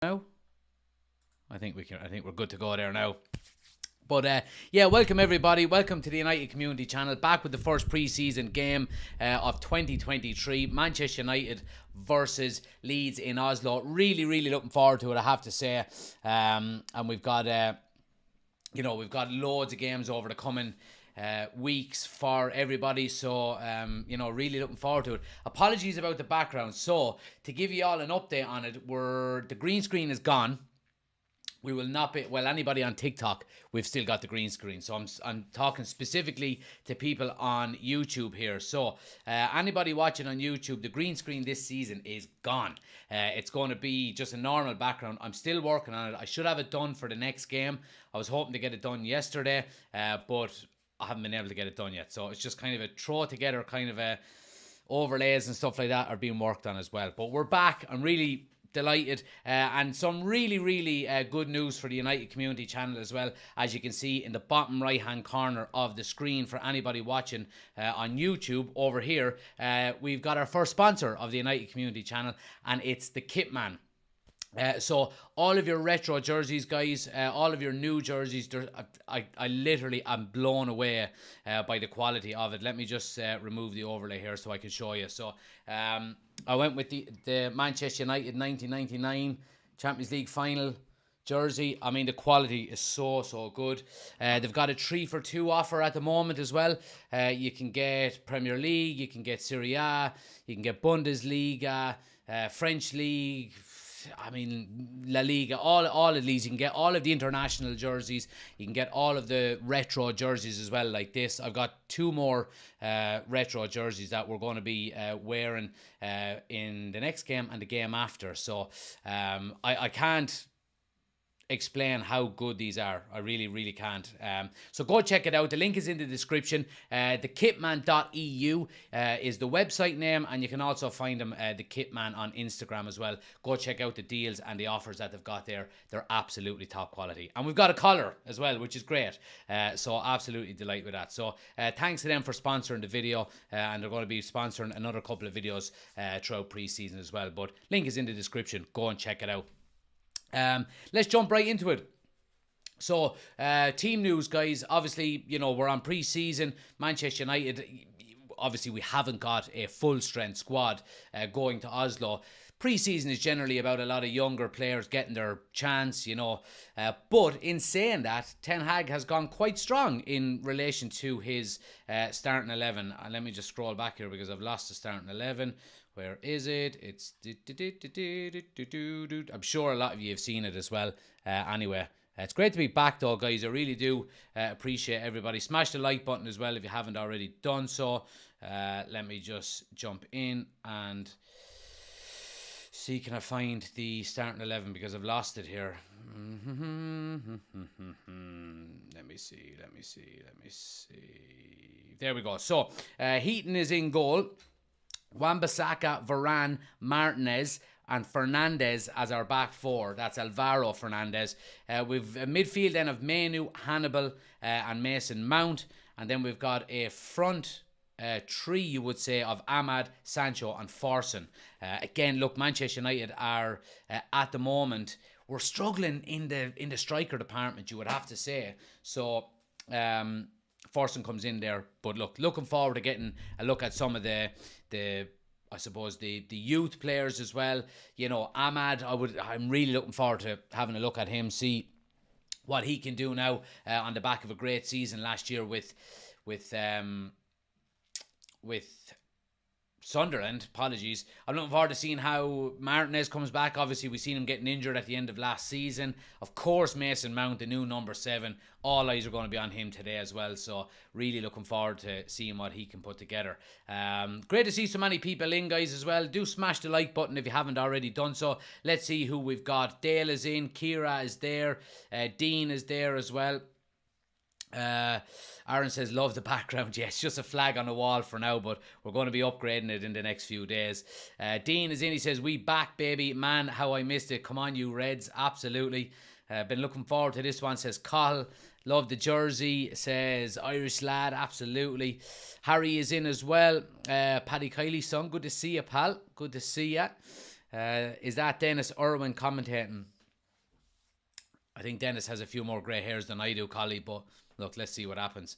now. I think we're good to go there now. But yeah, welcome everybody. Welcome to the United Community Channel. Back with the first pre-season game of 2023. Manchester United versus Leeds in Oslo. Really, really looking forward to it, I have to say. And we've got, we've got loads of games over the coming weeks for everybody. So, really looking forward to it. Apologies about the background. So, to give you all an update on it, the green screen is gone. We will not be, well, anybody on TikTok, we've still got the green screen. So I'm talking specifically to people on YouTube here. So anybody watching on YouTube, the green screen this season is gone. It's going to be just a normal background. I'm still working on it. I should have it done for the next game. I was hoping to get it done yesterday, but I haven't been able to get it done yet. So it's just kind of a throw together, kind of a overlays and stuff like that are being worked on as well. But we're back. I'm really delighted, and some really good news for the United Community Channel as well. As you can see in the bottom right hand corner of the screen for anybody watching on YouTube over here, we've got our first sponsor of the United Community Channel, and it's the Kitman. So all of your retro jerseys, guys, all of your new jerseys, I literally am blown away by the quality of it. Let me just remove the overlay here so I can show you. So I went with the Manchester United 1999 Champions League final jersey. I mean, the quality is so good. They've got a 3-for-2 offer at the moment as well. You can get Premier League, you can get Serie A, you can get Bundesliga, French League, I mean, La Liga, all of these. You can get all of the international jerseys. You can get all of the retro jerseys as well, like this. I've got 2 more retro jerseys that we're going to be wearing in the next game and the game after. So I can't explain how good these are. I really can't. So go check it out. The link is in the description. Thekitman.eu is the website name, and you can also find them, the Kitman, on Instagram as well. Go check out the deals and the offers that they've got there. They're absolutely top quality. And we've got a collar as well, which is great. So absolutely delighted with that. So thanks to them for sponsoring the video, and they're going to be sponsoring another couple of videos throughout pre-season as well. But link is in the description. Go and check it out. Let's jump right into it. So, team news, guys. Obviously, we're on pre-season. Manchester United, obviously, we haven't got a full-strength squad going to Oslo. Pre-season is generally about a lot of younger players getting their chance, but in saying that, Ten Hag has gone quite strong in relation to his starting 11. And let me just scroll back here because I've lost the starting 11. Where is it? It's... I'm sure a lot of you have seen it as well. Anyway, it's great to be back though, guys. I really do appreciate everybody. Smash the like button as well if you haven't already done so. Let me just jump in and see, can I find the starting 11 because I've lost it here. Let me see. There we go. So, Heaton is in goal. Wan-Bissaka, Varane, Martinez, and Fernandez as our back 4. That's Alvaro Fernandez. We've a midfield then of Menu, Hannibal, and Mason Mount. And then we've got a front 3, you would say, of Ahmad, Sancho, and Forson. Again, look, Manchester United are at the moment, we're struggling in the striker department, you would have to say. So, Forson comes in there, but looking forward to getting a look at some of the I suppose the youth players as well. Ahmad, I'm really looking forward to having a look at him, see what he can do now on the back of a great season last year with Sunderland. Apologies. I'm looking forward to seeing how Martinez comes back. Obviously, we've seen him getting injured at the end of last season. Of course, Mason Mount, the new number 7. All eyes are going to be on him today as well. So, really looking forward to seeing what he can put together. Great to see so many people in, guys, as well. Do smash the like button if you haven't already done so. Let's see who we've got. Dale is in. Kira is there. Dean is there as well. Aaron says, love the background. Yes, just a flag on the wall for now, but we're going to be upgrading it in the next few days. Dean is in. He says, we back, baby. Man, how I missed it. Come on, you Reds. Absolutely. Been looking forward to this one, says Cahill. Love the jersey, says Irish lad. Absolutely. Harry is in as well. Paddy Kiley's son. Good to see you, pal. Good to see you. Is that Dennis Irwin commentating? I think Dennis has a few more grey hairs than I do, Collie, but look, let's see what happens.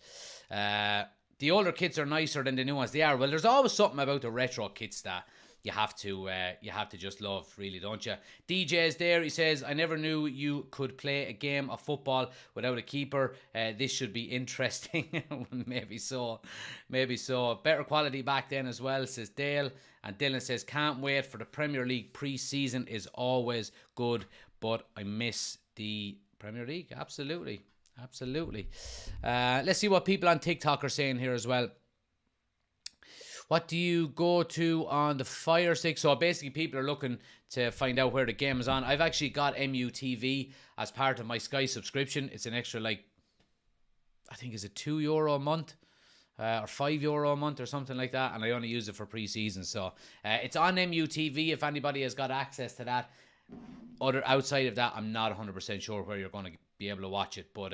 The older kits are nicer than the new ones. They are. Well, there's always something about the retro kits that you have to just love, really, don't you? DJ's there. He says, I never knew you could play a game of football without a keeper. This should be interesting. Maybe so. Better quality back then as well, says Dale. And Dylan says, can't wait for the Premier League pre-season is always good, but I miss the Premier League. Absolutely. Let's see what people on TikTok are saying here as well. What do you go to on the Fire Stick? So basically people are looking to find out where the game is on. I've actually got MUTV as part of my Sky subscription. It's an extra, like, I think is it €2 a month or €5 a month or something like that. And I only use it for pre-season. So it's on MUTV if anybody has got access to that. Outside of that, I'm not 100% sure where you're going to be able to watch it. But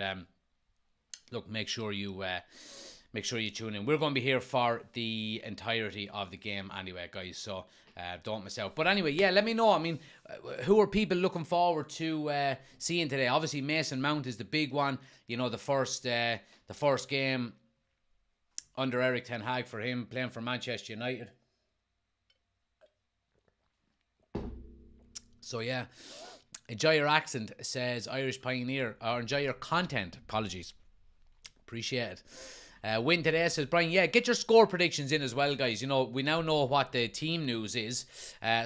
look, make sure you tune in. We're going to be here for the entirety of the game anyway, guys. So don't miss out. But anyway, yeah, let me know. I mean, who are people looking forward to seeing today? Obviously, Mason Mount is the big one. You know, the first game under Eric Ten Hag for him, playing for Manchester United. So yeah, enjoy your accent, says Irish Pioneer, or enjoy your content. Apologies. Appreciate it. Win today, says Brian. Yeah, get your score predictions in as well, guys. You know, we now know what the team news is.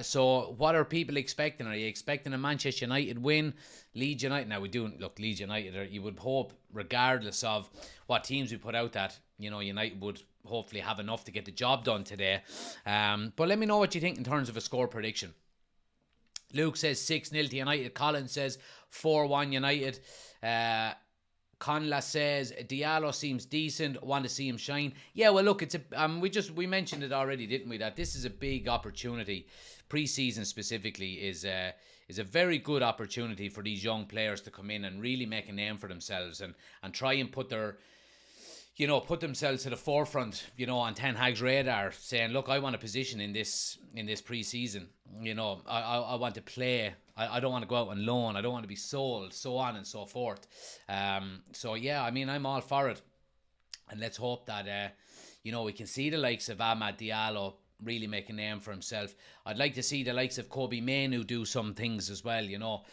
So what are people expecting? Are you expecting a Manchester United win? Leeds United? Now, we do look, Leeds United, you would hope, regardless of what teams we put out, that, you know, United would hopefully have enough to get the job done today. But let me know what you think in terms of a score prediction. Luke says 6-0 to United. Colin says 4-1 United. Conla says Diallo seems decent. Want to see him shine. Yeah, well, look, it's a we mentioned it already, didn't we? That this is a big opportunity. Pre-season specifically is a very good opportunity for these young players to come in and really make a name for themselves and try and put themselves to the forefront, you know, on Ten Hag's radar, saying, look, I want a position in this pre-season. You know, I want to play. I don't want to go out on loan. I don't want to be sold, so on and so forth. So, yeah, I mean, I'm all for it. And let's hope that, you know, we can see the likes of Amad Diallo really make a name for himself. I'd like to see the likes of Kobe Mainoo do some things as well, you know.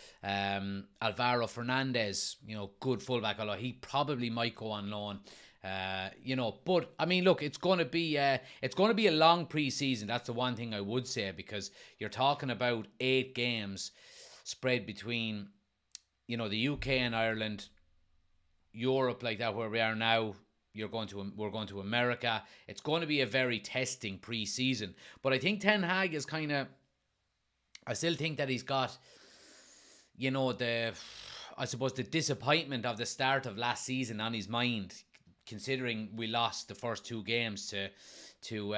Alvaro Fernandez, you know, good fullback, although he probably might go on loan. You know, but I mean, look, it's going to be a long pre-season. That's the one thing I would say, because you're talking about 8 games spread between, you know, the UK and Ireland, Europe, like that where we are now. We're going to America. It's going to be a very testing pre-season. But I think Ten Hag is I still think that he's got, you know, the disappointment of the start of last season on his mind, considering we lost the first 2 games to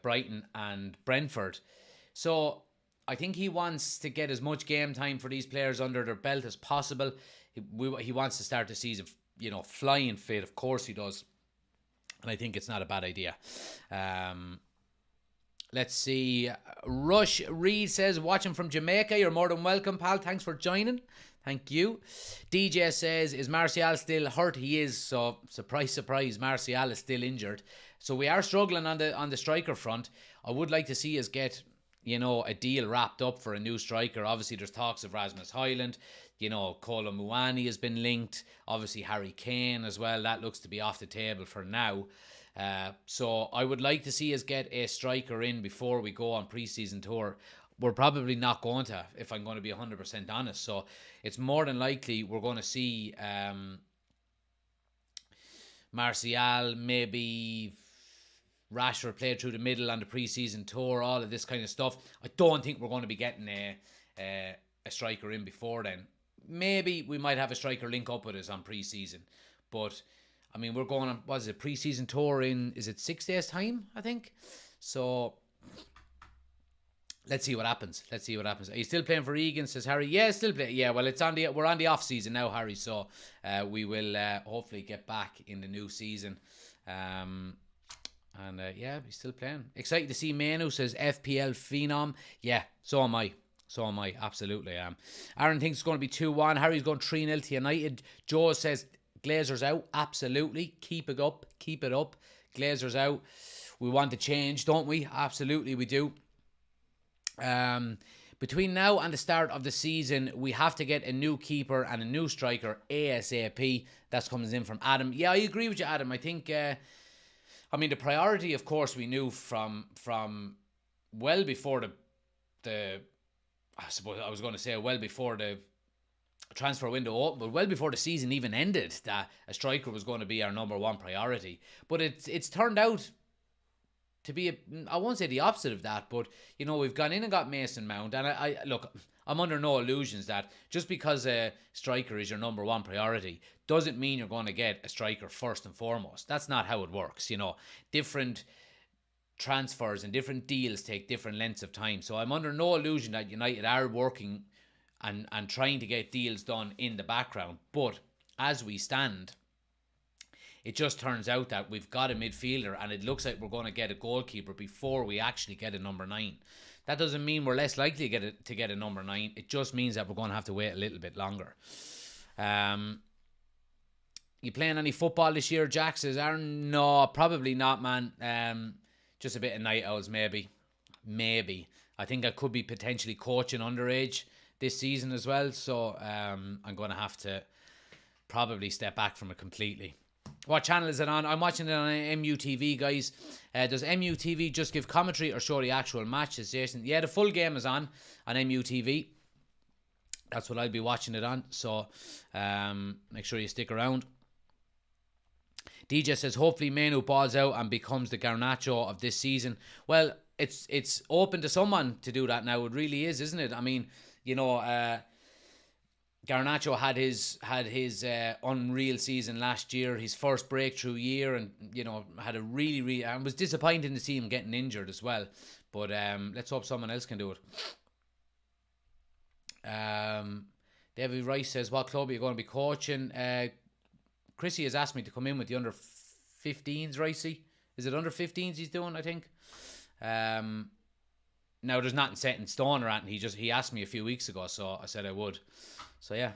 Brighton and Brentford. So I think he wants to get as much game time for these players under their belt as possible. He wants to start the season, you know, flying fit. Of course he does. And I think it's not a bad idea. Let's see. Rush Reed says, watching from Jamaica. You're more than welcome, pal. Thanks for joining. Thank you. DJ says, is Martial still hurt? He is. So, surprise, surprise, Martial is still injured. So we are struggling on the striker front. I would like to see us get, you know, a deal wrapped up for a new striker. Obviously, there's talks of Rasmus Højlund. You know, Kolo Muani has been linked. Obviously, Harry Kane as well. That looks to be off the table for now. So I would like to see us get a striker in before we go on pre-season tour. We're probably not going to, if I'm going to be 100% honest. So it's more than likely we're going to see Martial, maybe Rashford play through the middle on the pre-season tour, all of this kind of stuff. I don't think we're going to be getting a striker in before then. Maybe we might have a striker link up with us on pre-season. But, I mean, we're going on, what is it, pre-season tour in, is it 6 days' time, I think? So, let's see what happens. Are you still playing for Egan, says Harry? Yeah, still playing. Yeah, well, we're on the off-season now, Harry, so we will hopefully get back in the new season. And yeah, he's still playing. Excited to see Manu, says FPL Phenom. Yeah, so am I. So am I. Absolutely am. Aaron thinks it's going to be 2-1. Harry's going 3-0 to United. Joe says Glazers out. Absolutely. Keep it up. Keep it up. Glazers out. We want to change, don't we? Absolutely, we do. Between now and the start of the season, we have to get a new keeper and a new striker ASAP. That comes in from Adam. Yeah, I agree with you, Adam. I think, the priority, of course, we knew from well before the I suppose I was going to say well before the transfer window opened, but well before the season even ended, that a striker was going to be our number one priority. But it's turned out to be, I won't say the opposite of that, but, we've gone in and got Mason Mount. And I look, I'm under no illusions that just because a striker is your number one priority doesn't mean you're going to get a striker first and foremost. That's not how it works. Different transfers and different deals take different lengths of time. So I'm under no illusion that United are working and trying to get deals done in the background. But as we stand, it just turns out that we've got a midfielder and it looks like we're going to get a goalkeeper before we actually get a number 9. That doesn't mean we're less likely to get a number 9. It just means that we're going to have to wait a little bit longer. You playing any football this year, Jack? Says Aaron. No, probably not, man. Just a bit of night owls, maybe. I think I could be potentially coaching underage this season as well. So I'm going to have to probably step back from it completely. What channel is it on? I'm watching it on MUTV, guys. Does MUTV just give commentary or show the actual matches, Jason? Yeah, the full game is on MUTV. That's what I'll be watching it on. So make sure you stick around. DJ says, hopefully Manu balls out and becomes the Garnacho of this season. Well, it's open to someone to do that now. It really is, isn't it? I mean, Garnacho had his unreal season last year, his first breakthrough year, and had a really and was disappointing to see him getting injured as well. But let's hope someone else can do it. David Rice says, what club are you going to be coaching? Chrissy has asked me to come in with the under 15s, Ricey. Is it under 15s he's doing, I think? Now, there's nothing set in stone or anything. He asked me a few weeks ago, so I said I would. So, yeah.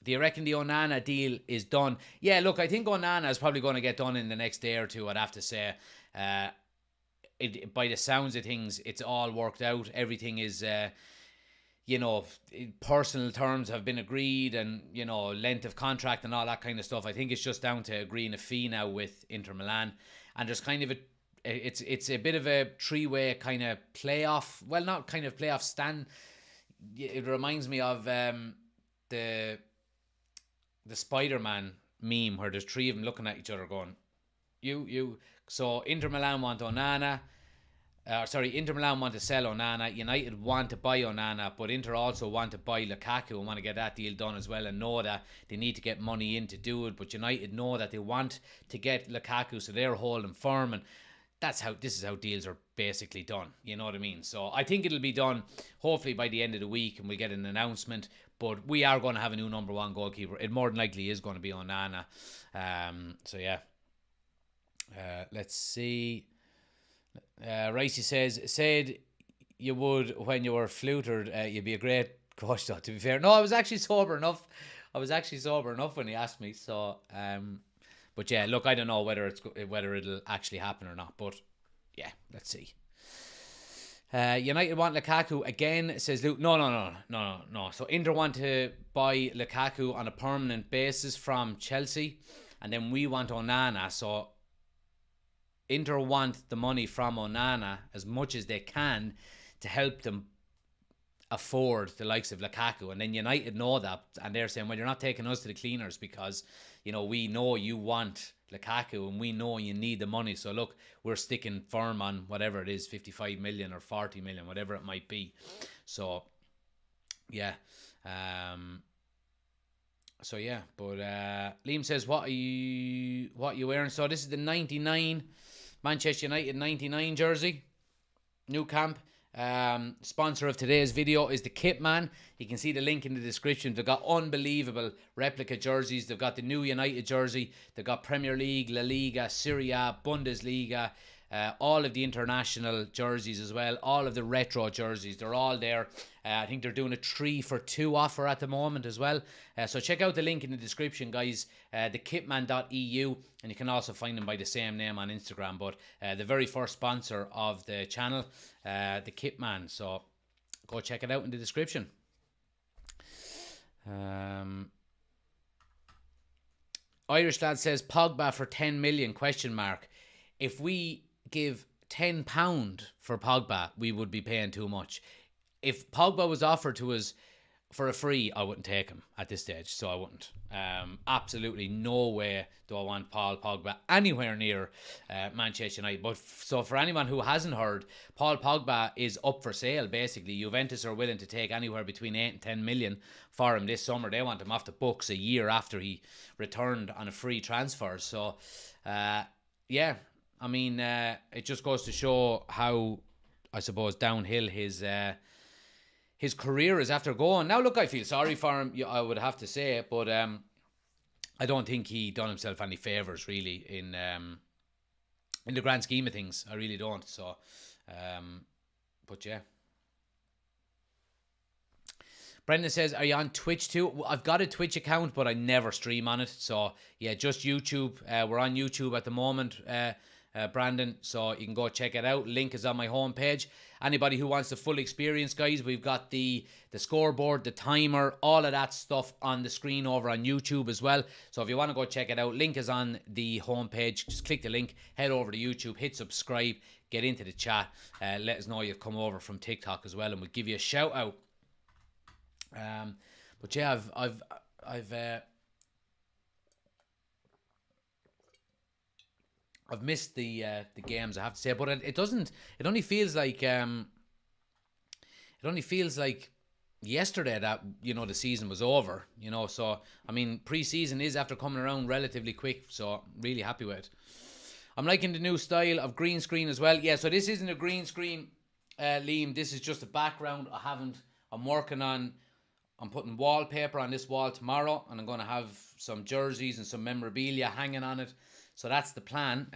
Do you reckon the Onana deal is done? Yeah, look, I think Onana is probably going to get done in the next day or two, I'd have to say. By the sounds of things, it's all worked out. Everything is... personal terms have been agreed and, length of contract and all that kind of stuff. I think it's just down to agreeing a fee now with Inter Milan. And there's kind of it's a bit of a three-way kind of playoff. Well, not kind of playoff stand. It reminds me of the Spider-Man meme where there's three of them looking at each other going, you. So Inter Milan want Onana. Inter Milan want to sell Onana. United want to buy Onana, but Inter also want to buy Lukaku and want to get that deal done as well, and know that they need to get money in to do it. But United know that they want to get Lukaku, so they're holding firm, and this is how deals are basically done. You know what I mean? So I think it'll be done hopefully by the end of the week, and we'll get an announcement. But we are going to have a new number one goalkeeper. It more than likely is going to be Onana. So yeah. Let's see. Ricey said you would when you were flutered. You'd be a great coach, though, to be fair. No, I was actually sober enough. When he asked me. So, but yeah, look, I don't know whether it'll actually happen or not. But yeah, let's see. United want Lukaku again, says Luke. No. So Inter want to buy Lukaku on a permanent basis from Chelsea, and then we want Onana. So Inter want the money from Onana as much as they can to help them afford the likes of Lukaku. And then United know that, and they're saying, well, you're not taking us to the cleaners because, we know you want Lukaku and we know you need the money. So look, we're sticking firm on whatever it is, 55 million or 40 million, whatever it might be. So, yeah. But Liam says, what are you wearing? So this is the 99 Manchester United 99 jersey, new camp. Sponsor of today's video is the Kitman. You can see the link in the description. They've got unbelievable replica jerseys. They've got the new United jersey. They've got Premier League, La Liga, Serie A, Bundesliga, all of the international jerseys as well, all of the retro jerseys. They're all there. I think they're doing a 3-for-2 offer at the moment as well. So check out the link in the description, guys, thekitman.eu, and you can also find them by the same name on Instagram. But the very first sponsor of the channel, the Kitman. So go check it out in the description. Irish lad says Pogba for 10 million ? If we give £10 for Pogba, we would be paying too much. If Pogba was offered to us for a free, I wouldn't take him at this stage, so I wouldn't. Absolutely no way do I want Paul Pogba anywhere near Manchester United. But so for anyone who hasn't heard, Paul Pogba is up for sale, basically. Juventus are willing to take anywhere between 8 and 10 million for him this summer. They want him off the books a year after he returned on a free transfer. So, yeah, I mean, it just goes to show how, I suppose, downhill his career is after going. Now, look, I feel sorry for him, I would have to say, but I don't think he done himself any favours, really, in the grand scheme of things. I really don't. So, but yeah. Brendan says, are you on Twitch too? I've got a Twitch account, but I never stream on it. So, yeah, just YouTube. We're on YouTube at the moment, Brandon, so you can go check it out. Link is on my homepage. Anybody who wants the full experience, guys, we've got the scoreboard, the timer, all of that stuff on the screen over on YouTube as well. So if you want to go check it out, link is on the homepage. Just click the link, head over to YouTube, hit subscribe, get into the chat. Let us know you've come over from TikTok as well, and we'll give you a shout out. But yeah, I've missed the games, I have to say, but it doesn't. It only feels like yesterday that the season was over. So I mean, pre-season is after coming around relatively quick. So really happy with it. I'm liking the new style of green screen as well. Yeah. So this isn't a green screen, Liam. This is just a background. I'm working on. I'm putting wallpaper on this wall tomorrow, and I'm going to have some jerseys and some memorabilia hanging on it. So that's the plan.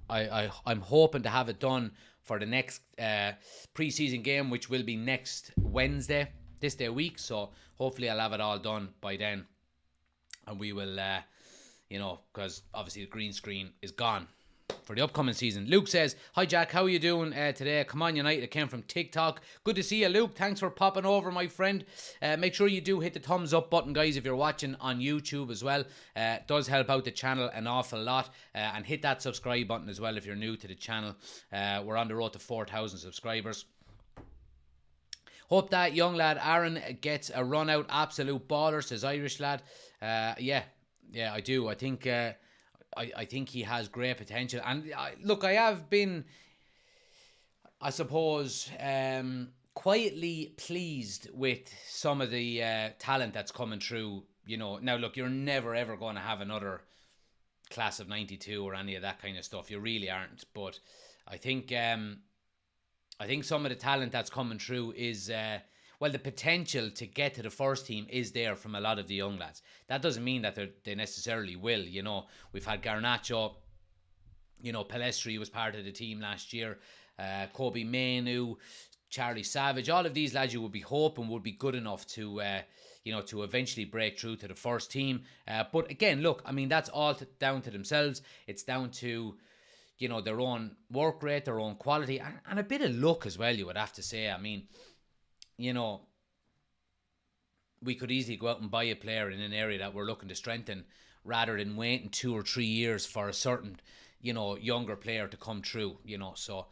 I'm hoping to have it done for the next pre-season game, which will be next Wednesday, this day week. So hopefully I'll have it all done by then. And we will, because obviously the green screen is gone for the upcoming season. Luke says, hi Jack, how are you doing today? Come on United, it came from TikTok. Good to see you, Luke. Thanks for popping over, my friend. Make sure you do hit the thumbs up button, guys, if you're watching on YouTube as well. It does help out the channel an awful lot. And hit that subscribe button as well if you're new to the channel. We're on the road to 4,000 subscribers. Hope that young lad Aaron gets a run out. Absolute baller, says Irish lad. Yeah, I do. I think I think he has great potential. And look, I have been, I suppose, quietly pleased with some of the talent that's coming through. Now look, you're never ever going to have another class of 92 or any of that kind of stuff. You really aren't. But I think some of the talent that's coming through is the potential to get to the first team is there from a lot of the young lads. That doesn't mean that they necessarily will. We've had Garnacho, Pellistri was part of the team last year, Kobe Mainu, Charlie Savage. All of these lads you would be hoping would be good enough to to eventually break through to the first team. But again, look, I mean, that's all down to themselves. It's down to their own work rate, their own quality, and a bit of luck as well, you would have to say. I mean, we could easily go out and buy a player in an area that we're looking to strengthen rather than waiting 2 or 3 years for a certain, younger player to come through, So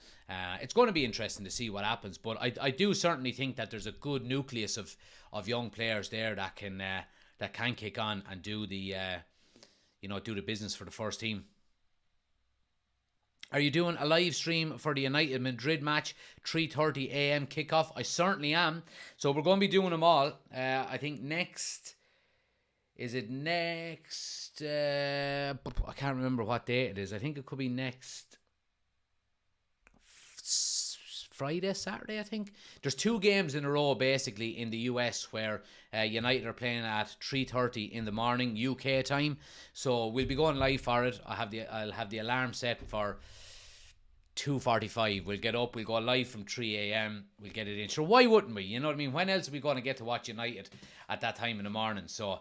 it's going to be interesting to see what happens. But I do certainly think that there's a good nucleus of young players there that can kick on and do the business for the first team. Are you doing a live stream for the United Madrid match, 3:30 a.m. kickoff? I certainly am. So we're going to be doing them all. I think next... Is it next... I can't remember what day it is. I think it could be next Saturday, I think. There's 2 games in a row, basically, in the US where United are playing at 3:30 in the morning, UK time. So we'll be going live for it. I'll have the alarm set for 2:45. We'll get up, we'll go live from 3 a.m. We'll get it in. Sure, why wouldn't we? You know what I mean? When else are we going to get to watch United at that time in the morning? So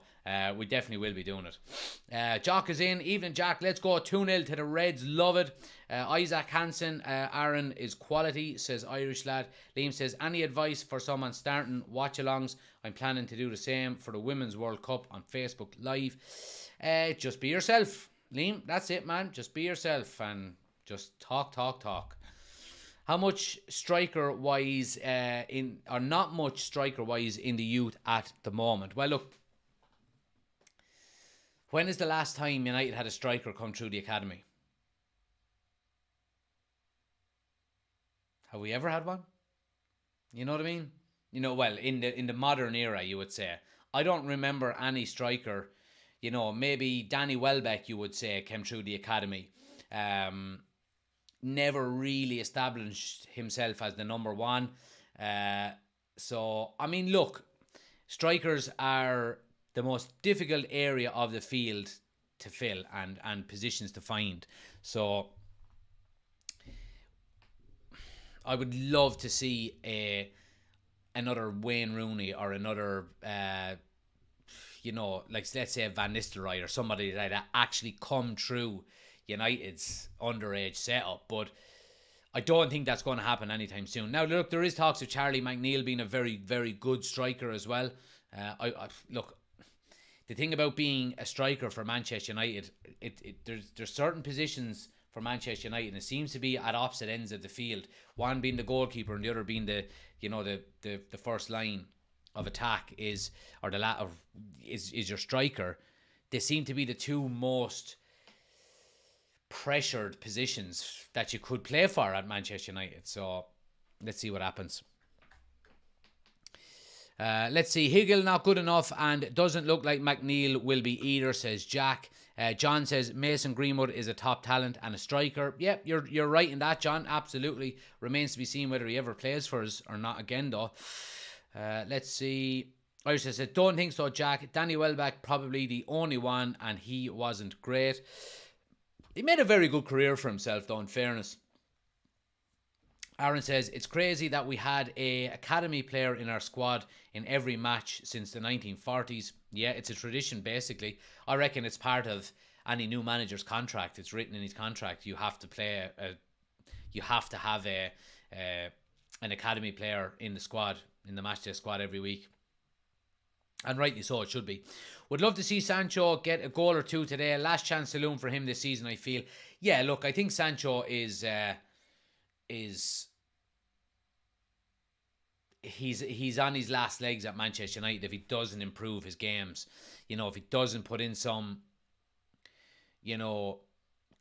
we definitely will be doing it. Jock is in. Evening, Jack. Let's go 2-0 to the Reds. Love it. Isaac Hansen. Aaron is quality, says Irish lad. Liam says, any advice for someone starting watch-alongs? I'm planning to do the same for the Women's World Cup on Facebook Live. Just be yourself, Liam. That's it, man. Just be yourself and just talk. How much striker-wise or not much striker-wise in the youth at the moment? Well, look, when is the last time United had a striker come through the academy? Have we ever had one? You know what I mean? You know, well, in the modern era, you would say. I don't remember any striker. You know, maybe Danny Welbeck, you would say, came through the academy. Never really established himself as the number one. So, I mean, look, strikers are the most difficult area of the field to fill and positions to find. So, I would love to see another Wayne Rooney or another, like let's say Van Nistelrooy or somebody that actually come through United's underage setup, but I don't think that's going to happen anytime soon. Now, look, there is talks of Charlie McNeil being a very, very good striker as well. Look, the thing about being a striker for Manchester United, there's certain positions for Manchester United, and it seems to be at opposite ends of the field. One being the goalkeeper, and the other being the first line of attack is your striker. They seem to be the two most pressured positions that you could play for at Manchester United. So let's see what happens. Let's see. Higgle not good enough and doesn't look like McNeil will be either, says Jack. John says Mason Greenwood is a top talent and a striker. Yep, you're right in that, John. Absolutely. Remains to be seen whether he ever plays for us or not again, though. Let's see. Irish says, don't think so, Jack. Danny Welbeck probably the only one, and he wasn't great. He made a very good career for himself, though, in fairness. Aaron says, it's crazy that we had a academy player in our squad in every match since the 1940s. Yeah, it's a tradition, basically. I reckon it's part of any new manager's contract. It's written in his contract. You have to play, you have to have an academy player in the squad, in the matchday squad every week. And rightly so, it should be. Would love to see Sancho get a goal or two today. Last chance saloon for him this season, I feel. Yeah, look, I think Sancho is he's on his last legs at Manchester United if he doesn't improve his games. You know, if he doesn't put in some,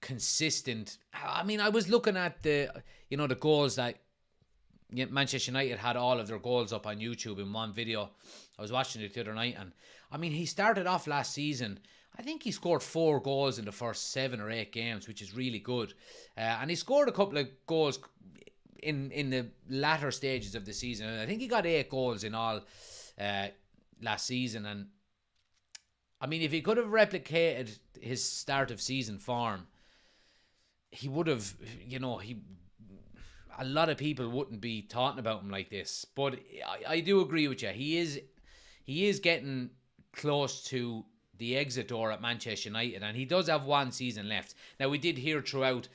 consistent. I mean, I was looking at the goals that Manchester United had all of their goals up on YouTube in one video. I was watching it the other night, and I mean, he started off last season. I think he scored 4 goals in the first 7 or 8 games, which is really good. And he scored a couple of goals in the latter stages of the season. And I think he got 8 goals in all last season. And I mean, if he could have replicated his start of season form, he would have, a lot of people wouldn't be talking about him like this. But I do agree with you. He is getting close to the exit door at Manchester United, and he does have 1 season left. Now, we did hear throughout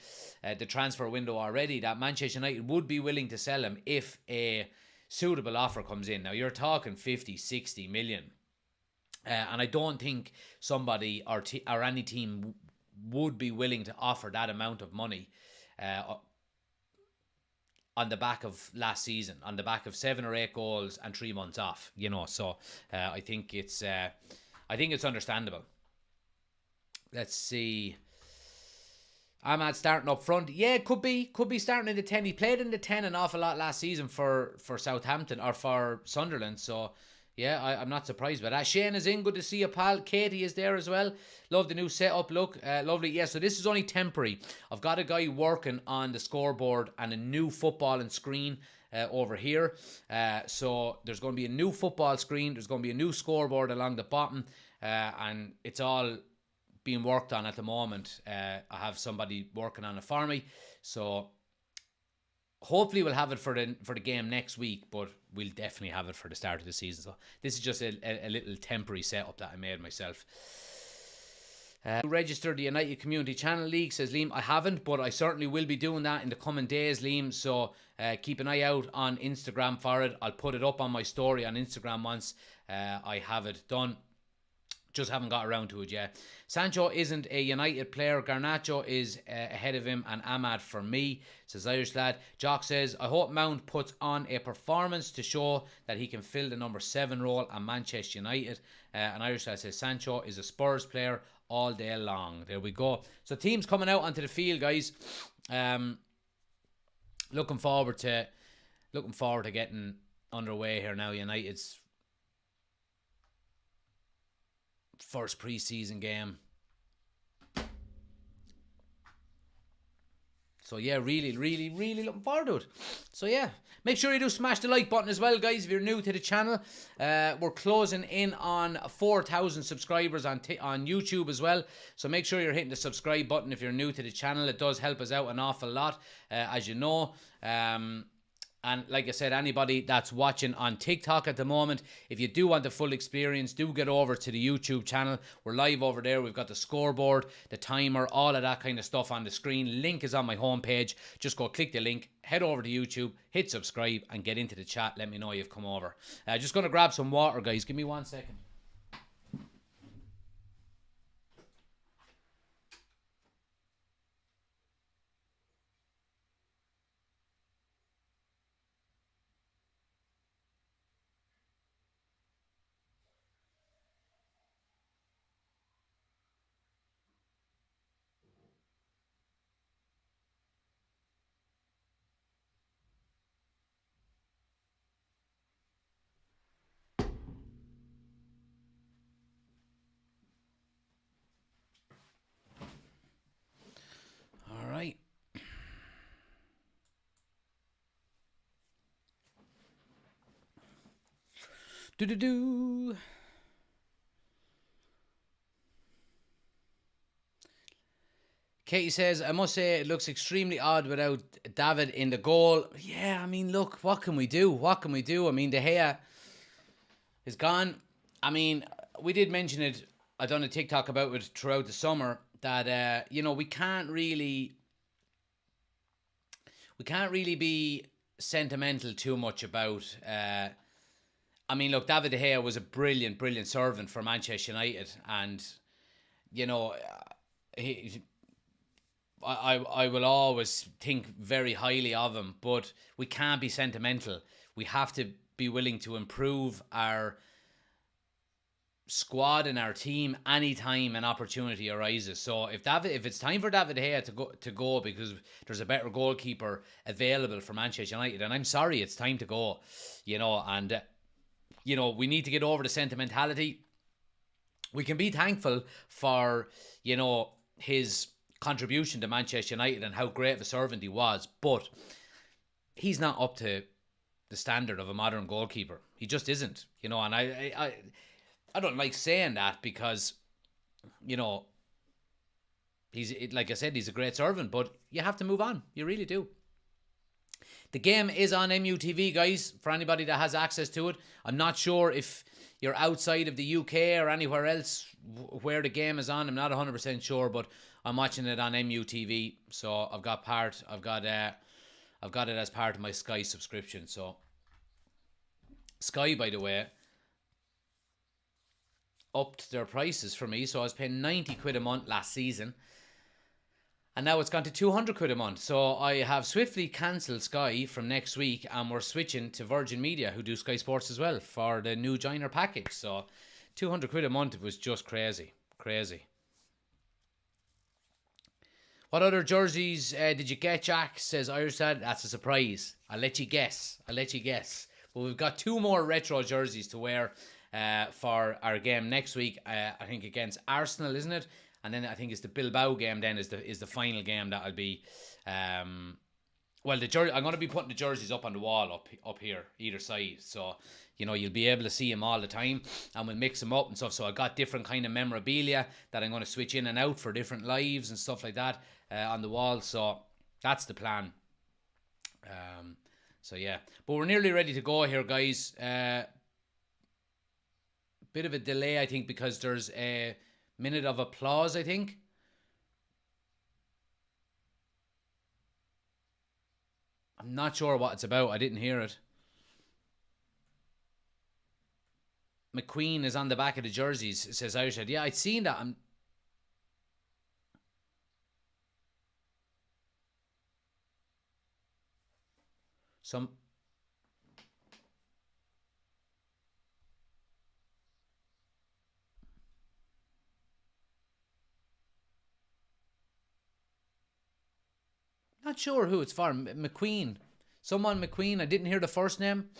the transfer window already that Manchester United would be willing to sell him if a suitable offer comes in. Now, you're talking 50, 60 million. And I don't think somebody or any team would be willing to offer that amount of money on the back of last season, on the back of 7 or 8 goals and 3 months off. So I think it's understandable. Let's see. Ahmad starting up front. Yeah, could be starting in the 10. He played in the 10 an awful lot last season for Southampton or for Sunderland. So, Yeah, I'm not surprised by that. Shane is in. Good to see you, pal. Katie is there as well. Love the new setup. Look, lovely. Yeah, so this is only temporary. I've got a guy working on the scoreboard and a new footballing screen over here. So there's going to be a new football screen. There's going to be a new scoreboard along the bottom. And it's all being worked on at the moment. I have somebody working on it for me. So hopefully we'll have it for the game next week, but we'll definitely have it for the start of the season. So this is just a little temporary setup that I made myself. Register the United Community Channel League, says Liam. I haven't, but I certainly will be doing that in the coming days, Liam. So keep an eye out on Instagram for it. I'll put it up on my story on Instagram once I have it done. Just haven't got around to it yet. Sancho isn't a United player. Garnacho is ahead of him, and Ahmad for me, says Irish lad. Jock says, I hope Mount puts on a performance to show that he can fill the number 7 role at Manchester United. And Irish lad says, Sancho is a Spurs player all day long. There we go. So teams coming out onto the field, guys. Looking forward to getting underway here now. United's first pre-season game. So yeah, really looking forward to it. So yeah, make sure you do smash the like button as well, guys, if you're new to the channel. We're closing in on 4,000 subscribers on YouTube as well. So make sure you're hitting the subscribe button if you're new to the channel. It does help us out an awful lot, as you know. And like I said, anybody that's watching on TikTok at the moment, if you do want the full experience, do get over to the YouTube channel. We're live over there. We've got the scoreboard, the timer, all of that kind of stuff on the screen. Link is on my homepage. Just go click the link, head over to YouTube, hit subscribe, and get into the chat. Let me know you've come over. Just going to grab some water, guys. Give me 1 second. All right. Do. Katie says, I must say it looks extremely odd without David in the goal. Yeah, I mean, look, what can we do? I mean, De Gea is gone. I mean, we did mention it. I done a TikTok about it throughout the summer that, we can't really be sentimental too much about. I mean, look, David De Gea was a brilliant servant for Manchester United, and I will always think very highly of him, but we can't be sentimental. We have to be willing to improve our squad and our team anytime an opportunity arises. So if it's time for David De Gea to go because there's a better goalkeeper available for Manchester United, and I'm sorry, it's time to go. And we need to get over the sentimentality. We can be thankful for his contribution to Manchester United and how great of a servant he was, but he's not up to the standard of a modern goalkeeper. He just isn't, and I don't like saying that because he's, like I said, he's a great servant, but you have to move on. You really do. The game is on MUTV, guys, for anybody that has access to it. I'm not sure if you're outside of the UK or anywhere else where the game is on. I'm not 100% sure, but I'm watching it on MUTV. So I've got it as part of my Sky subscription. So Sky, by the way, upped their prices for me. So I was paying 90 quid a month last season, and now it's gone to 200 quid a month. So I have swiftly cancelled Sky from next week, and we're switching to Virgin Media, who do Sky Sports as well, for the new joiner package. So 200 quid a month was just crazy. What other jerseys did you get, Jack? Says Irish Dad. That's a surprise. I'll let you guess. But we've got 2 more retro jerseys to wear for our game next week. I think against Arsenal, isn't it? And then I think it's the Bilbao game. Then is the final game that'll be. Well, I'm going to be putting the jerseys up on the wall up here, either side. So, you know, you'll be able to see them all the time, and we'll mix them up and stuff. So I got different kind of memorabilia that I'm going to switch in and out for different lives and stuff like that on the wall. So that's the plan. So yeah, but we're nearly ready to go here, guys. Bit of a delay, I think, because there's a minute of applause, I think. I'm not sure what it's about. I didn't hear it. McQueen is on the back of the jerseys, it says Irish Head. Yeah, I'd seen that. I'm not sure who it's for. McQueen. Someone McQueen. I didn't hear the first name.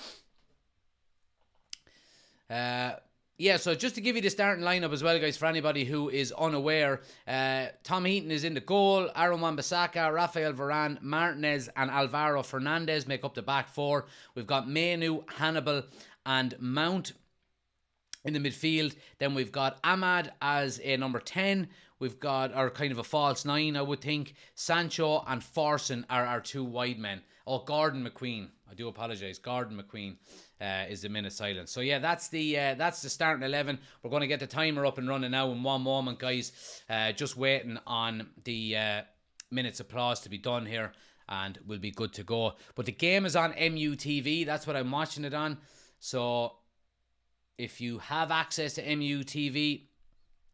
Yeah, so just to give you the starting lineup as well, guys, for anybody who is unaware, Tom Heaton is in the goal. Aaron Wan-Bissaka, Rafael Varane, Martinez and Alvaro Fernandez make up the back 4. We've got Menu, Hannibal and Mount in the midfield. Then we've got Ahmad as a number 10. We've got our kind of a false 9, I would think. Sancho and Forson are our 2 wide men. Oh, Gordon McQueen. I do apologise. Gordon McQueen is the minute silence. So yeah, that's the starting 11. We're going to get the timer up and running now in one moment, guys. Just waiting on the minutes applause to be done here, and we'll be good to go. But the game is on MUTV. That's what I'm watching it on. So if you have access to MUTV,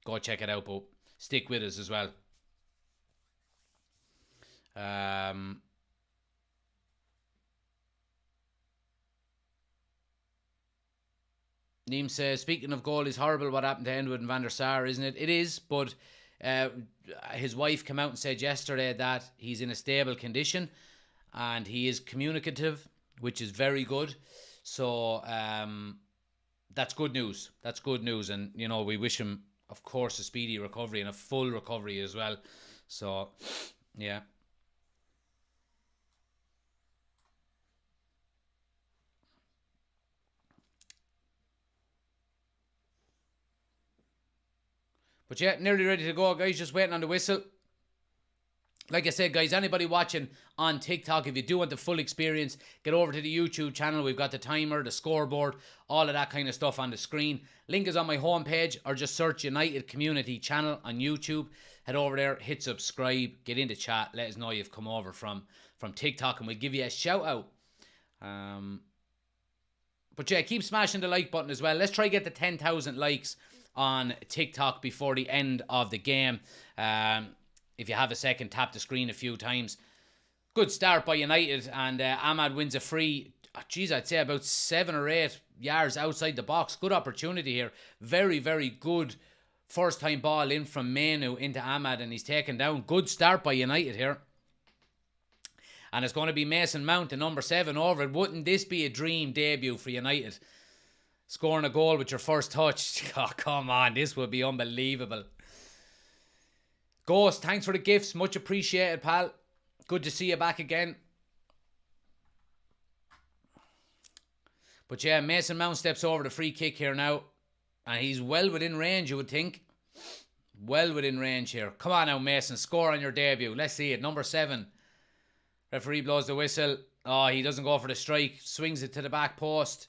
go check it out, but stick with us as well. Neem says, speaking of goal, it's horrible what happened to Endwood and Van der Sar, isn't it? It is, but his wife came out and said yesterday that he's in a stable condition and he is communicative, which is very good. So that's good news. That's good news. And, you know, we wish him, of course, a speedy recovery and a full recovery as well. So, yeah. But yeah, nearly ready to go, guys. Just waiting on the whistle. Like I said, guys, anybody watching on TikTok, if you do want the full experience, get over to the YouTube channel. We've got the timer, the scoreboard, all of that kind of stuff on the screen. Link is on my homepage, or just search United Community Channel on YouTube. Head over there, hit subscribe, get into chat, let us know you've come over from TikTok, and we'll give you a shout out. But yeah, keep smashing the like button as well. Let's try to get the 10,000 likes on TikTok before the end of the game. If you have a second, tap the screen a few times. Good start by United, and Ahmad wins a free, I'd say about 7 or 8 yards outside the box. Good opportunity here. Very, very good first time ball in from Menu into Ahmad, and he's taken down. Good start by United here. And it's going to be Mason Mount, the number 7, over it. Wouldn't this be a dream debut for United? Scoring a goal with your first touch. Oh, come on. This would be unbelievable. Ghost, thanks for the gifts. Much appreciated, pal. Good to see you back again. But yeah, Mason Mount steps over the free kick here now. And he's well within range, you would think. Well within range here. Come on now, Mason. Score on your debut. Let's see it. Number 7. Referee blows the whistle. Oh, he doesn't go for the strike. Swings it to the back post.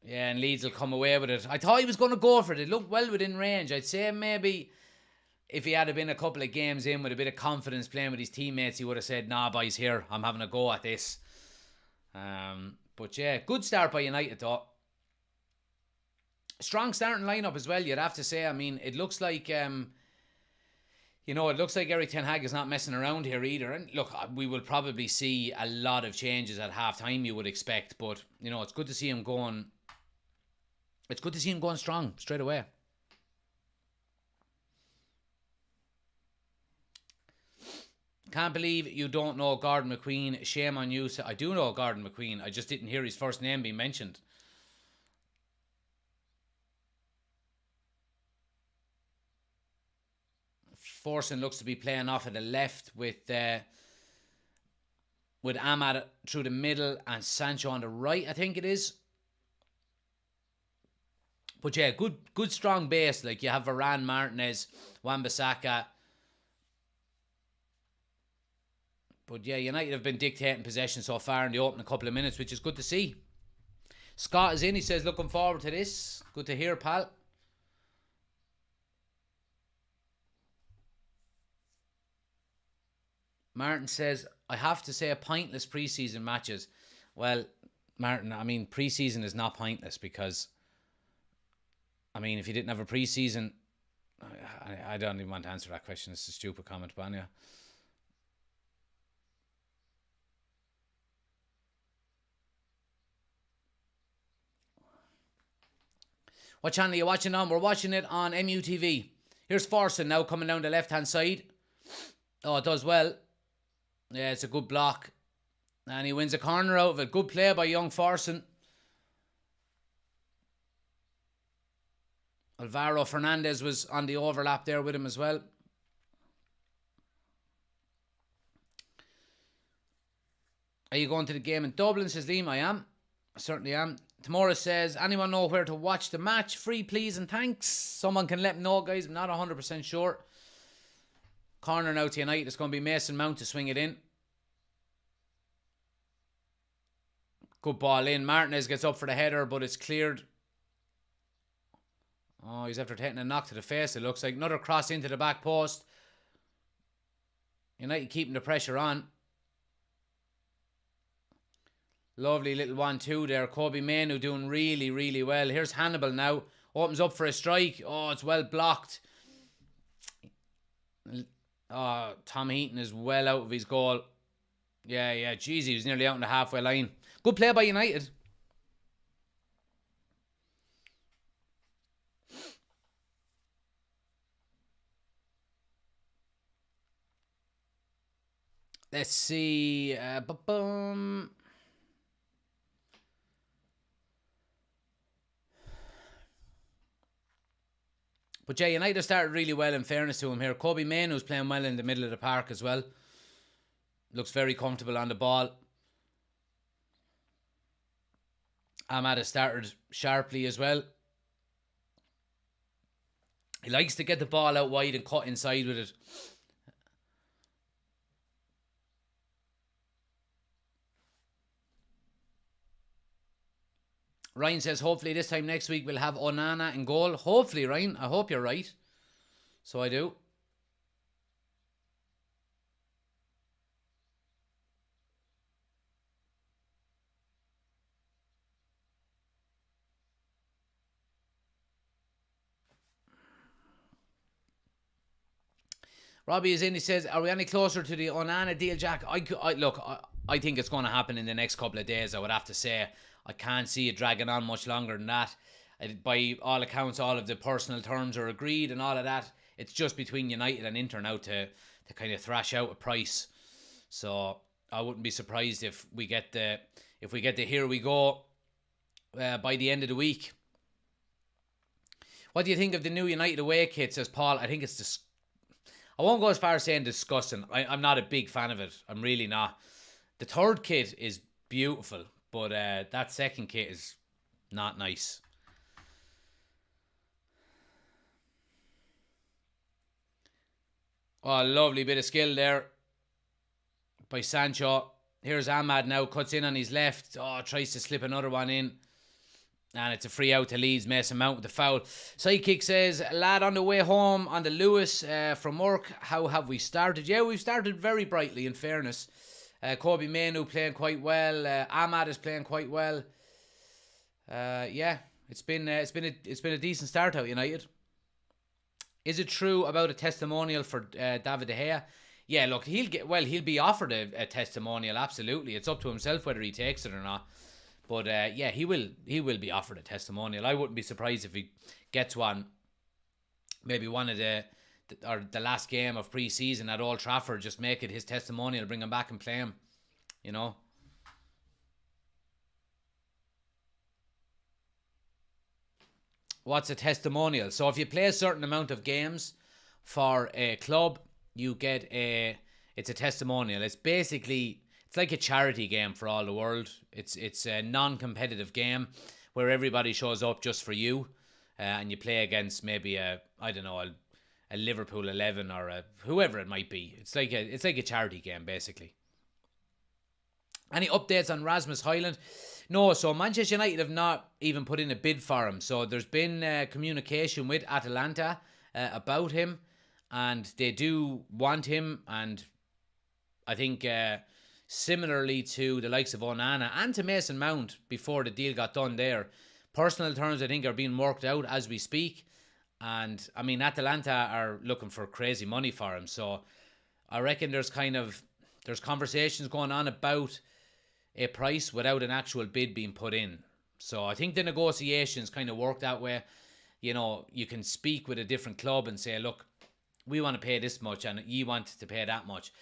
Yeah, and Leeds will come away with it. I thought he was going to go for it. It looked well within range. I'd say maybe if he had been a couple of games in with a bit of confidence playing with his teammates, he would have said, nah, boys, here, I'm having a go at this. But yeah, good start by United, though. Strong starting lineup as well, you'd have to say. I mean, it looks like... it looks like Eric Ten Hag is not messing around here either. And look, we will probably see a lot of changes at half-time, you would expect. But, it's good to see him going... It's good to see him going strong straight away. Can't believe you don't know Gordon McQueen. Shame on you. I do know Gordon McQueen. I just didn't hear his first name being mentioned. Forson looks to be playing off at the left with Ahmad through the middle and Sancho on the right, I think it is. But yeah, good strong base. Like you have Varane, Martinez, Wan-Bissaka. But yeah, United have been dictating possession so far in the opening couple of minutes, which is good to see. Scott is in. He says, looking forward to this. Good to hear, pal. Martin says, I have to say pointless preseason matches. Well, Martin, I mean, preseason is not pointless because, I mean, if you didn't have a preseason, I don't even want to answer that question. It's a stupid comment, but yeah. What channel are you watching on? We're watching it on MUTV. Here's Forson now coming down the left-hand side. Oh, it does well. Yeah, it's a good block. And he wins a corner out of it. Good play by young Forson. Alvaro Fernandez was on the overlap there with him as well. Are you going to the game in Dublin, says Liam? I am. I certainly am. Tamora says, anyone know where to watch the match? Free, please, and thanks. Someone can let me know, guys. I'm not 100% sure. Corner now to United. It's going to be Mason Mount to swing it in. Good ball in. Martinez gets up for the header, but it's cleared. Oh, he's after taking a knock to the face, it looks like. Another cross into the back post. United keeping the pressure on. Lovely little 1-2 there. Kobe Mainoo doing really, really well. Here's Hannibal now. Opens up for a strike. Oh, it's well blocked. Oh, Tom Heaton is well out of his goal. Yeah. Jeez, he was nearly out on the halfway line. Good play by United. Let's see. But yeah, United started really well, in fairness to him here. Kobe Mainoo's playing well in the middle of the park as well. Looks very comfortable on the ball. Ahmad has started sharply as well. He likes to get the ball out wide and cut inside with it. Ryan says, hopefully this time next week we'll have Onana in goal. Hopefully, Ryan. I hope you're right. So I do. Robbie is in. He says, are we any closer to the Onana deal, Jack? I think it's going to happen in the next couple of days, I would have to say. I can't see it dragging on much longer than that. By all accounts, all of the personal terms are agreed and all of that. It's just between United and Inter now to kind of thrash out a price. So I wouldn't be surprised if we get the here we go by the end of the week. What do you think of the new United away kit, says Paul? I think it's I won't go as far as saying disgusting. I'm not a big fan of it. I'm really not. The third kit is beautiful, but that second kit is not nice. Oh, lovely bit of skill there by Sancho. Here's Ahmad now, cuts in on his left. Oh, tries to slip another one in. And it's a free out to Leeds. Mason Mount with the foul. Sidekick says, lad on the way home on the Lewis from work. How have we started? Yeah, we've started very brightly, in fairness. Kobe Mainoo playing quite well. Ahmad is playing quite well. Yeah, it's been a decent start out, United. Is it true about a testimonial for David De Gea? Yeah, look, he'll be offered a testimonial. Absolutely, it's up to himself whether he takes it or not. But yeah, he will be offered a testimonial. I wouldn't be surprised if he gets one. Maybe one of the or the last game of pre-season at Old Trafford, just make it his testimonial, bring him back and play him, you know. What's a testimonial? So if you play a certain amount of games for a club, you get it's a testimonial. It's basically, it's like a charity game for all the world. It's a non-competitive game where everybody shows up just for you, and you play against maybe a Liverpool 11 or whoever it might be. It's like a charity game basically. Any updates on Rasmus Højlund? No, so Manchester United have not even put in a bid for him. So there's been communication with Atalanta about him, and they do want him. And I think similarly to the likes of Onana and to Mason Mount before the deal got done there, personal terms I think are being worked out as we speak. And I mean, Atalanta are looking for crazy money for him. So I reckon there's conversations going on about a price without an actual bid being put in. So I think the negotiations kind of work that way. You know, you can speak with a different club and say, look, we want to pay this much and you want to pay that much.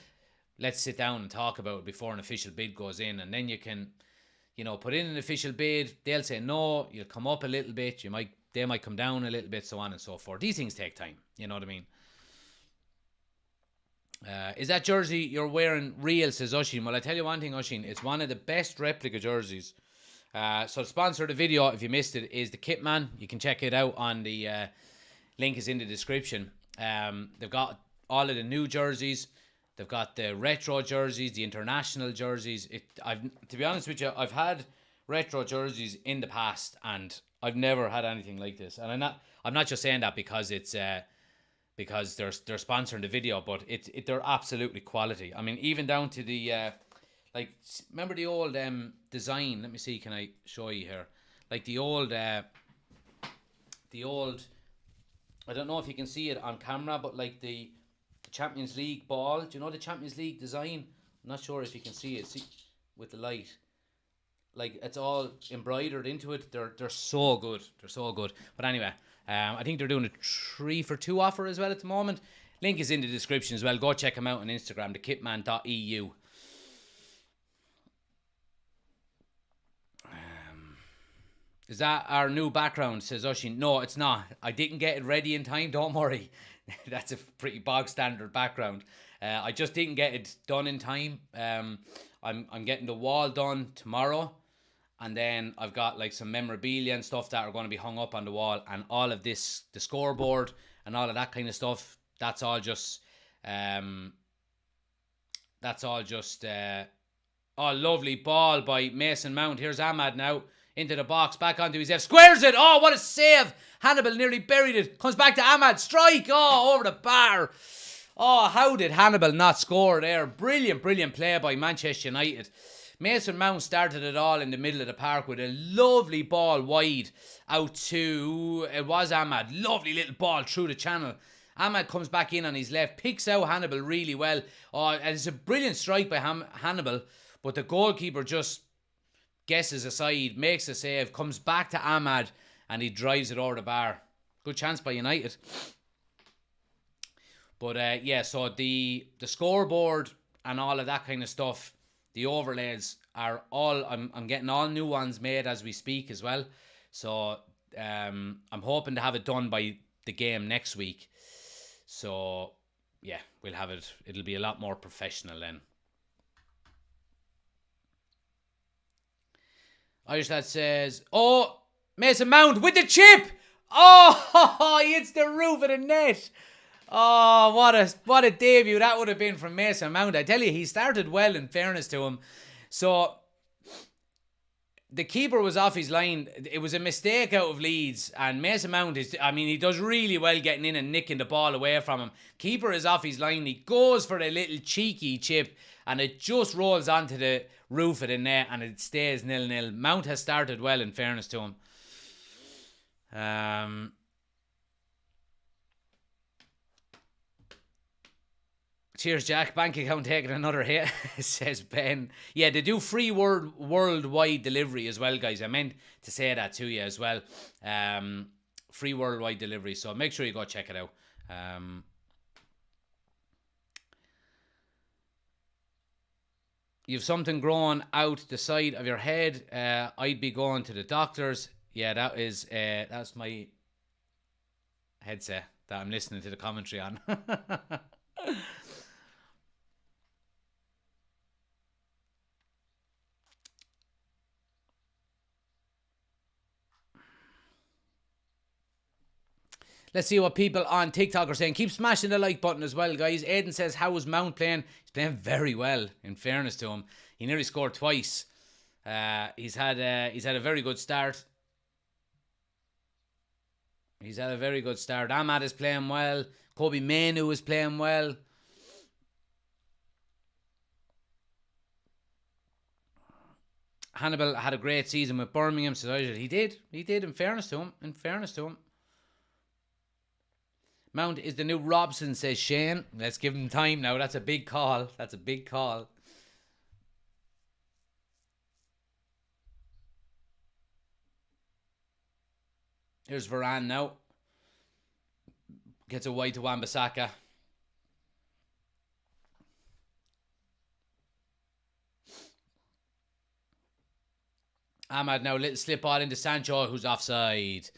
Let's sit down and talk about it before an official bid goes in. And then you can, you know, put in an official bid. They'll say no, you'll come up a little bit. They might come down a little bit, so on and so forth. These things take time. You know what I mean? Is that jersey you're wearing real, says Oshin? Well, I tell you one thing, Oshin, it's one of the best replica jerseys. So the sponsor of the video, if you missed it, is the Kitman. You can check it out on the link is in the description. They've got all of the new jerseys. They've got the retro jerseys, the international jerseys. To be honest with you, I've had retro jerseys in the past, and I've never had anything like this. And I'm not just saying that because it's because they're sponsoring the video, but they're absolutely quality. I mean, even down to the remember the old design? Let me see, can I show you here? Like the old I don't know if you can see it on camera, but like the Champions League ball. Do you know the Champions League design? I'm not sure if you can see it. See with the light. Like it's all embroidered into it. They're so good. They're so good. But anyway, I think they're doing a 3 for 2 offer as well at the moment. Link is in the description as well. Go check them out on Instagram, thekitman.eu. Is that our new background, says Oshin? No, it's not. I didn't get it ready in time, don't worry. That's a pretty bog standard background. I just didn't get it done in time. I'm getting the wall done tomorrow. And then I've got like some memorabilia and stuff that are going to be hung up on the wall. And all of this, the scoreboard and all of that kind of stuff, that's all just... oh, lovely ball by Mason Mount. Here's Ahmad now. Into the box, back onto his left. Squares it! Oh, what a save! Hannibal nearly buried it. Comes back to Ahmad. Strike! Oh, over the bar. Oh, how did Hannibal not score there? Brilliant, brilliant play by Manchester United. Mason Mount started it all in the middle of the park with a lovely ball wide out to, it was Ahmad. Lovely little ball through the channel. Ahmad comes back in on his left, picks out Hannibal really well. Oh, and it's a brilliant strike by Hannibal, but the goalkeeper just guesses aside, makes a save, comes back to Ahmad, and he drives it over the bar. Good chance by United. But yeah, so the scoreboard and all of that kind of stuff, the overlays are all, I'm getting all new ones made as we speak as well. So I'm hoping to have it done by the game next week. So yeah, we'll have it. It'll be a lot more professional then. Irish lad says, oh, Mason Mount with the chip. Oh, he hits the roof of the net. Oh, what a debut that would have been from Mason Mount. I tell you, he started well, in fairness to him. So the keeper was off his line. It was a mistake out of Leeds, and Mason Mount he does really well getting in and nicking the ball away from him. Keeper is off his line. He goes for a little cheeky chip, and it just rolls onto the roof of the net, and it stays 0-0. Mount has started well, in fairness to him. Cheers, Jack. Bank account taking another hit, says Ben. Yeah, they do free worldwide delivery as well, guys. I meant to say that to you as well. Free worldwide delivery, so make sure you go check it out. You've something growing out the side of your head. I'd be going to the doctors. Yeah, that's my headset that I'm listening to the commentary on. Let's see what people on TikTok are saying. Keep smashing the like button as well, guys. Aiden says, how is Mount playing? He's playing very well, in fairness to him. He nearly scored twice. He's had a very good start. He's had a very good start. Ahmad is playing well. Kobe Manu is playing well. Hannibal had a great season with Birmingham, so he did. He did, in fairness to him. Mount is the new Robson, says Shane. Let's give him time now. That's a big call. Here's Varane now. Gets a wide to Wan-Bissaka. Ahmad now, little slip ball into Sancho, who's offside.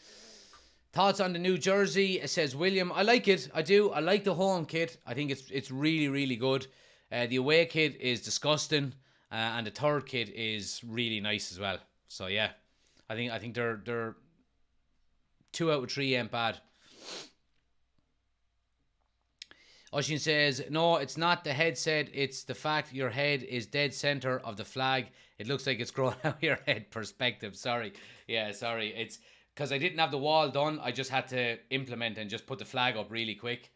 Thoughts on the new jersey, says William. I like it. I do. I like the home kit. I think it's really, really good. The away kit is disgusting, and the third kit is really nice as well. So yeah, I think they're 2 out of 3 ain't bad. Oshin says, no, it's not the headset. It's the fact your head is dead center of the flag. It looks like it's growing out your head perspective. Sorry. Yeah, sorry. It's because I didn't have the wall done. I just had to implement and just put the flag up really quick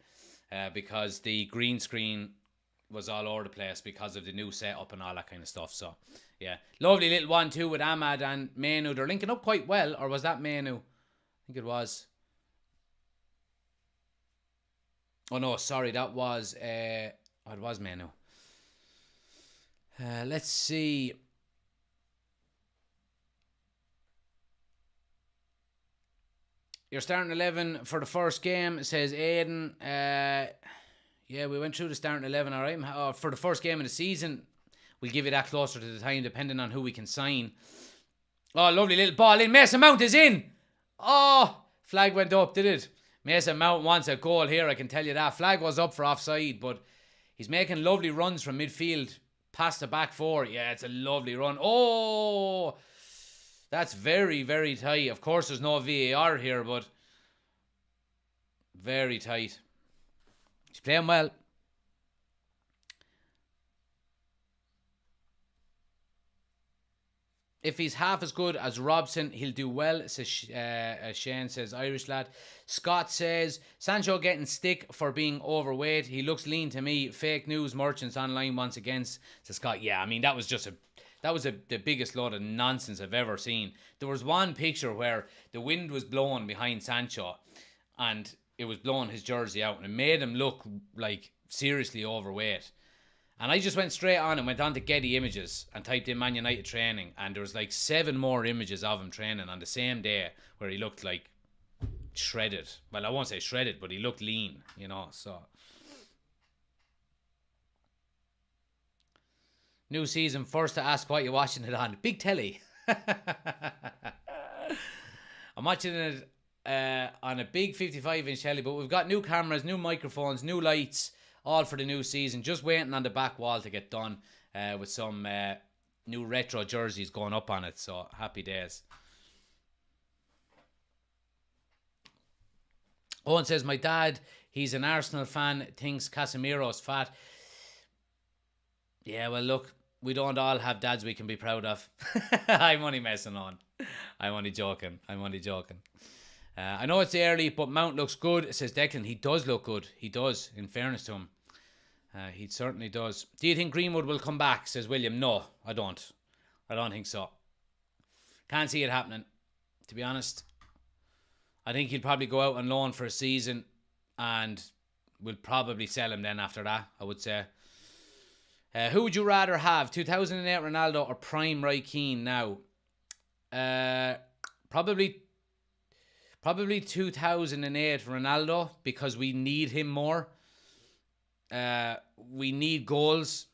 because the green screen was all over the place because of the new setup and all that kind of stuff. So, yeah. Lovely little 1-2 with Ahmad and Manu. They're linking up quite well. Or was that Manu? I think it was. Oh, no, sorry. That was... it was Manu. Let's see... Your starting 11 for the first game, says Aiden. Yeah, we went through the starting 11, all right. For the first game of the season, we'll give you that closer to the time, depending on who we can sign. Oh, lovely little ball in. Mason Mount is in. Oh, flag went up, did it? Mason Mount wants a goal here, I can tell you that. Flag was up for offside, but he's making lovely runs from midfield past the back four. Yeah, it's a lovely run. Oh, that's very, very tight. Of course, there's no VAR here, but very tight. He's playing well. If he's half as good as Robson, he'll do well, says Shane, says Irish lad. Scott says, Sancho getting stick for being overweight. He looks lean to me. Fake news merchants online once again, says Scott. Yeah, I mean, that was the biggest load of nonsense I've ever seen. There was one picture where the wind was blowing behind Sancho and it was blowing his jersey out and it made him look like seriously overweight. And I just went straight on and went on to Getty Images and typed in Man United training, and there was like 7 more images of him training on the same day where he looked like shredded. Well, I won't say shredded, but he looked lean, you know, so... New season, first to ask what you're watching it on. Big telly. I'm watching it on a big 55-inch telly, but we've got new cameras, new microphones, new lights, all for the new season. Just waiting on the back wall to get done with some new retro jerseys going up on it. So, happy days. Owen says, my dad, he's an Arsenal fan, thinks Casemiro's fat. Yeah, well, look, we don't all have dads we can be proud of. I'm only messing on. I'm only joking. I know it's early, but Mount looks good, says Declan. He does look good. He does, in fairness to him. He certainly does. Do you think Greenwood will come back, says William? No, I don't. I don't think so. Can't see it happening, to be honest. I think he'll probably go out on loan for a season and we'll probably sell him then after that, I would say. Who would you rather have, 2008 Ronaldo or prime Roy Keane now? Probably 2008 Ronaldo, because we need him more. We need goals.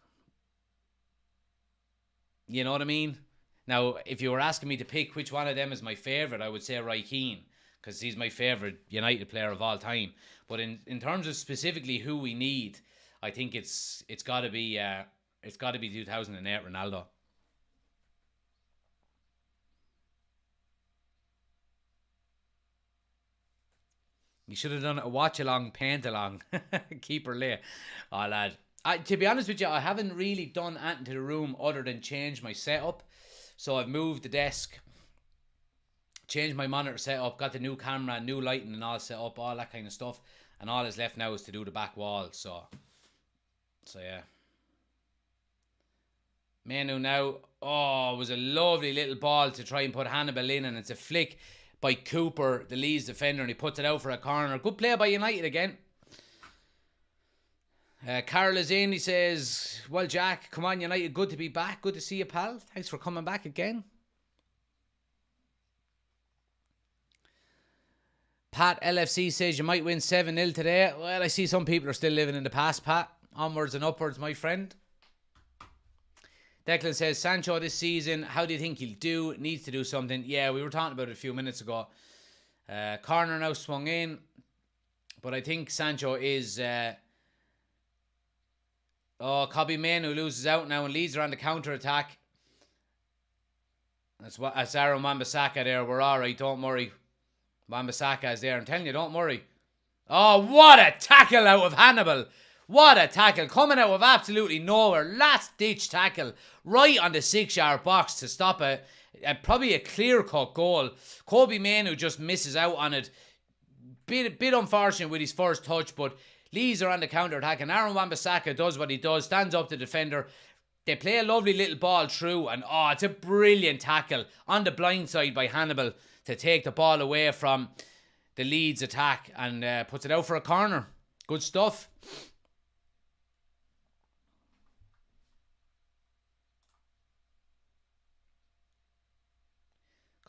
You know what I mean? Now, if you were asking me to pick which one of them is my favourite, I would say Roy Keane, because he's my favourite United player of all time. But in terms of specifically who we need, I think it's got to be 2008 Ronaldo. You should have done a watch along, paint along, keeper lay. Oh lad, to be honest with you, I haven't really done anything to the room other than change my setup. So I've moved the desk, changed my monitor setup, got the new camera, new lighting and all set up, all that kind of stuff. And all that's left now is to do the back wall. So yeah. Menu now. Oh, it was a lovely little ball to try and put Hannibal in, and it's a flick by Cooper, the Leeds defender, and he puts it out for a corner. Good play by United again. Carol is in. He says, well, Jack, come on, United, good to be back. Good to see you, pal. Thanks for coming back again. Pat LFC says you might win 7-0 today. Well, I see some people are still living in the past, Pat. Onwards and upwards, my friend. Declan says, Sancho this season, how do you think he'll do? Needs to do something. Yeah, we were talking about it a few minutes ago. Corner now swung in. But I think Sancho is... Kobe Mainoo loses out now and Leeds are on the counter-attack. That's Aaron Wan-Bissaka there. We're alright, don't worry. Wan-Bissaka is there. I'm telling you, don't worry. Oh, what a tackle out of Hannibal. What a tackle. Coming out of absolutely nowhere. Last-ditch tackle. Right on the 6-yard box to stop probably a clear-cut goal. Kobe Mainoo just misses out on it. Bit unfortunate with his first touch, but Leeds are on the counter-attack, and Aaron Wan-Bissaka does what he does, stands up to the defender. They play a lovely little ball through, and it's a brilliant tackle on the blind side by Hannibal to take the ball away from the Leeds attack and puts it out for a corner. Good stuff.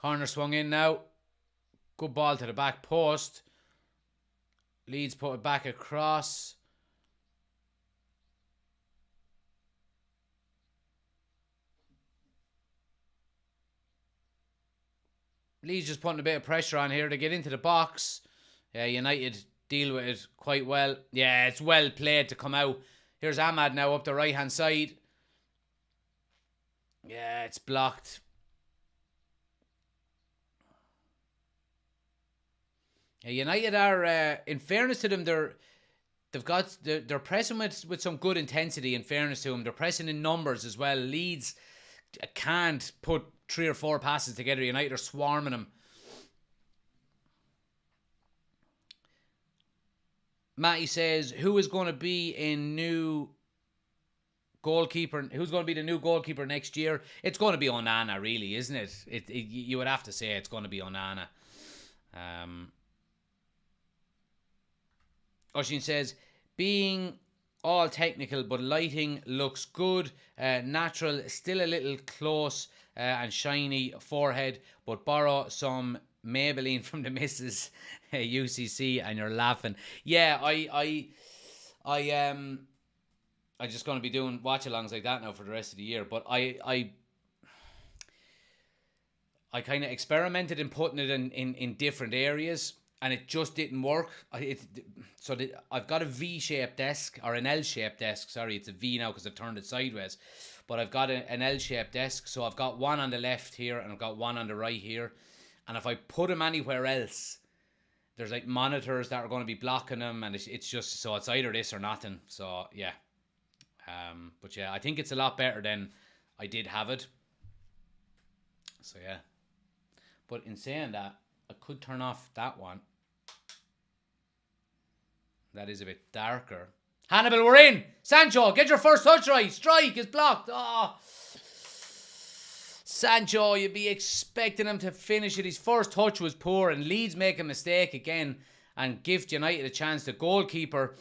Corner swung in now. Good ball to the back post. Leeds put it back across. Leeds just putting a bit of pressure on here to get into the box. United deal with it quite well. Yeah, it's well played to come out. Here's Ahmad now up the right hand side. Yeah, it's blocked. United are, in fairness to them, they're pressing with some good intensity. In fairness to them, they're pressing in numbers as well. Leeds can't put 3 or 4 passes together. United are swarming them. Matty says, who is going to be in new goalkeeper? Who's going to be the new goalkeeper next year? It's going to be Onana, really, isn't it? You would have to say it's going to be Onana. Oshin says, being all technical, but lighting looks good. Natural, still a little close and shiny forehead, but borrow some Maybelline from the missus UCC and you're laughing. Yeah, I just going to be doing watch-alongs like that now for the rest of the year. But I kind of experimented in putting it in different areas, and it just didn't work. I've got a V-shaped desk, or an L-shaped desk. Sorry, it's a V now because I've turned it sideways. But I've got an L-shaped desk, so I've got one on the left here, and I've got one on the right here. And if I put them anywhere else, there's like monitors that are going to be blocking them, and it's just, so it's either this or nothing. So, yeah. But yeah, I think it's a lot better than I did have it. So, yeah. But in saying that, I could turn off that one. That is a bit darker. Hannibal, we're in! Sancho, get your first touch right. Strike is blocked. Oh. Sancho, you'd be expecting him to finish it. His first touch was poor, and Leeds make a mistake again and give United a chance. The goalkeeper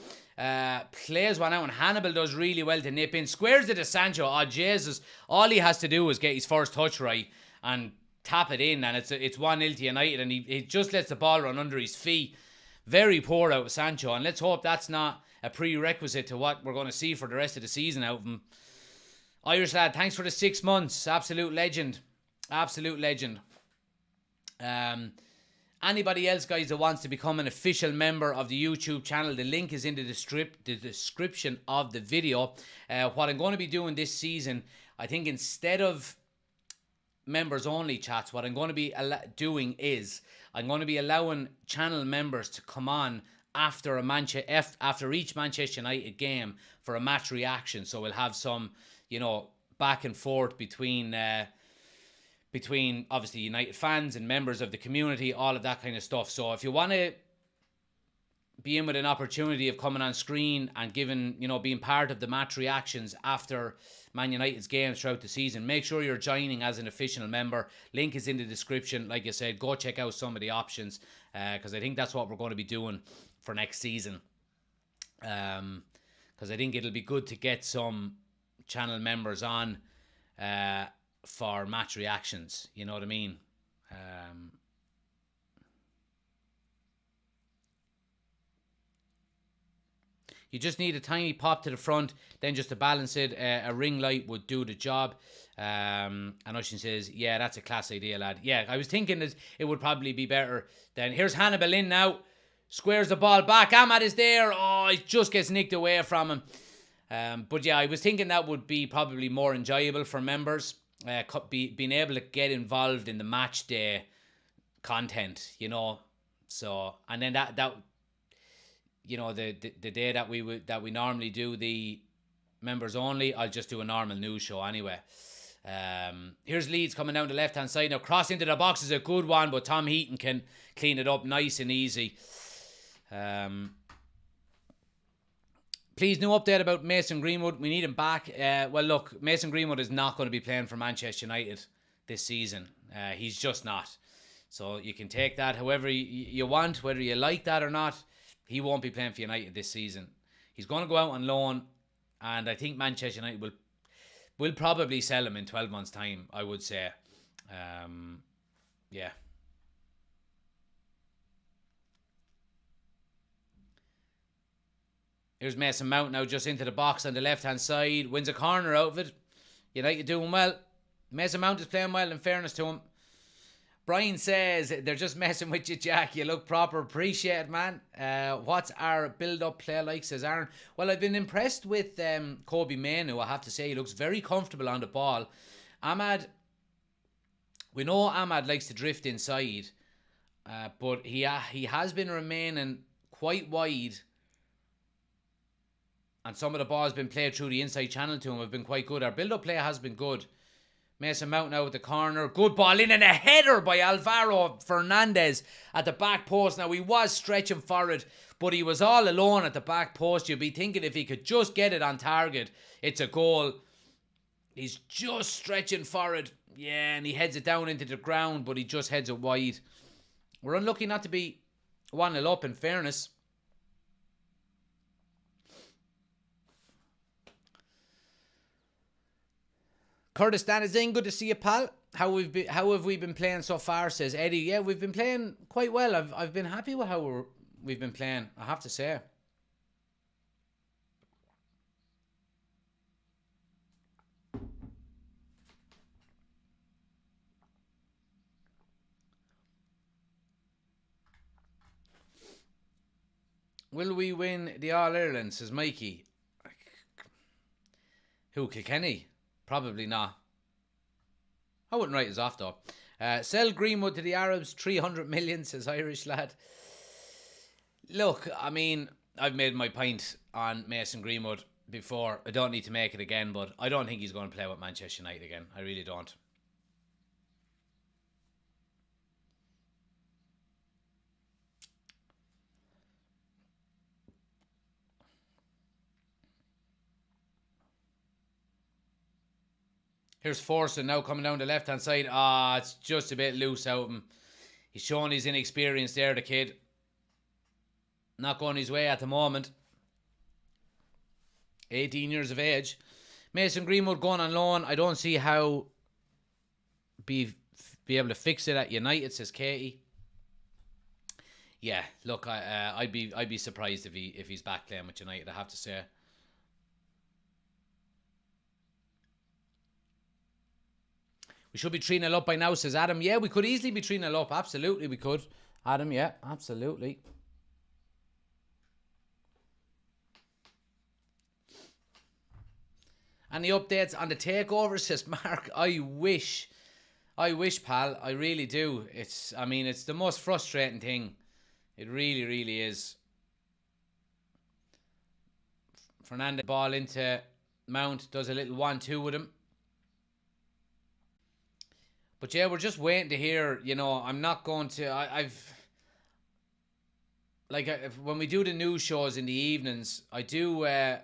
plays one out, and Hannibal does really well to nip in. Squares it to Sancho. Oh, Jesus. All he has to do is get his first touch right and tap it in, and it's 1-0 to United, and he just lets the ball run under his feet. Very poor out of Sancho, and let's hope that's not a prerequisite to what we're going to see for the rest of the season out of him. Irish lad, thanks for the 6 months. Absolute legend. Absolute legend. Anybody else, guys, that wants to become an official member of the YouTube channel, the link is in the description of the video. What I'm going to be doing this season, I think instead of members only chats, what I'm going to be doing is I'm going to be allowing channel members to come on after each Manchester United game for a match reaction. So we'll have some, back and forth between obviously United fans and members of the community, all of that kind of stuff. So if you want to be in with an opportunity of coming on screen and being part of the match reactions after Man United's games throughout the season, make sure you're joining as an official member. Link is in the description. Like I said, go check out some of the options, because I think that's what we're going to be doing for next season. Because I think it'll be good to get some channel members on for match reactions. You know what I mean? You just need a tiny pop to the front, then just to balance it. A ring light would do the job. And Ushin says, yeah, that's a class idea, lad. Yeah, I was thinking that it would probably be better than... Here's Hannibal in now. Squares the ball back. Ahmad is there. Oh, it just gets nicked away from him. But yeah, I was thinking that would be probably more enjoyable for members. Being able to get involved in the match day content, So, and then that the day that we normally do the members only, I'll just do a normal news show anyway. Here's Leeds coming down the left hand side now. Cross into the box is a good one, but Tom Heaton can clean it up nice and easy. Please, new update about Mason Greenwood. We need him back. Well, look, Mason Greenwood is not going to be playing for Manchester United this season. He's just not. So you can take that however you want, whether you like that or not. He won't be playing for United this season. He's going to go out on loan, and I think Manchester United will probably sell him in 12 months' time, I would say. Yeah. Here's Mason Mount now just into the box on the left-hand side. Wins a corner out of it. United doing well. Mason Mount is playing well, in fairness to him. Brian says, they're just messing with you, Jack. You look proper. Appreciate it, man. What's our build-up play like, says Aaron. Well, I've been impressed with Kobe Mainoo, I have to say. He looks very comfortable on the ball. Ahmad, we know Ahmad likes to drift inside, but he has been remaining quite wide, and some of the balls been played through the inside channel to him have been quite good. Our build-up play has been good. Mason Mount now at the corner. Good ball in, and a header by Alvaro Fernandez at the back post. Now, he was stretching for it, but he was all alone at the back post. You'd be thinking if he could just get it on target, it's a goal. He's just stretching for it. Yeah, and he heads it down into the ground, but he just heads it wide. We're unlucky not to be 1-0 up, in fairness. Kurdistan is in. Good to see you, pal. How have we been playing so far, says Eddie. Yeah, we've been playing quite well. I've been happy with how we've been playing, I have to say. Will we win the All-Ireland, says Mikey. Who, Kilkenny? Probably not. I wouldn't write us off, though. Sell Greenwood to the Arabs, 300 million, says Irish lad. Look, I mean, I've made my point on Mason Greenwood before. I don't need to make it again, but I don't think he's going to play with Manchester United again. I really don't. Here's Forson now coming down the left-hand side. It's just a bit loose out of him. He's showing his inexperience there, the kid. Not going his way at the moment. 18 years of age. Mason Greenwood going on loan. I don't see how be able to fix it at United, says Katie. Yeah, look, I'd be surprised if he's back playing with United, I have to say. We should be 3-0 up by now, says Adam. Yeah, we could easily be 3-0 up. Absolutely, we could. Adam, yeah, absolutely. Any updates on the takeover, says Mark? I wish, pal. I really do. It's the most frustrating thing. It really, really is. Fernandez ball into Mount, does a little 1-2 with him. But yeah, we're just waiting to hear. I'm not going to. When we do the news shows in the evenings, I do. I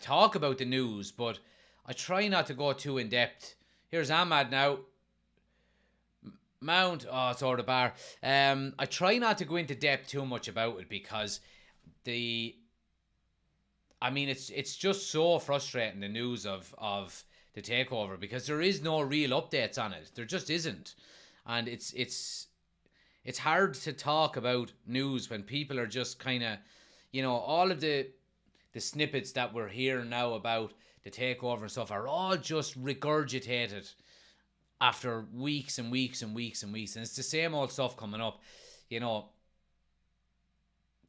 talk about the news, but I try not to go too in depth. Here's Ahmad now. Mount, it's over the bar. I try not to go into depth too much about it because it's just so frustrating, the news of the takeover, because there is no real updates on it. There just isn't, and it's hard to talk about news when people are just kind of, all of the snippets that we're hearing now about the takeover and stuff are all just regurgitated after weeks and weeks and weeks and weeks, and it's the same old stuff coming up.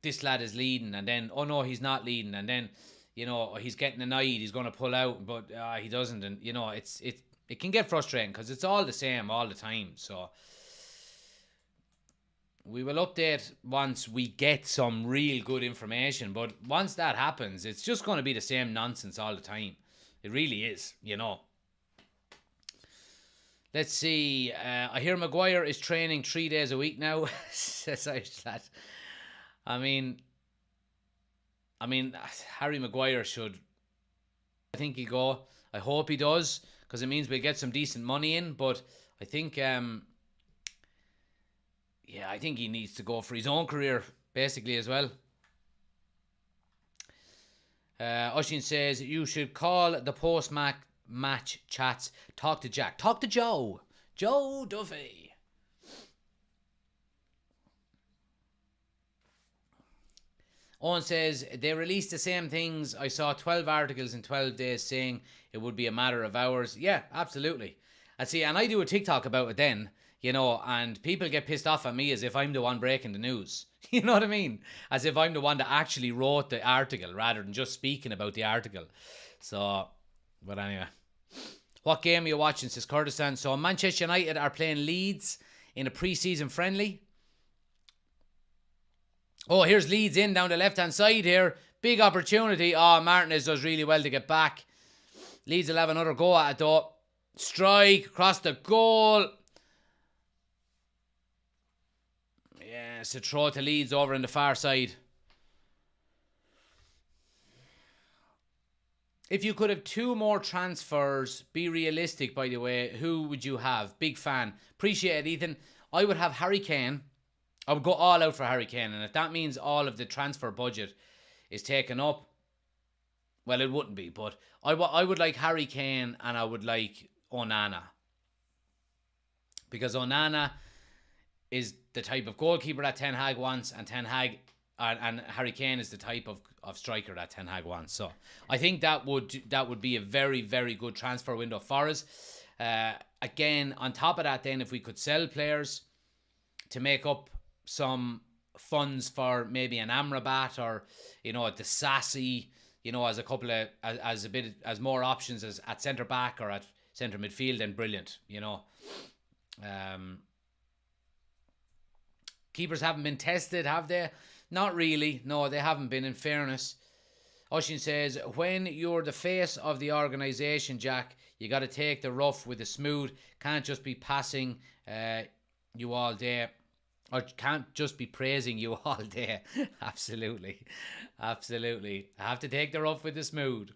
This lad is leading, and then, oh no, he's not leading, and then, he's getting annoyed, he's going to pull out, but he doesn't, and it can get frustrating because it's all the same all the time. So we will update once we get some real good information, but once that happens, it's just going to be the same nonsense all the time. It really is, Let's see. I hear Maguire is training 3 days a week now, says Irish lad. I mean, Harry Maguire should. I think he'll go. I hope he does, because it means we'll get some decent money in. But I think, I think he needs to go for his own career, basically, as well. Oshin says, you should call the post-match chats. Talk to Jack. Talk to Joe. Joe Duffy. Owen says, they released the same things. I saw 12 articles in 12 days saying it would be a matter of hours. Yeah, absolutely. And I do a TikTok about it then, and people get pissed off at me as if I'm the one breaking the news. You know what I mean? As if I'm the one that actually wrote the article rather than just speaking about the article. So, but anyway. What game are you watching, says Kurdistan? So Manchester United are playing Leeds in a pre-season friendly. Oh, here's Leeds in down the left-hand side here. Big opportunity. Oh, Martinez does really well to get back. Leeds will have another go at it though. Strike across the goal. Yeah, it's a throw to Leeds over on the far side. If you could have 2 more transfers, be realistic, by the way, who would you have? Big fan. Appreciate it, Ethan. I would have Harry Kane. I would go all out for Harry Kane, and if that means all of the transfer budget is taken up, well, it wouldn't be, but I would like Harry Kane, and I would like Onana, because Onana is the type of goalkeeper that Ten Hag wants, and and Harry Kane is the type of striker that Ten Hag wants. So I think that would be a very, very good transfer window for us. Again, on top of that, then if we could sell players to make up some funds for maybe an Amrabat or the Sassy, as a couple of as more options as at centre back or at centre midfield, then brilliant. Keepers haven't been tested, have they? Not really. No, they haven't been, in fairness. Oshin says, when you're the face of the organisation, Jack, you got to take the rough with the smooth. Can't just be passing you all day. Or can't just be praising you all day. Absolutely. Absolutely. I have to take the rough with the smooth.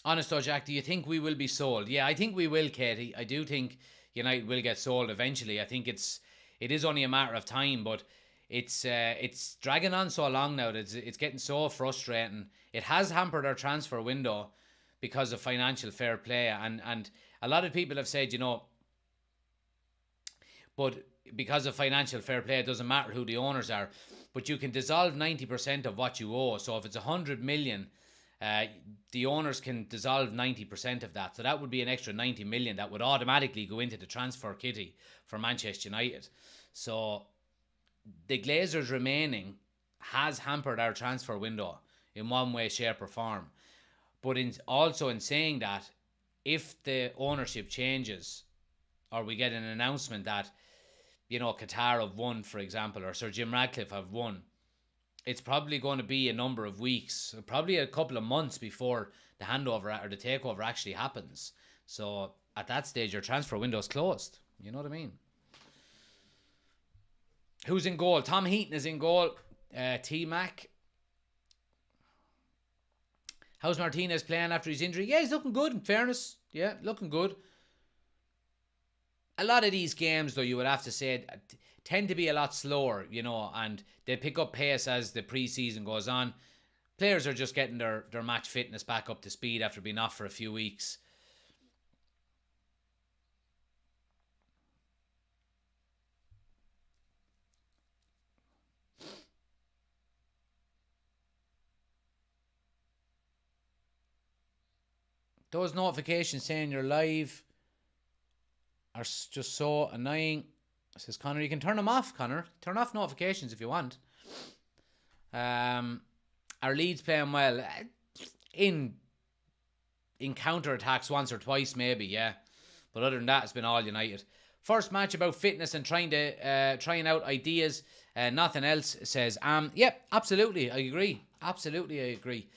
Honest though, Jack, do you think we will be sold? Yeah, I think we will, Katie. I do think United will get sold eventually. I think it is only a matter of time, but it's dragging on so long now that it's getting so frustrating. It has hampered our transfer window because of financial fair play, and a lot of people have said, but because of financial fair play, it doesn't matter who the owners are, but you can dissolve 90% of what you owe. So if it's 100 million, The owners can dissolve 90% of that. So that would be an extra 90 million that would automatically go into the transfer kitty for Manchester United. So the Glazers remaining has hampered our transfer window in one way, shape or form. But also in saying that, if the ownership changes or we get an announcement that, Qatar have won, for example, or Sir Jim Ratcliffe have won, it's probably going to be a number of weeks, probably a couple of months before the handover or the takeover actually happens. So at that stage, your transfer window's closed. You know what I mean? Who's in goal? Tom Heaton is in goal. T-Mac. How's Martinez playing after his injury? Yeah, he's looking good, in fairness. Yeah, looking good. A lot of these games, though, you would have to say, tend to be a lot slower, and they pick up pace as the pre-season goes on. Players are just getting their match fitness back up to speed after being off for a few weeks. Those notifications saying you're live are just so annoying, says Connor. You can turn them off, Connor. Turn off notifications if you want. Our Leeds playing well in counter attacks once or twice, maybe, yeah. But other than that, it's been all United. First match about fitness and trying out ideas. Nothing else, says yep, absolutely, I agree. Absolutely, I agree.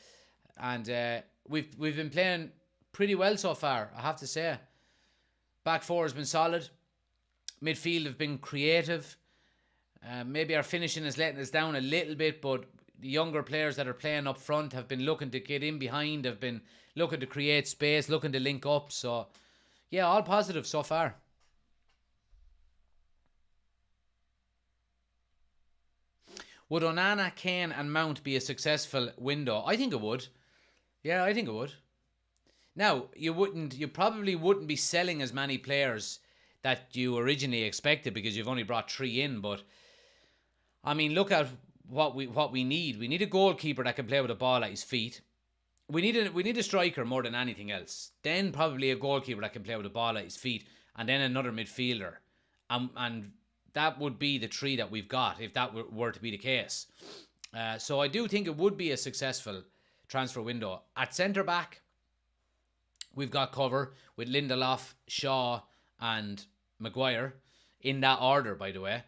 And we've been playing pretty well so far, I have to say. Back four has been solid. Midfield have been creative. Maybe our finishing is letting us down a little bit, but the younger players that are playing up front have been looking to get in behind, have been looking to create space, looking to link up. So, yeah, all positive so far. Would Onana, Kane and Mount be a successful window? I think it would. Yeah, I think it would. Now, you probably wouldn't be selling as many players that you originally expected because you've only brought 3 in. But I mean, look at what we need. We need a goalkeeper that can play with the ball at his feet. We need a striker more than anything else. Then probably a goalkeeper that can play with the ball at his feet, and then another midfielder. And that would be the 3 that we've got if that were to be the case. So I do think it would be a successful transfer window. At centre back, we've got cover with Lindelof, Shaw and Maguire, in that order, by the way.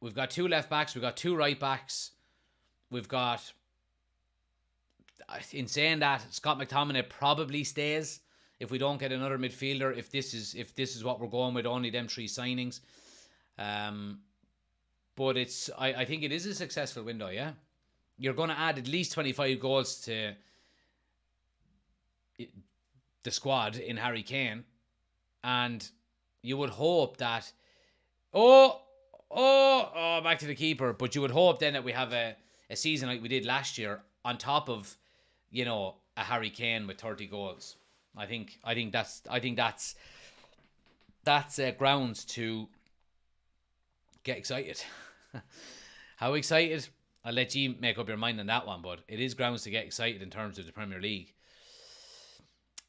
We've got 2 left backs, we've got 2 right backs, we've got, in saying that, Scott McTominay probably stays if we don't get another midfielder, if this is what we're going with, only them 3 signings. But I think it is a successful window, yeah. You're going to add at least 25 goals to the squad in Harry Kane, and you would hope that back to the keeper, but you would hope then that we have a season like we did last year on top of a Harry Kane with 30 goals. I think that's grounds to get excited. How excited? I'll let you make up your mind on that one, but it is grounds to get excited in terms of the Premier League.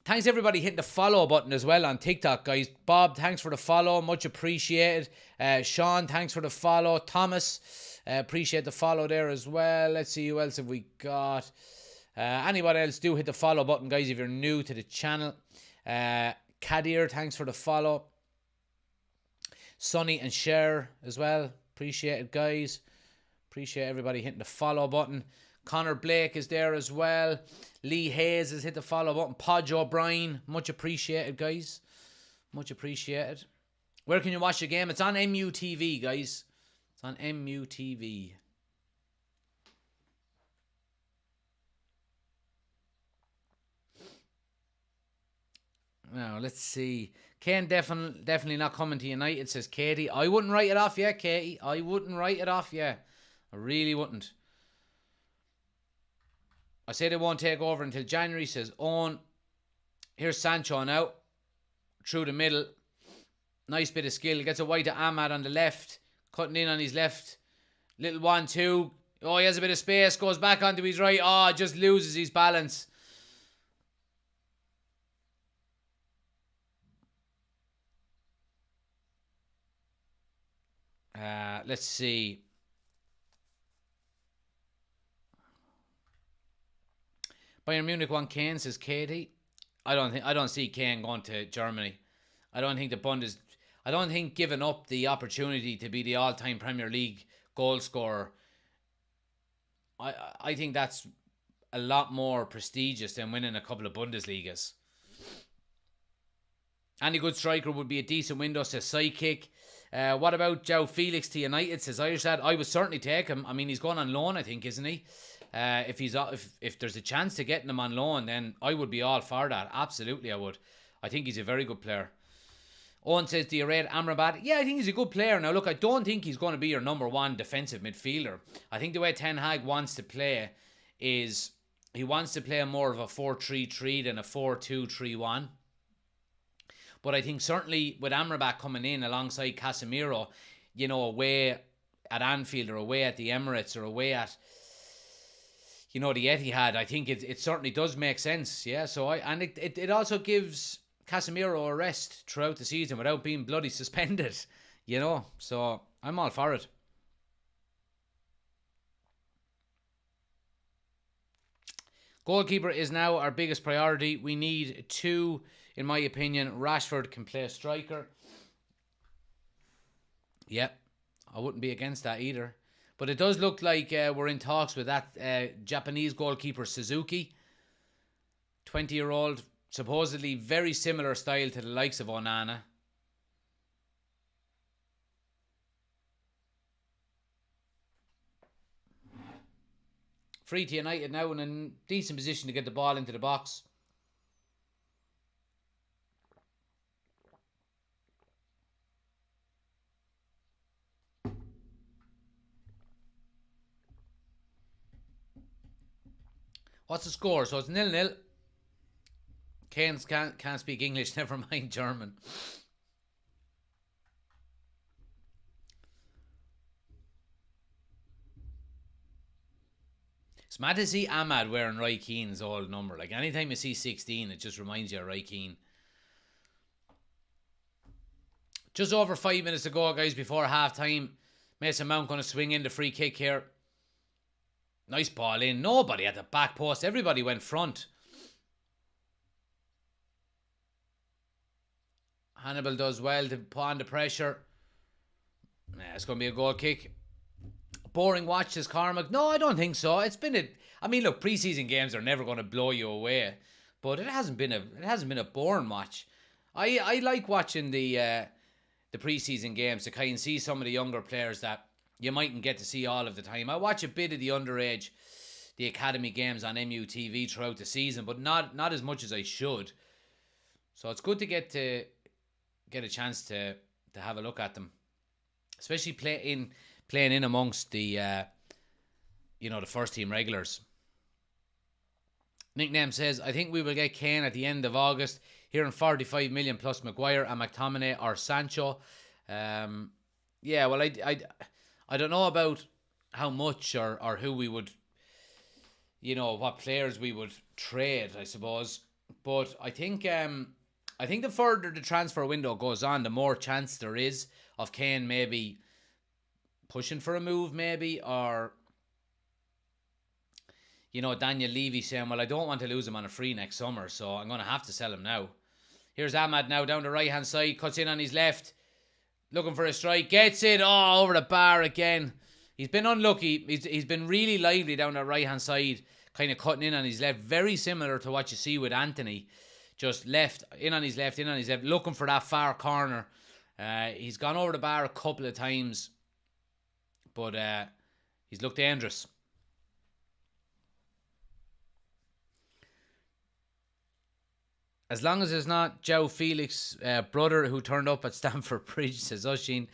Thanks everybody hitting the follow button as well on TikTok, guys. Bob, thanks for the follow. Much appreciated. Sean, thanks for the follow. Thomas, appreciate the follow there as well. Let's see who else have we got. Anybody else, do hit the follow button, guys, if you're new to the channel. Kadir, thanks for the follow. Sonny and Cher as well. Appreciate it, guys. Appreciate everybody hitting the follow button. Connor Blake is there as well. Lee Hayes has hit the follow button. Podge O'Brien, much appreciated, guys. Much appreciated. Where can you watch the game? It's on MUTV, guys. It's on MUTV. Now, let's see. Kane definitely not coming to United, says Katie. I wouldn't write it off yet, Katie. I wouldn't write it off yet. I really wouldn't. I say they won't take over until January, says Owen. Here's Sancho now. Through the middle. Nice bit of skill. Gets a wide to Ahmad on the left. Cutting in on his left. Little 1-2. Oh, he has a bit of space, goes back onto his right. Oh, just loses his balance. Let's see. Bayern Munich want Kane, says Katie. I don't see Kane going to Germany. I don't think I don't think giving up the opportunity to be the all-time Premier League goal scorer. I think that's a lot more prestigious than winning a couple of Bundesligas. Any good striker would be a decent window, says Sidekick. What about Joe Felix to United, says Irish Lad. I would certainly take him. I mean, he's going on loan, I think, isn't he? If there's a chance to getting him on loan, then I would be all for that. Absolutely, I would. I think he's a very good player. Owen says, do you rate Amrabat? Yeah, I think he's a good player. Now, look, I don't think he's going to be your number one defensive midfielder. I think the way Ten Hag wants to play is he wants to play more of a 4-3-3 than a 4-2-3-1. But I think certainly with Amrabat coming in alongside Casemiro, you know, away at Anfield or away at the Emirates or away at, you know, the Etihad, I think it certainly does make sense. Yeah, so it also gives Casemiro a rest throughout the season without being bloody suspended, you know. So I'm all for it. Goalkeeper is now our biggest priority. We need two, in my opinion. Rashford can play striker. Yep, I wouldn't be against that either. But it does look like we're in talks with that Japanese goalkeeper Suzuki. 20-year-old, supposedly very similar style to the likes of Onana. Free to United now in a decent position to get the ball into the box. What's the score? So it's 0-0. Keynes can't speak English, never mind German. It's mad to see Ahmad wearing Roy Keane's old number. Like, anytime you see 16, it just reminds you of Roy Keane. Just over 5 minutes to go, guys, before half-time. Mason Mount going to swing in the free kick here. Nice ball in. Nobody at the back post. Everybody went front. Hannibal does well to put on the pressure. It's going to be a goal kick. Boring watch, says Cormac. No, I don't think so. It's been I mean, look, preseason games are never going to blow you away, but it hasn't been a boring watch. I like watching the preseason games to kind of see some of the younger players that you mightn't get to see all of the time. I watch a bit of the underage, the academy games on MUTV throughout the season, but not as much as I should. So it's good to get a chance to have a look at them, especially playing in amongst the the first team regulars. Nickname says, I think we will get Kane at the end of August, hearing 45 million plus Maguire and McTominay or Sancho. Yeah, well, I don't know about how much or who we would, what players we would trade, I suppose. But I think the further the transfer window goes on, the more chance there is of Kane maybe pushing for a move, maybe, or Daniel Levy saying, well, I don't want to lose him on a free next summer, so I'm going to have to sell him now. Here's Ahmad now down the right hand side, cuts in on his left, looking for a strike, gets it, over the bar again. He's been unlucky. He's been really lively down the right hand side, kind of cutting in on his left, very similar to what you see with Anthony. Just left, in on his left, looking for that far corner. He's gone over the bar a couple of times, but he's looked dangerous. As long as it's not Joe Felix's brother who turned up at Stamford Bridge, says Oshin.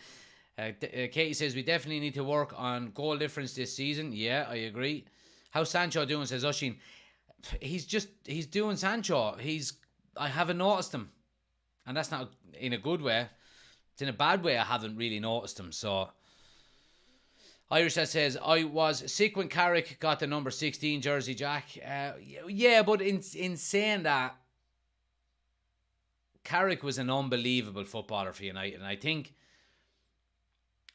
Katie says, we definitely need to work on goal difference this season. Yeah, I agree. How's Sancho doing, says Oshin. He's doing Sancho. I haven't noticed him. And that's not in a good way. It's in a bad way I haven't really noticed him. So Irish that says, I was sick when Carrick got the number 16 jersey, Jack. Yeah, but in saying that, Carrick was an unbelievable footballer for United. And I think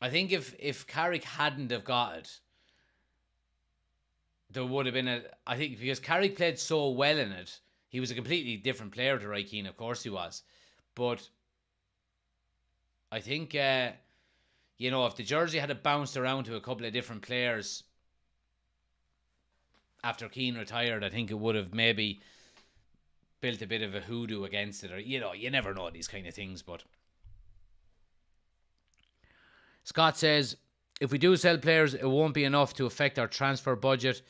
if Carrick hadn't have got it, there would have been I think because Carrick played so well in it, he was a completely different player to Roy Keane, of course he was. But I think, if the jersey had bounced around to a couple of different players after Keane retired, I think it would have maybe built a bit of a hoodoo against it. Or, you never know these kind of things. But Scott says, if we do sell players, it won't be enough to affect our transfer budget.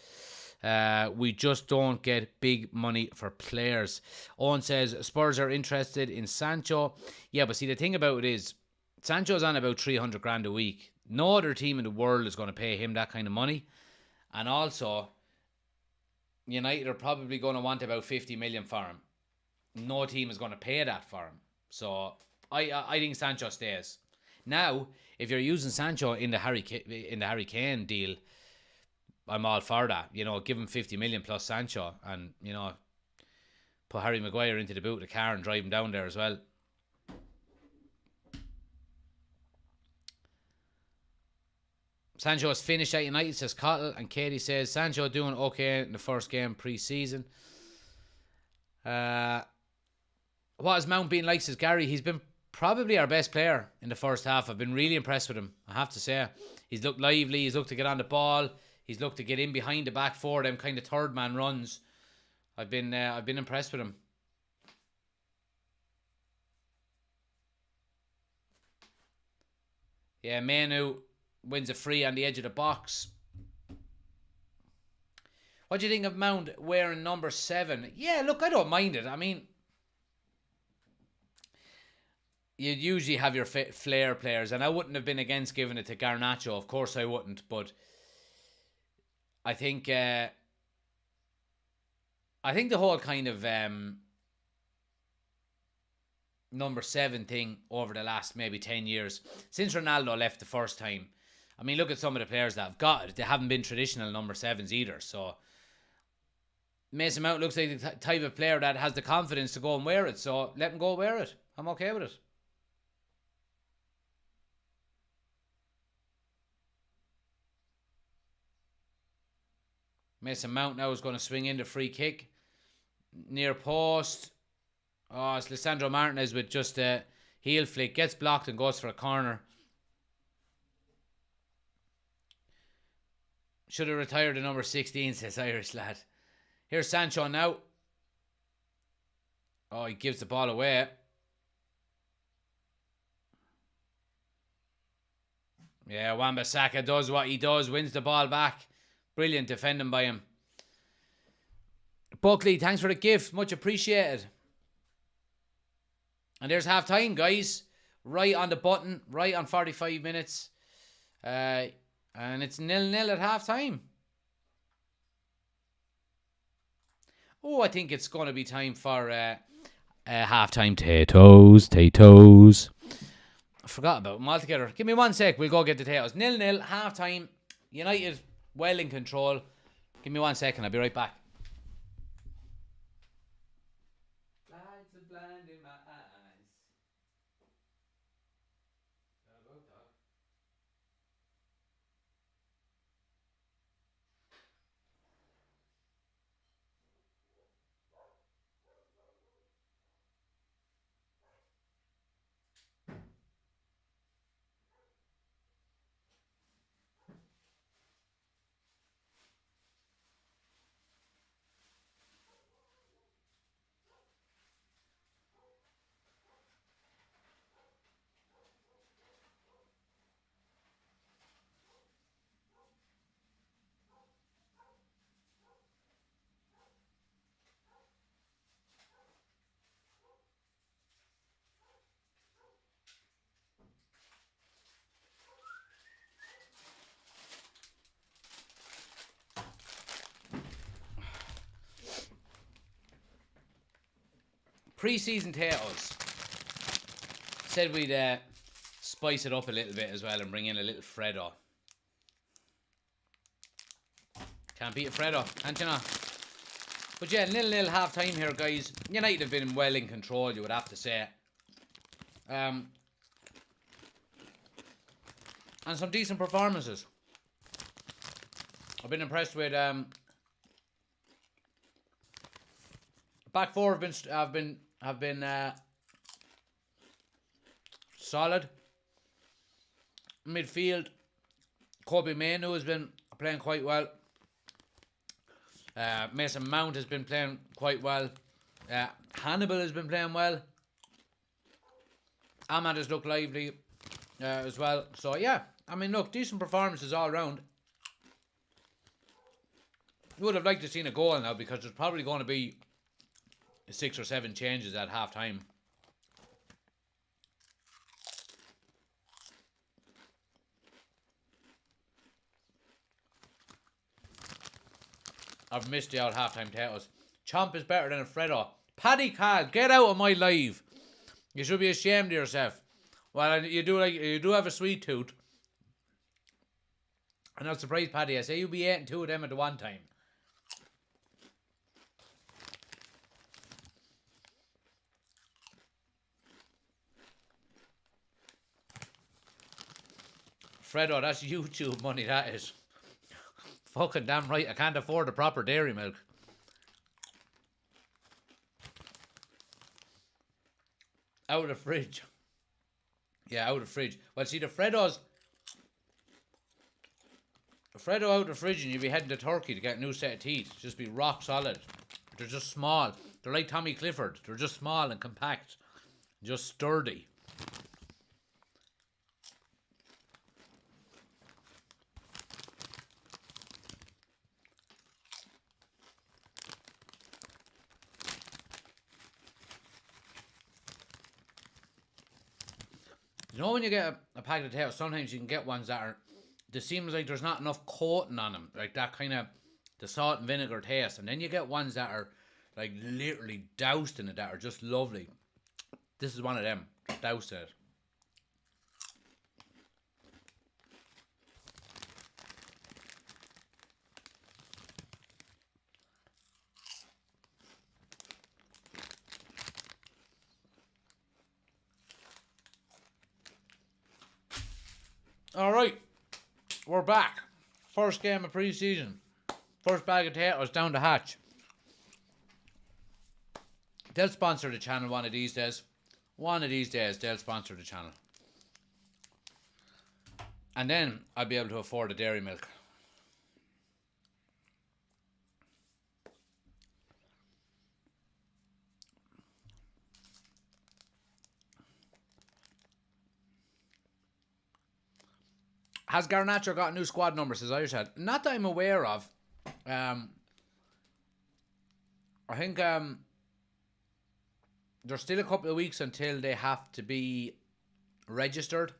We just don't get big money for players. Owen says, Spurs are interested in Sancho. Yeah, but see, the thing about it is, Sancho's on about 300 grand a week. No other team in the world is going to pay him that kind of money. And also, United are probably going to want about 50 million for him. No team is going to pay that for him. So I think Sancho stays. Now, if you're using Sancho in the Harry Kane deal, I'm all for that. Give him 50 million plus Sancho, and put Harry Maguire into the boot of the car and drive him down there as well. Sancho has finished at United, says Cottle, and Katie says Sancho doing okay in the first game pre-season. What has Mount been like, says Gary? He's been probably our best player in the first half. I've been really impressed with him, I have to say. He's looked lively, he's looked to get on the ball, he's looked to get in behind the back four, them kind of third man runs. I've been impressed with him. Yeah, Manu wins a free on the edge of the box. What do you think of Mount wearing number 7? Yeah, look, I don't mind it. I mean, you usually have your flair players, and I wouldn't have been against giving it to Garnacho. Of course I wouldn't, but I think the whole kind of number 7 thing over the last maybe 10 years, since Ronaldo left the first time, I mean, look at some of the players that have got it. They haven't been traditional number 7s either. So Mason Mount looks like the type of player that has the confidence to go and wear it. So let him go wear it. I'm okay with it. Mason Mount now is going to swing in the free kick. Near post. Oh, it's Lisandro Martinez with just a heel flick. Gets blocked and goes for a corner. Should have retired the number 16, says Irish lad. Here's Sancho now. Oh, he gives the ball away. Yeah, Wan-Bissaka does what he does. Wins the ball back. Brilliant defending by him. Buckley, thanks for the gift. Much appreciated. And there's half time, guys. Right on the button. Right on 45 minutes. And it's 0-0 at half time. Oh, I think it's going to be time for half time. Tatoes. I forgot about them altogether. Give me 1 sec. We'll go get the potatoes. 0-0, half time. United well in control. Give me 1 second. I'll be right back. Lights are blinding my eyes. Preseason potatoes. Said we'd spice it up a little bit as well and bring in a little Freddo. Can't beat Fredo, can't you know? But yeah, 0-0 half time here, guys. United have been well in control, you would have to say. And some decent performances. I've been impressed with back four have been solid. Midfield, Kobe Mainu has been playing quite well. Mason Mount has been playing quite well. Hannibal has been playing well. Ahmad has looked lively as well. So yeah, I mean, look, decent performances all round. Would have liked to have seen a goal now, because there's probably going to be 6 or 7 changes at half time. I've missed the old half-time potatoes. Chomp is better than a Fredo. Paddy Cal, get out of my live. You should be ashamed of yourself. Well, you do have a sweet tooth. I'm not surprised, Paddy. I say you'll be eating 2 of them at the one time. Fredo, that's YouTube money, that is. Fucking damn right, I can't afford the proper dairy milk. Out of the fridge. Yeah, out of the fridge. Well, see, the Fredo out of the fridge and you'd be heading to Turkey to get a new set of teeth. Just be rock solid. They're just small. They're like Tommy Clifford. They're just small and compact. Just sturdy. You know, when you get a packet of potatoes, sometimes you can get ones that are, it seems like there's not enough coating on them, like that kind of the salt and vinegar taste, and then you get ones that are like literally doused in it, that are just lovely. This is one of them, doused in it. Alright, we're back. First game of pre-season. First bag of potatoes down the hatch. They'll sponsor the channel one of these days. One of these days they'll sponsor the channel. And then I'll be able to afford the dairy milk. Has Garnacho got a new squad number, says Irishhead? Not that I'm aware of. I think there's still a couple of weeks until they have to be registered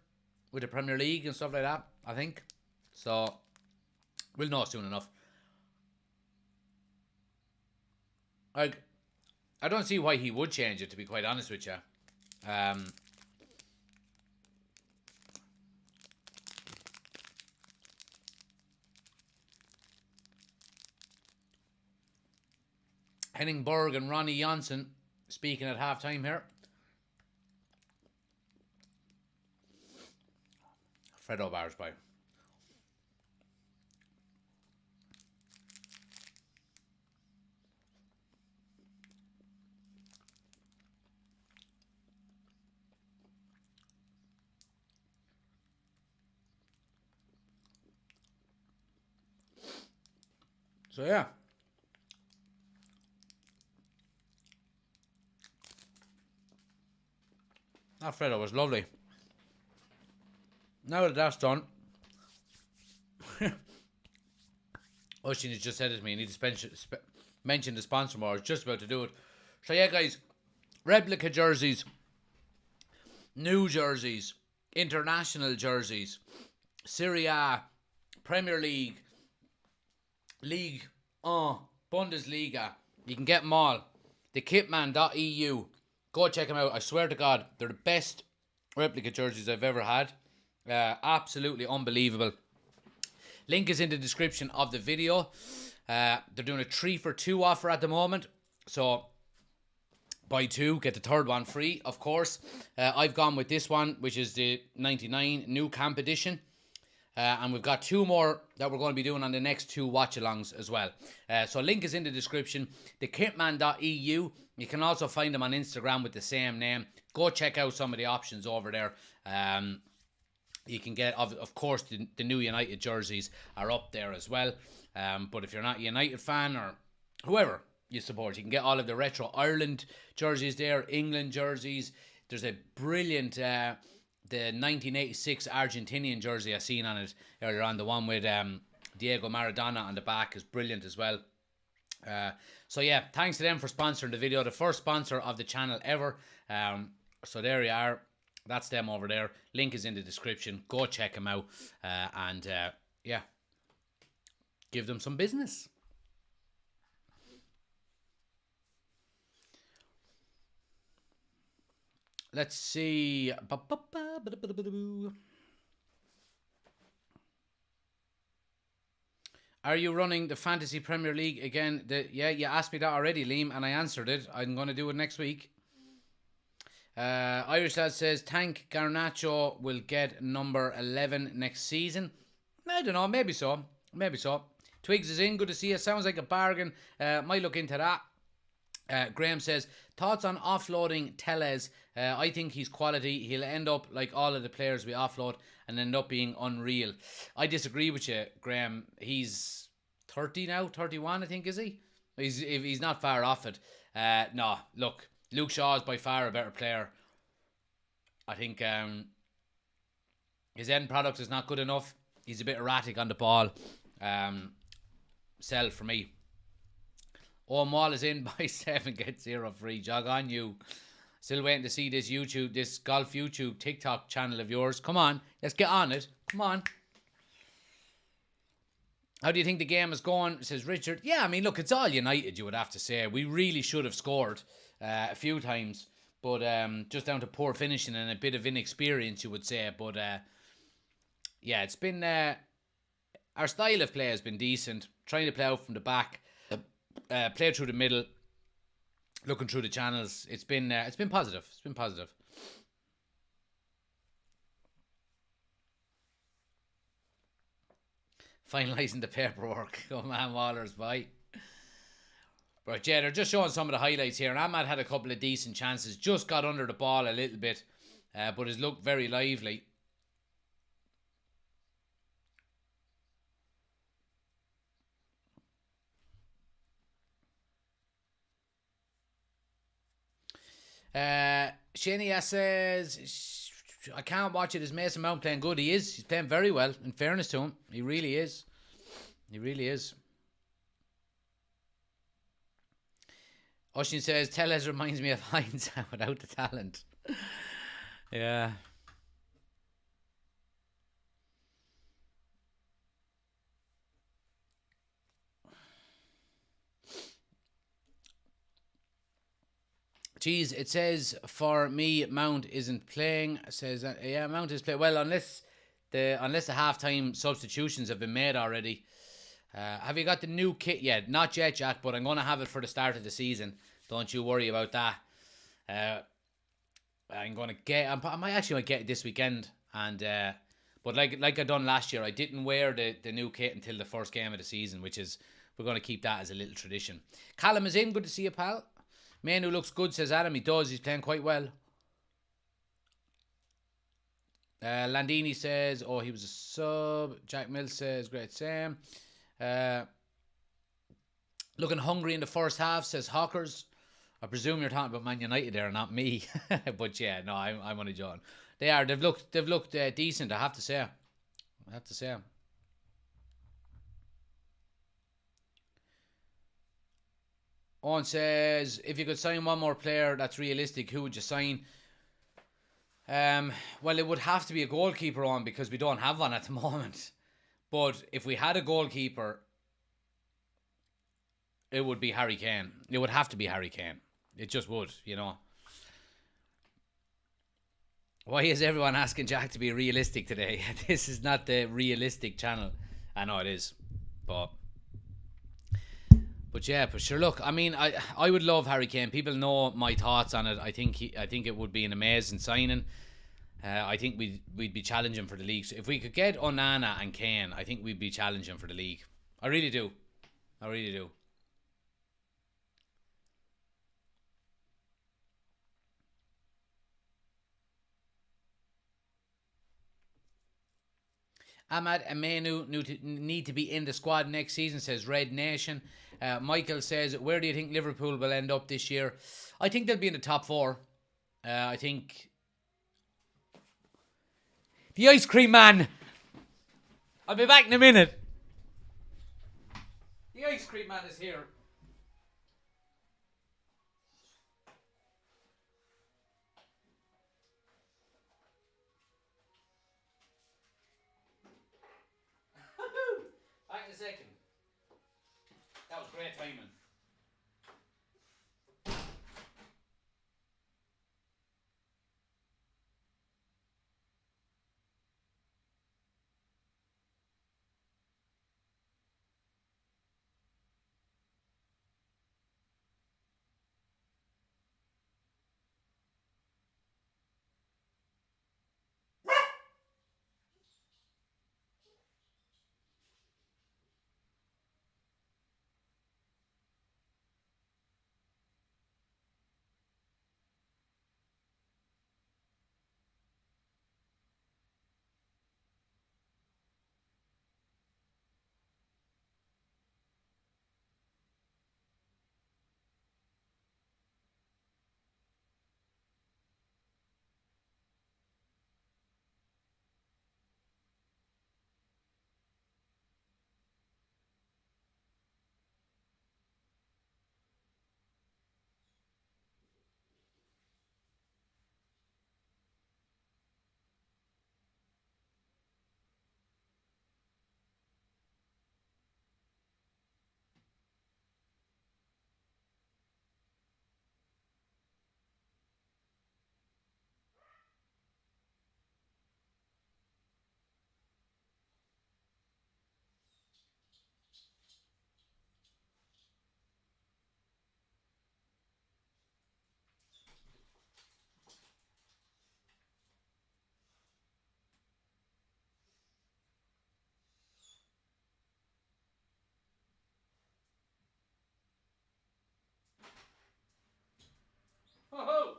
with the Premier League and stuff like that, I think. So, we'll know soon enough. Like, I don't see why he would change it, to be quite honest with you. Henning Berg and Ronnie Janssen speaking at half-time here. Fredo bars by. So yeah. Alfredo was lovely. Now that that's done, Oshin has just said it to me, I need to mention the sponsor more. I was just about to do it. So yeah, guys, replica jerseys, new jerseys, international jerseys, Serie A, Premier League, League 1, Bundesliga. You can get them all. Thekitman.eu. Go check them out. I swear to God, they're the best replica jerseys I've ever had. Absolutely unbelievable. Link is in the description of the video. They're doing a 3 for 2 offer at the moment. So buy 2, get the third one free, of course. I've gone with this one, which is the 99 new camp edition. And we've got 2 more that we're going to be doing on the next 2 watch-alongs as well. So link is in the description. Thekitman.eu. You can also find them on Instagram with the same name. Go check out some of the options over there. You can get, of course, the new United jerseys are up there as well. But if you're not a United fan or whoever you support, you can get all of the retro Ireland jerseys there, England jerseys. There's a brilliant the 1986 Argentinian jersey I seen on it earlier on. The one with Diego Maradona on the back is brilliant as well. So yeah, thanks to them for sponsoring the video. The first sponsor of the channel ever. So there you are. That's them over there. Link is in the description. Go check them out. And yeah, give them some business. Let's see. Are you running the Fantasy Premier League again? Yeah, you asked me that already, Liam, and I answered it. I'm going to do it next week. Irish Lad says, Tank Garnacho will get number 11 next season. I don't know, maybe so. Maybe so. Twigs is in, good to see you. Sounds like a bargain. Might look into that. Graham says, thoughts on offloading Tellez? I think he's quality. He'll end up like all of the players we offload and end up being unreal. I disagree with you, Graham. He's 30 now, 31 I think, is he? He's not far off it. No, look, Luke Shaw is by far a better player. I think his end product is not good enough. He's a bit erratic on the ball. Sell for me. Owen Wall is in by 7, get 0 free. Jog on you. Still waiting to see this golf YouTube TikTok channel of yours. Come on, let's get on it. Come on. How do you think the game is going? Says Richard. Yeah, I mean, look, it's all United, you would have to say. We really should have scored a few times. But just down to poor finishing and a bit of inexperience, you would say. But yeah, it's been... our style of play has been decent. Trying to play out from the back. Play through the middle, looking through the channels. It's been positive. It's been positive. Finalising the paperwork. Oh man, Wallers, bye. Right, yeah, they're just showing some of the highlights here. And Ahmad had a couple of decent chances. Just got under the ball a little bit, but has looked very lively. Shania says, I can't watch it. Is Mason Mount playing good? He is. He's playing very well, in fairness to him. He really is. He really is. Oshin says, Tellez reminds me of Heinz without the talent. Yeah. Geez, it says for me Mount isn't playing. It says yeah, Mount is playing well unless the halftime substitutions have been made already. Have you got the new kit yet? Not yet, Jack, but I'm going to have it for the start of the season. Don't you worry about that. I'm going to get. I might actually get it this weekend, and but like I done last year, I didn't wear the new kit until the first game of the season, which is we're going to keep that as a little tradition. Callum is in. Good to see you, pal. Manu looks good, says Adam. He does. He's playing quite well. Landini says, oh, he was a sub. Jack Mills says, great Sam. Looking hungry in the first half, says Hawkers. I presume you're talking about Man United there, not me. But yeah, no, I'm only joking. They are. They've looked decent, I have to say. Owen says, if you could sign one more player that's realistic, who would you sign? Well, it would have to be a goalkeeper on because we don't have one at the moment. But if we had a goalkeeper, it would be Harry Kane. It would have to be Harry Kane. It just would, you know. Why is everyone asking Jack to be realistic today? This is not the realistic channel. I know it is, but yeah, but sure. Look, I mean, I would love Harry Kane. People know my thoughts on it. I think it would be an amazing signing. I think we'd be challenging for the league. So if we could get Onana and Kane, I think we'd be challenging for the league. I really do. I really do. Ahmad and Manu need to be in the squad next season, says Red Nation. Michael says, where do you think Liverpool will end up this year? I think they'll be in the top 4. I think... The ice cream man! I'll be back in a minute. The ice cream man is here. Back in a second. That was great timing. Oh,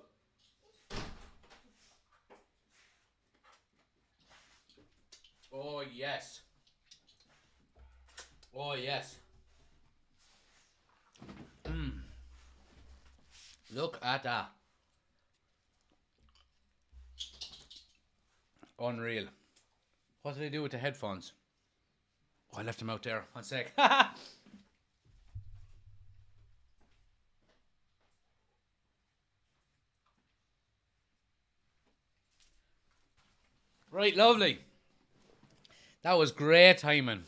oh yes. Oh yes. Look at that. Unreal. What did I do with the headphones? Oh, I left them out there. 1 sec. Right, lovely. That was great timing.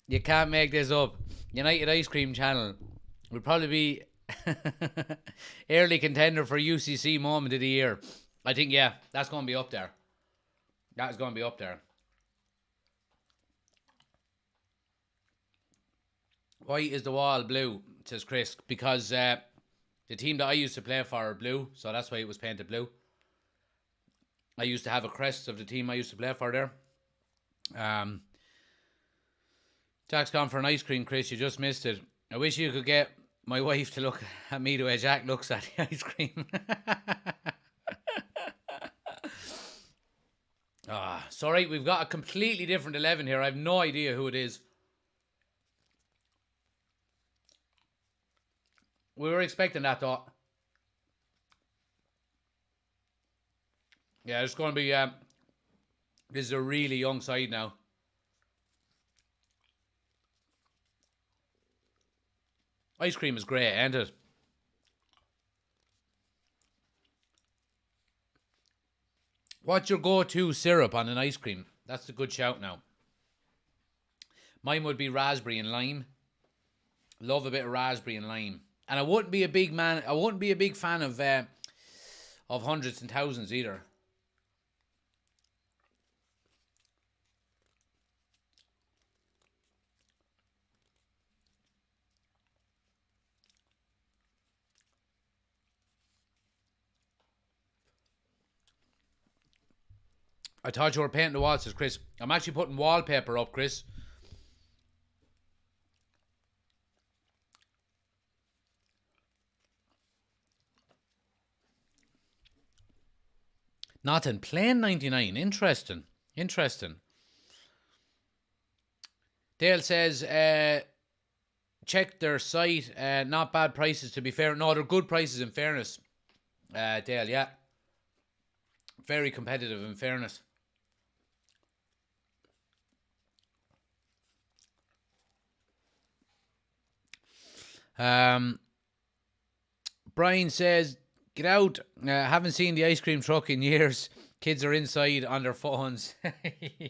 You can't make this up. United Ice Cream Channel will probably be early contender for UCC Moment of the Year. I think, yeah, that's going to be up there. That is going to be up there. Why is the wall blue, says Chris? Because the team that I used to play for are blue, so that's why it was painted blue. I used to have a crest of the team I used to play for there. Jack's gone for an ice cream, Chris. You just missed it. I wish you could get my wife to look at me the way Jack looks at the ice cream. Sorry, we've got a completely different 11 here. I have no idea who it is. We were expecting that, though. Yeah, it's going to be... this is a really young side now. Ice cream is great, ain't it? What's your go-to syrup on an ice cream? That's a good shout now. Mine would be raspberry and lime. Love a bit of raspberry and lime. And I wouldn't be a big fan of hundreds and thousands either. I thought you were painting the walls, says Chris. I'm actually putting wallpaper up, Chris. Nothing. Plain 99. Interesting. Interesting. Dale says, check their site. Not bad prices, to be fair. No, they're good prices in fairness. Dale, yeah. Very competitive in fairness. Brian says, get out. Haven't seen the ice cream truck in years. Kids are inside on their phones.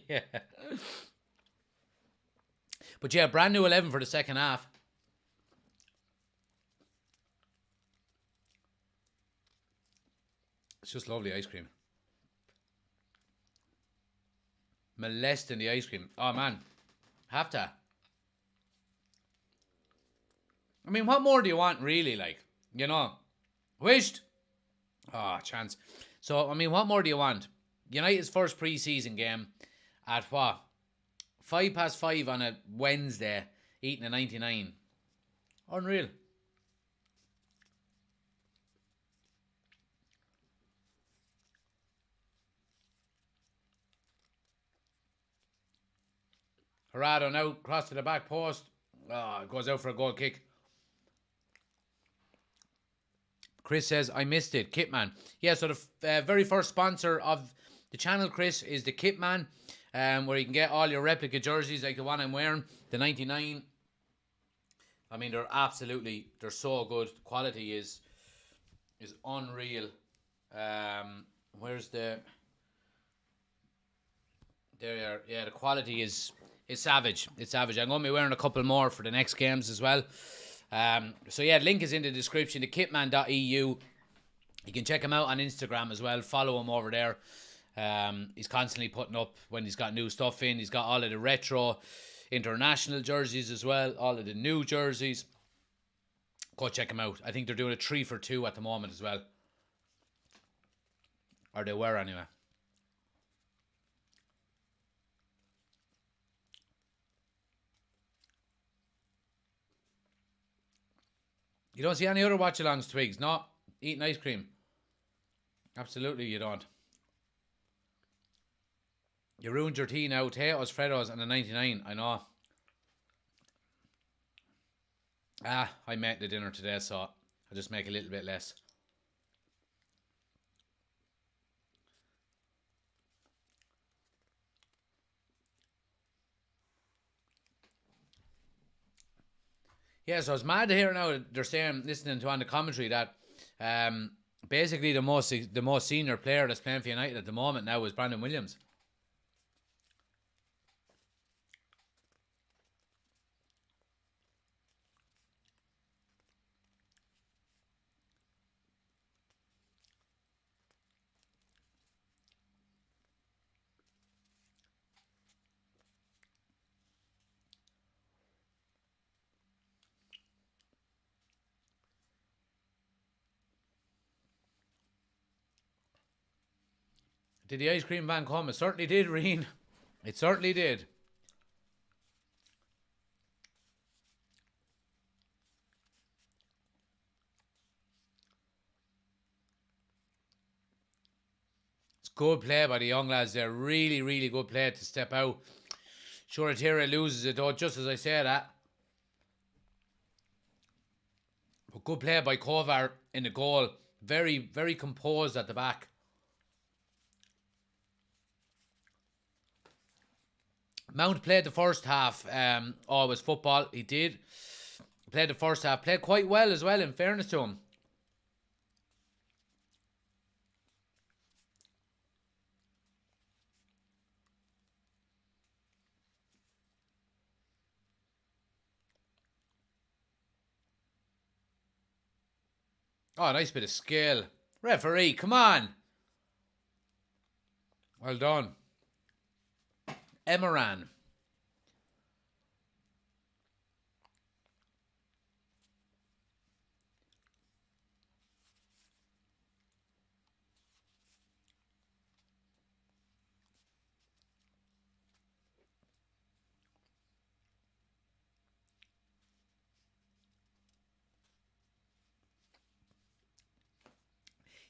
Yeah. But yeah, brand new 11 for the second half. It's just lovely ice cream. Molesting the ice cream. Oh, man. Have to. I mean, what more do you want, really? Like, you know, wished. Oh, chance. So, I mean, what more do you want? United's first pre-season game at what? 5:05 on a Wednesday, eating a 99. Unreal. Gerardo now cross to the back post. Oh, goes out for a goal kick. Chris says, I missed it. Kitman. Yeah, so the very first sponsor of the channel, Chris, is the Kitman, where you can get all your replica jerseys like the one I'm wearing, the 99. I mean, they're so good. The quality is unreal. Where's the... There you are. Yeah, the quality is savage. It's savage. I'm going to be wearing a couple more for the next games as well. So yeah, link is in the description, the kitman.eu. You can check him out on Instagram as well. Follow him over there. He's constantly putting up when he's got new stuff in. He's got all of the retro international jerseys as well, all of the new jerseys. Go check him out. I think they're doing a 3 for 2 at the moment as well. Or they were anyway. You don't see any other watch-alongs, Twigs? No, eating ice cream. Absolutely you don't. You ruined your tea now. Potatoes, Freddos and a 99. I know. I made the dinner today, so I'll just make a little bit less. Yeah, so it's mad to hear now that they're saying, listening to on the commentary, that basically the most senior player that's playing for United at the moment now is Brandon Williams. Did the ice cream van come? It certainly did, Reen. It certainly did. It's good play by the young lads there. Really, really good play to step out. Sure, Atira loses it though, just as I say that. But good play by Kovar in the goal. Very, very composed at the back. Mount played the first half. It was football. He did. Played the first half. Played quite well as well, in fairness to him. Oh, nice bit of skill. Referee, come on. Well done. Emeran.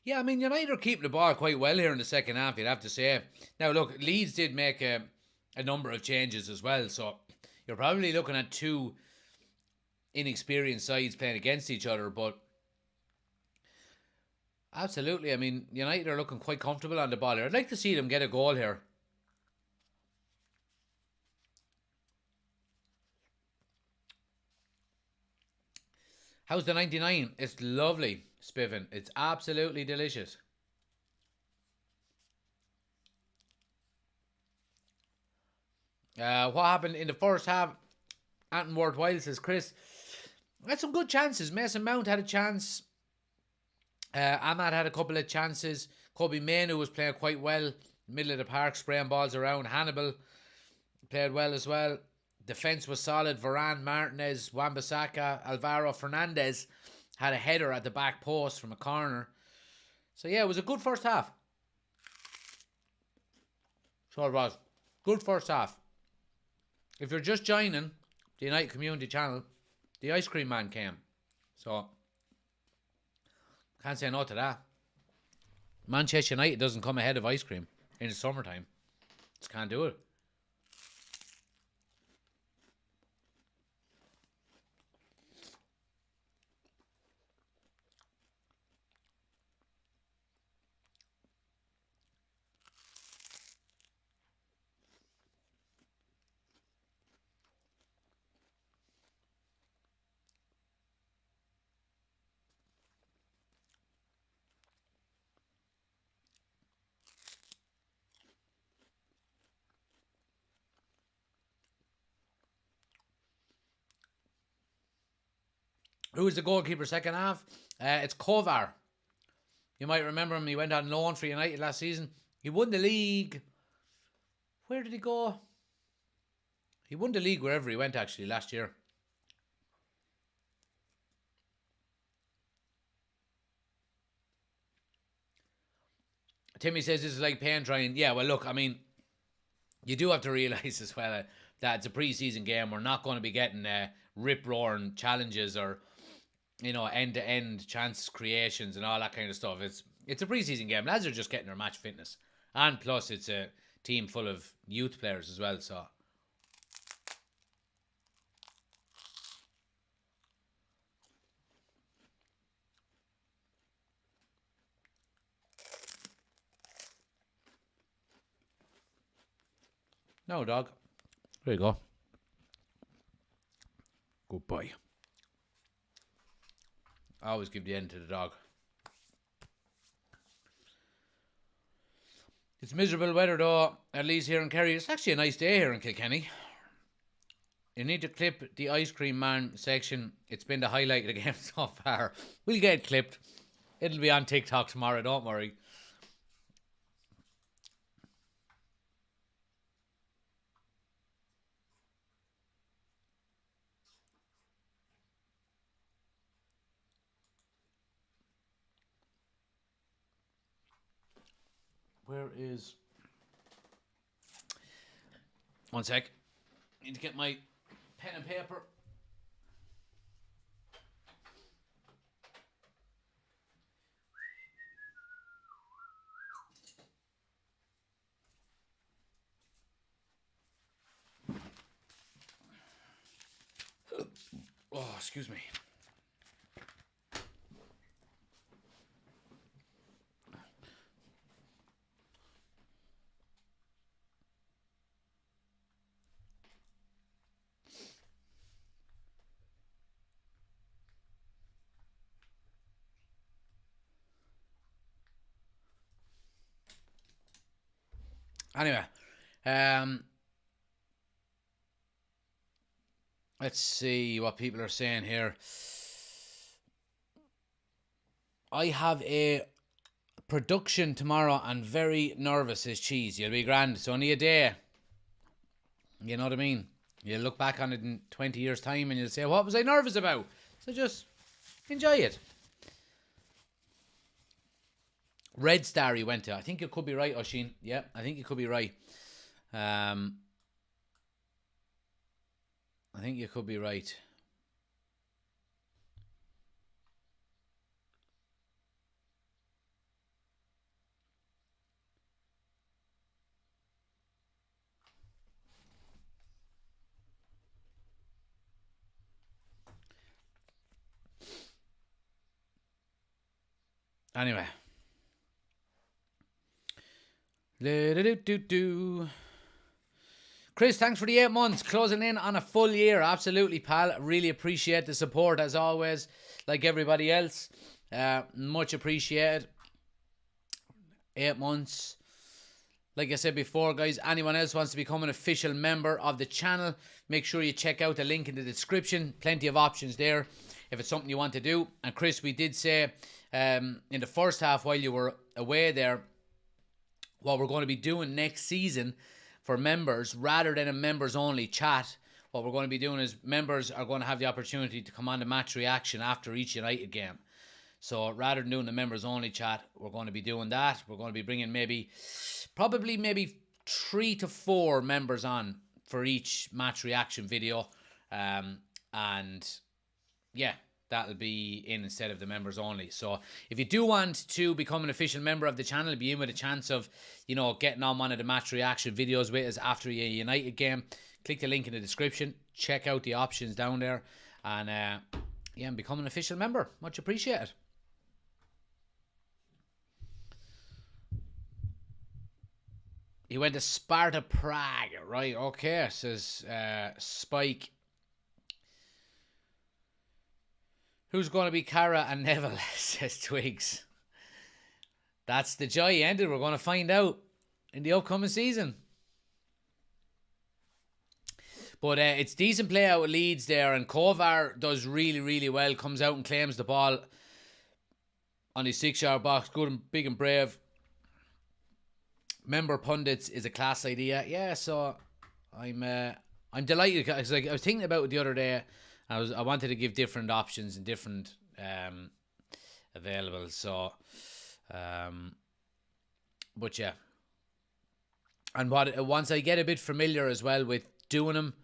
Yeah, I mean, United are keeping the ball quite well here in the second half, you'd have to say. Now, look, Leeds did make a number of changes as well, so you're probably looking at two inexperienced sides playing against each other, but absolutely, I mean, United are looking quite comfortable on the ball here. I'd like to see them get a goal here. How's the 99? It's lovely, Spiven. It's absolutely delicious. What happened in the first half? Anton Worthwhile says, Chris, had some good chances. Mason Mount had a chance. Ahmad had a couple of chances. Kobe Mainu was playing quite well. Middle of the park, spraying balls around. Hannibal played well as well. Defence was solid. Varane, Martinez, Wan-Bissaka, Alvaro Fernandez had a header at the back post from a corner. So yeah, it was a good first half. So it was. Good first half. If you're just joining the United Community Channel, the ice cream man came. So, can't say no to that. Manchester United doesn't come ahead of ice cream in the summertime. Just can't do it. Who was the goalkeeper second half? It's Kovar. You might remember him. He went on loan for United last season. He won the league. Where did he go? He won the league wherever he went, actually, last year. Timmy says this is like paint drying. Yeah, well, look, I mean, you do have to realise as well that it's a pre-season game. We're not going to be getting rip-roaring challenges or, you know, end-to-end chance creations and all that kind of stuff. It's a pre-season game. Lads are just getting their match fitness. And plus, it's a team full of youth players as well, so... No, dog. There you go. Good boy. I always give the end to the dog. It's miserable weather though, at least here in Kerry. It's actually a nice day here in Kilkenny. You need to clip the ice cream man section. It's been the highlight of the game so far. We'll get it clipped. It'll be on TikTok tomorrow, don't worry. Where is... One sec. Need to get my pen and paper. Oh, excuse me. Anyway, let's see what people are saying here. I have a production tomorrow and very nervous, says Cheese. You'll be grand. It's only a day. You know what I mean? You'll look back on it in 20 years' time and you'll say, what was I nervous about? So just enjoy it. Red Star he went to. I think you could be right, Oshin. Yeah, I think you could be right. I think you could be right. Anyway. Chris, thanks for the 8 months. Closing in on a full year. Absolutely, pal. Really appreciate the support as always. Like everybody else. Much appreciated. 8 months. Like I said before, guys, anyone else wants to become an official member of the channel, make sure you check out the link in the description. Plenty of options there if it's something you want to do. And Chris, we did say in the first half while you were away there, what we're going to be doing next season for members, rather than a members only chat, what we're going to be doing is members are going to have the opportunity to come on to match reaction after each United game. So rather than doing the members only chat, we're going to be doing that. We're going to be bringing probably maybe 3 to 4 members on for each match reaction video. And yeah, that'll be in instead of the members only. So if you do want to become an official member of the channel, be in with a chance of, you know, getting on one of the match reaction videos with us after a United game, click the link in the description. Check out the options down there. And yeah, and become an official member. Much appreciated. He went to Sparta Prague, right? Okay, says Spike. Who's going to be Cara and Neville, says Twigs. That's the joy ended. We're going to find out in the upcoming season. But it's decent play out with Leeds there, and Kovar does really, really well. Comes out and claims the ball on his 6-yard box. Good and big and brave. Member pundits is a class idea. Yeah, so I'm delighted because I was thinking about it the other day. I wanted to give different options and different available. So, but yeah, and once I get a bit familiar as well with doing them,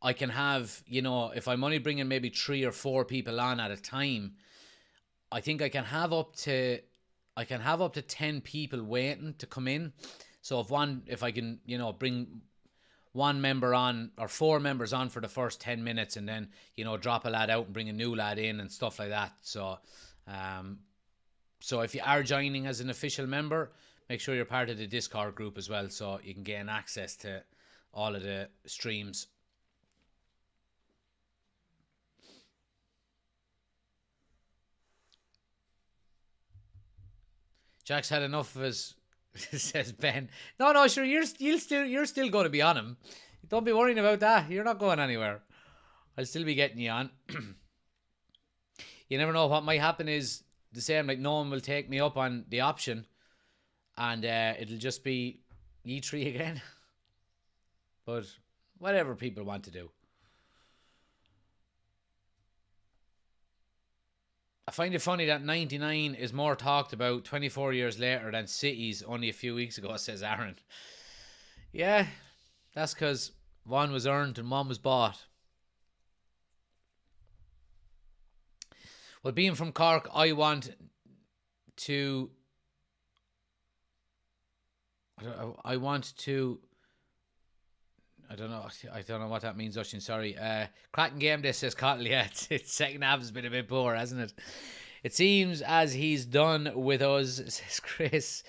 I can have, you know, if I'm only bringing maybe 3 or 4 people on at a time, I think I can have up to 10 people waiting to come in. So if I can, you know, bring 1 member on or 4 members on for the first 10 minutes and then, you know, drop a lad out and bring a new lad in and stuff like that. So, so if you are joining as an official member, make sure you're part of the Discord group as well, so you can gain access to all of the streams. Jack's had enough of his, says Ben. No, sure, you're still going to be on him. Don't be worrying about that. You're not going anywhere. I'll still be getting you on. You never know what might happen. Is the same, like no one will take me up on the option, and it'll just be E3 again. But whatever people want to do. I find it funny that 99 is more talked about 24 years later than Cities only a few weeks ago, says Aaron. Yeah, that's because one was earned and one was bought. Well, being from Cork, I want to... I don't know what that means, Ushin. Sorry. Cracking game, this says Cottle. Yeah, its second half has been a bit poor, hasn't it? It seems as he's done with us, says Chris.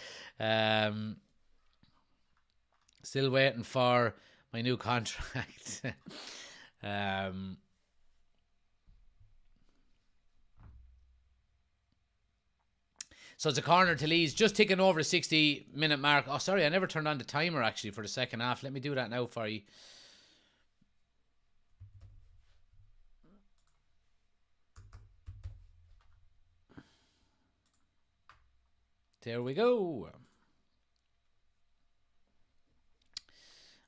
Still waiting for my new contract. So it's a corner to Leeds, just ticking over the 60-minute mark. Oh, sorry, I never turned on the timer, actually, for the second half. Let me do that now for you. There we go.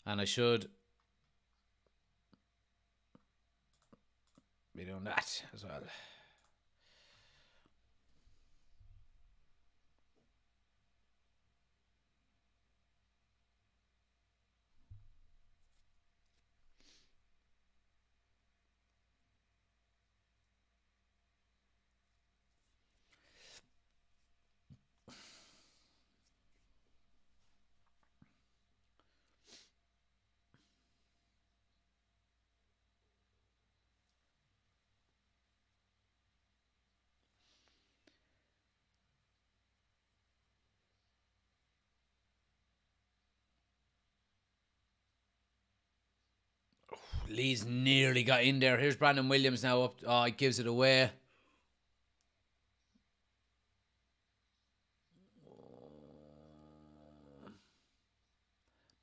And I should be doing that as well. Leeds nearly got in there. Here's Brandon Williams now up. Oh, he gives it away.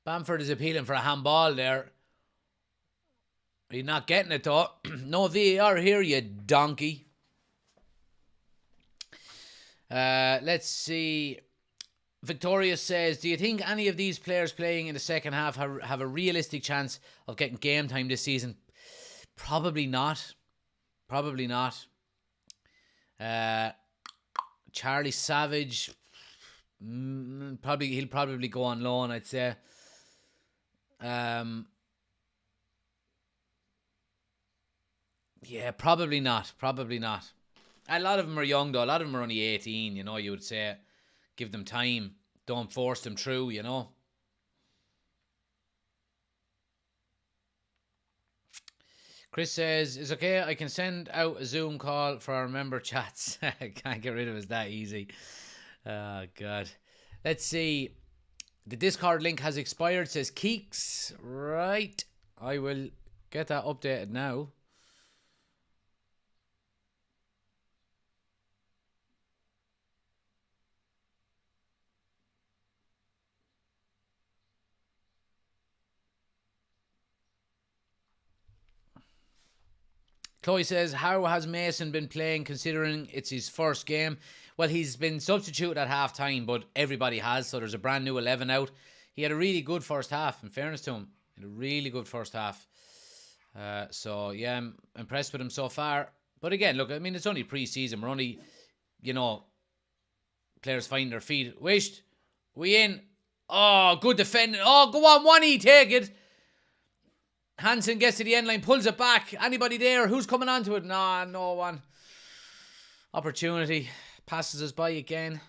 Bamford is appealing for a handball there. He's not getting it though. No VAR here, you donkey. Let's see. Victoria says, do you think any of these players playing in the second half have a realistic chance of getting game time this season? Probably not. Probably not. Charlie Savage, he'll probably go on loan, I'd say. Yeah, probably not. Probably not. A lot of them are young though. A lot of them are only 18, you know, you would say. Give them time. Don't force them through, you know. Chris says, it's okay, I can send out a Zoom call for our member chats. I can't get rid of it that easy. Oh, God. Let's see. The Discord link has expired, says Keeks. Right. I will get that updated now. Chloe says, how has Mason been playing considering it's his first game? Well, he's been substituted at half time, but everybody has, so there's a brand new 11 out. He had a really good first half, in fairness to him. He had a really good first half. So, yeah, I'm impressed with him so far. But again, look, I mean, it's only pre-season. We're only, you know, players finding their feet. Wished, we in. Oh, good defending. Oh, go on, one-e, take it. Hansen gets to the end line, pulls it back. Anybody there? Who's coming onto it? Nah, no one. Opportunity. Passes us by again.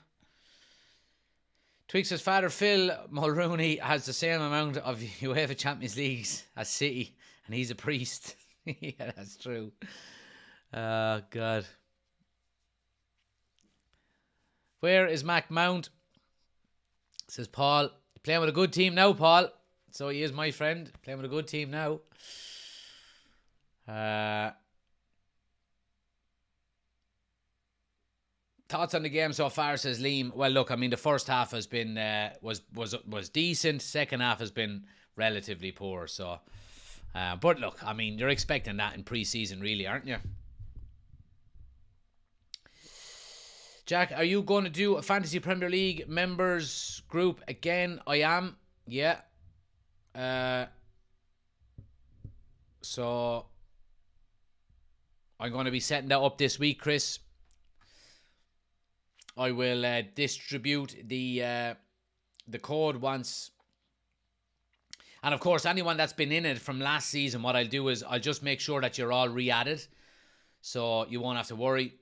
Twix' father, Phil Mulrooney, has the same amount of UEFA Champions Leagues as City, and he's a priest. Yeah, that's true. Oh, God. Where is Mac Mount? Says Paul. Playing with a good team now, Paul. So he is my friend, playing with a good team now. Thoughts on the game so far, says Liam. Well, look, I mean, the first half has been was decent. Second half has been relatively poor. So, but look, I mean, you're expecting that in pre-season, really, aren't you? Jack, are you going to do a Fantasy Premier League members group again? I am. Yeah. So I'm going to be setting that up this week, Chris. I will distribute the code once, and of course anyone that's been in it from last season, what I'll do is I'll just make sure that you're all re-added, so you won't have to worry.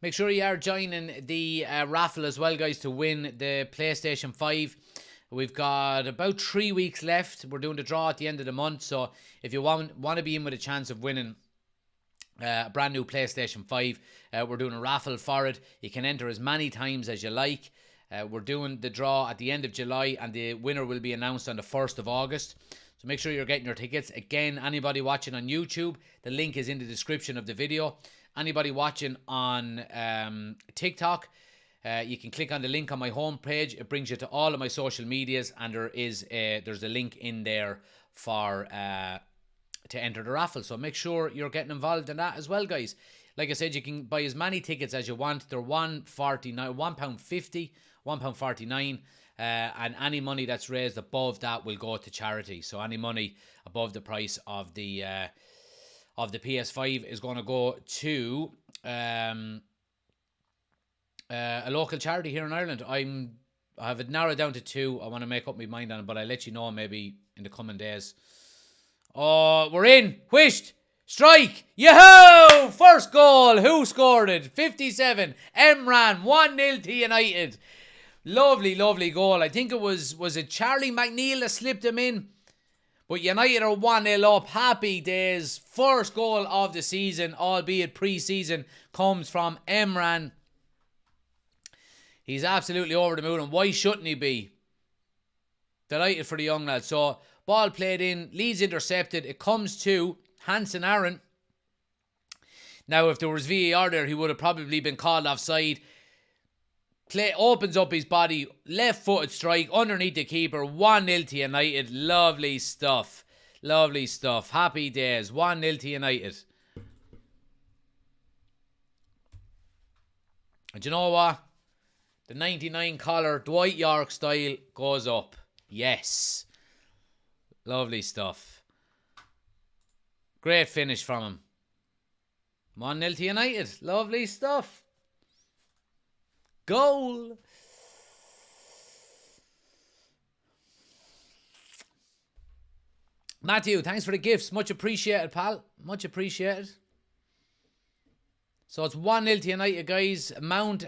Make sure you are joining the raffle as well, guys, to win the PlayStation 5. We've got about 3 weeks left. We're doing the draw at the end of the month. So if you want to be in with a chance of winning a brand new PlayStation 5, we're doing a raffle for it. You can enter as many times as you like. We're doing the draw at the end of July, and the winner will be announced on the 1st of August. So make sure you're getting your tickets. Again, anybody watching on YouTube, the link is in the description of the video. Anybody watching on TikTok, you can click on the link on my homepage. It brings you to all of my social medias, and there's a link in there for to enter the raffle. So make sure you're getting involved in that as well, guys. Like I said, you can buy as many tickets as you want. They're £1.49, £1.50, £1.49. And any money that's raised above that will go to charity. So any money above the price of the PS5 is going to go to a local charity here in Ireland. I have it narrowed down to 2. I want to make up my mind on it, but I'll let you know maybe in the coming days. Oh, we're in. Whisht. Strike! Yo! First goal. Who scored it? 57. Emran. 1-0 to United. Lovely, lovely goal. I think it was it Charlie McNeil that slipped him in? But United are 1-0 up. Happy days. First goal of the season, albeit pre-season, comes from Emran. He's absolutely over the moon, and why shouldn't he be? Delighted for the young lad. So, ball played in. Leeds intercepted. It comes to Hansen Aaron. Now, if there was VAR there, he would have probably been called offside. Play opens up his body, left-footed strike underneath the keeper. 1-0 to United. Lovely stuff. Lovely stuff. Happy days. 1-0 to United. And you know what? The 99 collar, Dwight York style, goes up. Yes. Lovely stuff. Great finish from him. 1-0 to United. Lovely stuff. Goal. Matthew, thanks for the gifts. Much appreciated, pal. Much appreciated. So it's 1-0 to United, guys. Mount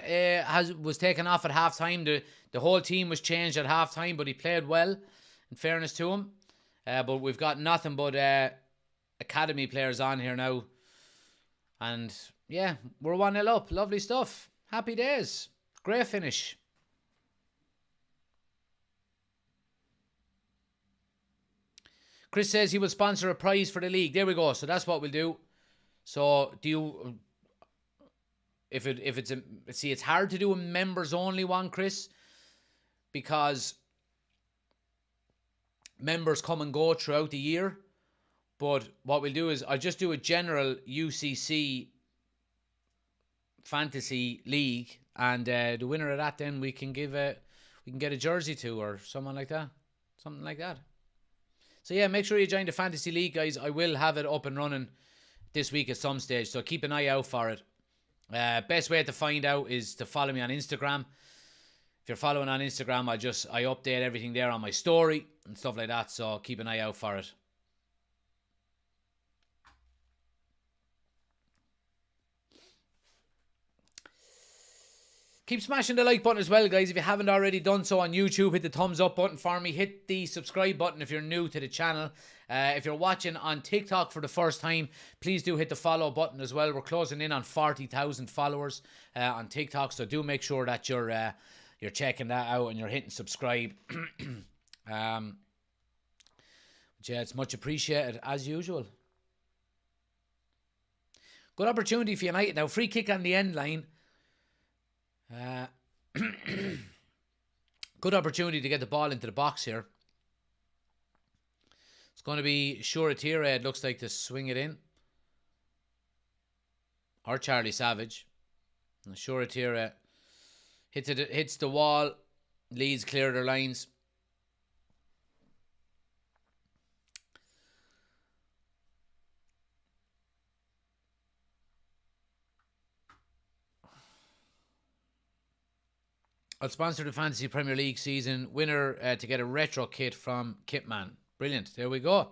was taken off at half-time. The whole team was changed at half-time, but he played well, in fairness to him. But we've got nothing but academy players on here now. And, yeah, we're 1-0 up. Lovely stuff. Happy days. Great finish. Chris says he will sponsor a prize for the league. There we go. So that's what we'll do. So do you... If it's a... See, it's hard to do a members only one, Chris. Because members come and go throughout the year. But what we'll do is I'll just do a general UCC fantasy league. And the winner of that, then we can get a jersey to, or something like that. Something like that. So yeah, make sure you join the fantasy league, guys. I will have it up and running this week at some stage, so keep an eye out for it. Best way to find out is to follow me on Instagram. If you're following on Instagram, I update everything there on my story and stuff like that, so keep an eye out for it. Keep smashing the like button as well, guys. If you haven't already done so on YouTube, hit the thumbs up button for me. Hit the subscribe button if you're new to the channel. If you're watching on TikTok for the first time, please do hit the follow button as well. We're closing in on 40,000 followers on TikTok, so do make sure that you're checking that out and you're hitting subscribe. Yeah, it's much appreciated as usual. Good opportunity for United now. Free kick on the end line. Good opportunity to get the ball into the box here. It's going to be Shuratira, it looks like, to swing it in. Or Charlie Savage. And Shuratira hits the wall. Leeds clear their lines. I'll sponsor the Fantasy Premier League season. Winner to get a retro kit from Kitman. Brilliant. There we go.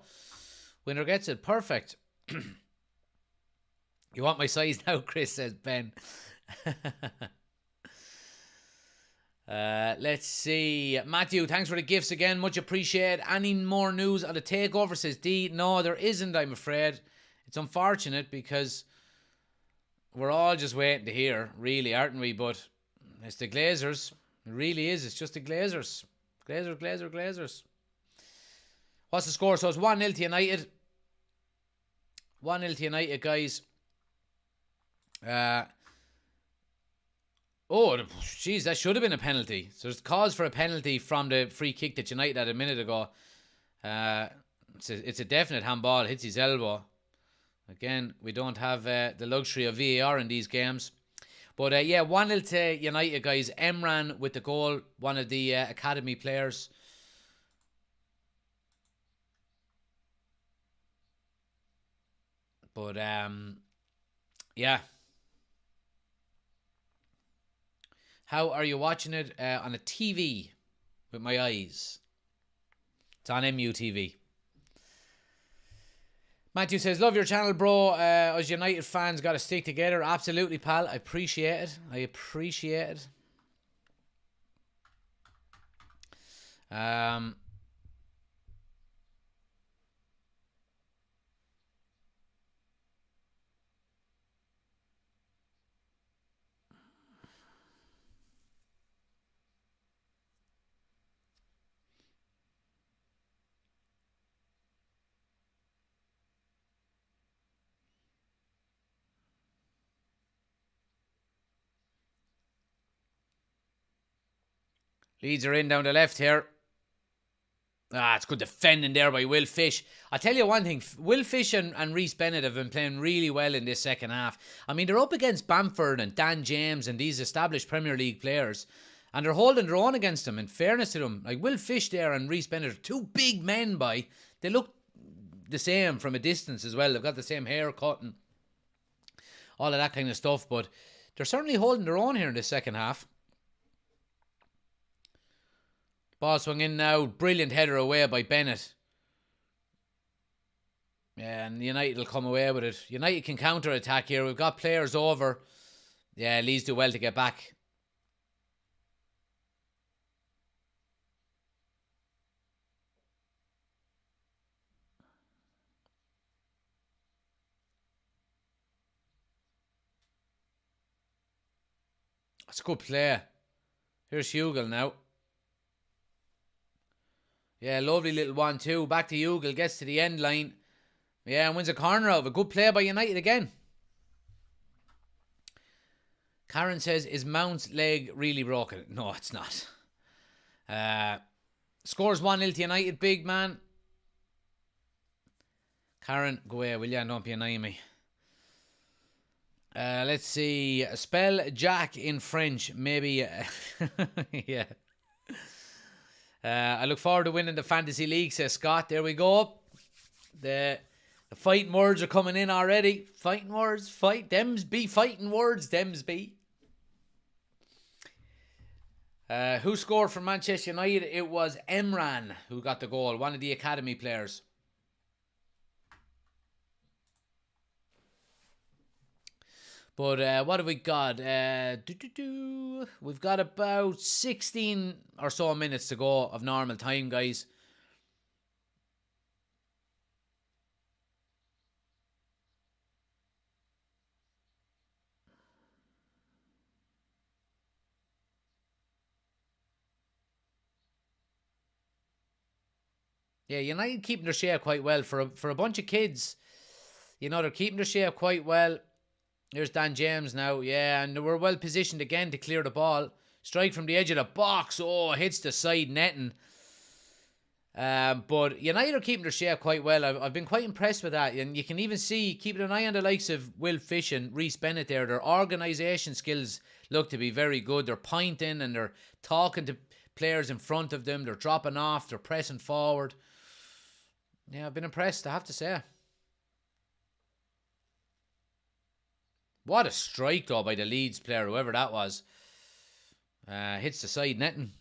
Winner gets it. Perfect. You want my size now, Chris, says Ben. Let's see. Matthew, thanks for the gifts again. Much appreciated. Any more news on the takeover, says D? No, there isn't, I'm afraid. It's unfortunate because we're all just waiting to hear, really, aren't we? But it's the Glazers. It really is. It's just the Glazers. Glazers. What's the score? So it's 1-0 to United. 1-0 to United, guys. Oh, jeez, that should have been a penalty. So there's cause for a penalty from the free kick that United had a minute ago. It's a definite handball. Hits his elbow. Again, we don't have the luxury of VAR in these games. But yeah, 1-0 to United, guys. Emran with the goal, one of the academy players. But yeah. How are you watching it? On a TV with my eyes. It's on MUTV. Matthew says, love your channel, bro. Us United fans got to stick together. Absolutely, pal. I appreciate it. I appreciate it. Leeds are in down the left here. It's good defending there by Will Fish. I'll tell you one thing. Will Fish and Reece Bennett have been playing really well in this second half. I mean, they're up against Bamford and Dan James and these established Premier League players. And they're holding their own against them, in fairness to them. Like Will Fish there and Reece Bennett are two big men by. They look the same from a distance as well. They've got the same haircut and all of that kind of stuff. But they're certainly holding their own here in the second half. Ball swung in now. Brilliant header away by Bennett. Yeah, and United will come away with it. United can counter-attack here. We've got players over. Yeah, Leeds do well to get back. That's a good play. Here's Hugill now. Yeah, lovely little 1-2. Back to Hugill. Gets to the end line. Yeah, and wins a corner out of a good play by United again. Karen says, is Mount's leg really broken? No, it's not. Scores 1-0 to United. Big man. Karen, go away, will you? Don't be annoying me. Let's see. Spell Jack in French. Maybe. Yeah. I look forward to winning the Fantasy League, says Scott. There we go. The fighting words are coming in already. Fighting words. Dems be fighting words. Dems be. Who scored for Manchester United? It was Emran who got the goal. One of the academy players. But what have we got? We've got about 16 or so minutes to go of normal time, guys. Yeah, United keeping their shape quite well for a bunch of kids. You know, they're keeping their shape quite well. There's Dan James now, yeah, and we're well positioned again to clear the ball. Strike from the edge of the box. Oh, hits the side netting. But United are keeping their shape quite well. I've been quite impressed with that. And you can even see, keeping an eye on the likes of Will Fish and Reece Bennett there. Their organisation skills look to be very good. They're pointing and they're talking to players in front of them. They're dropping off. They're pressing forward. Yeah, I've been impressed, I have to say. What a strike, though, by the Leeds player, whoever that was. Hits the side netting.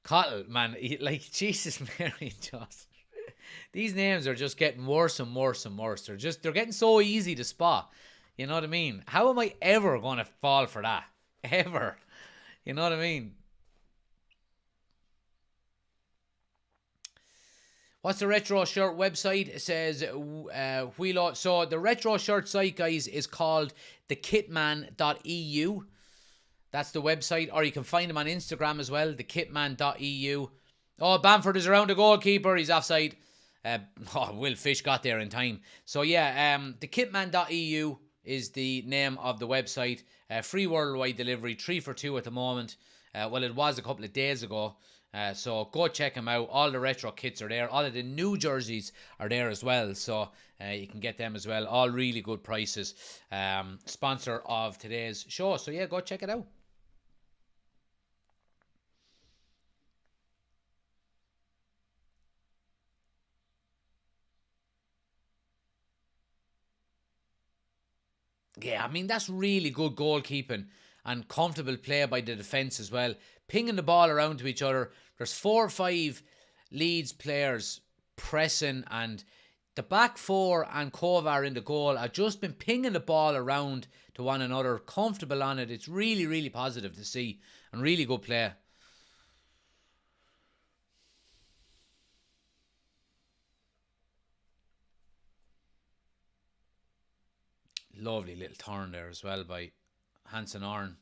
Cottle, man, like, Jesus, Mary, just. These names are just getting worse and worse and worse. They're getting so easy to spot. You know what I mean? How am I ever going to fall for that? Ever. You know what I mean? What's the retro shirt website? It says Wheelo. So the retro shirt site, guys, is called thekitman.eu. That's the website, or you can find them on Instagram as well, thekitman.eu. Oh, Bamford is around the goalkeeper. He's offside. Will Fish got there in time. So yeah, thekitman.eu is the name of the website. Free worldwide delivery, 3 for 2 at the moment. Well, it was a couple of days ago. So go check them out. All the retro kits are there. All of the new jerseys are there as well. So you can get them as well. All really good prices. Sponsor of today's show. So yeah, go check it out. Yeah, I mean, that's really good goalkeeping. and comfortable play by the defence as well. Pinging the ball around to each other. There's 4 or 5 Leeds players pressing, and the back 4 and Kovar in the goal have just been pinging the ball around to one another, comfortable on it. It's really, really positive to see, and really good play. Lovely little turn there as well by Hansen Arn.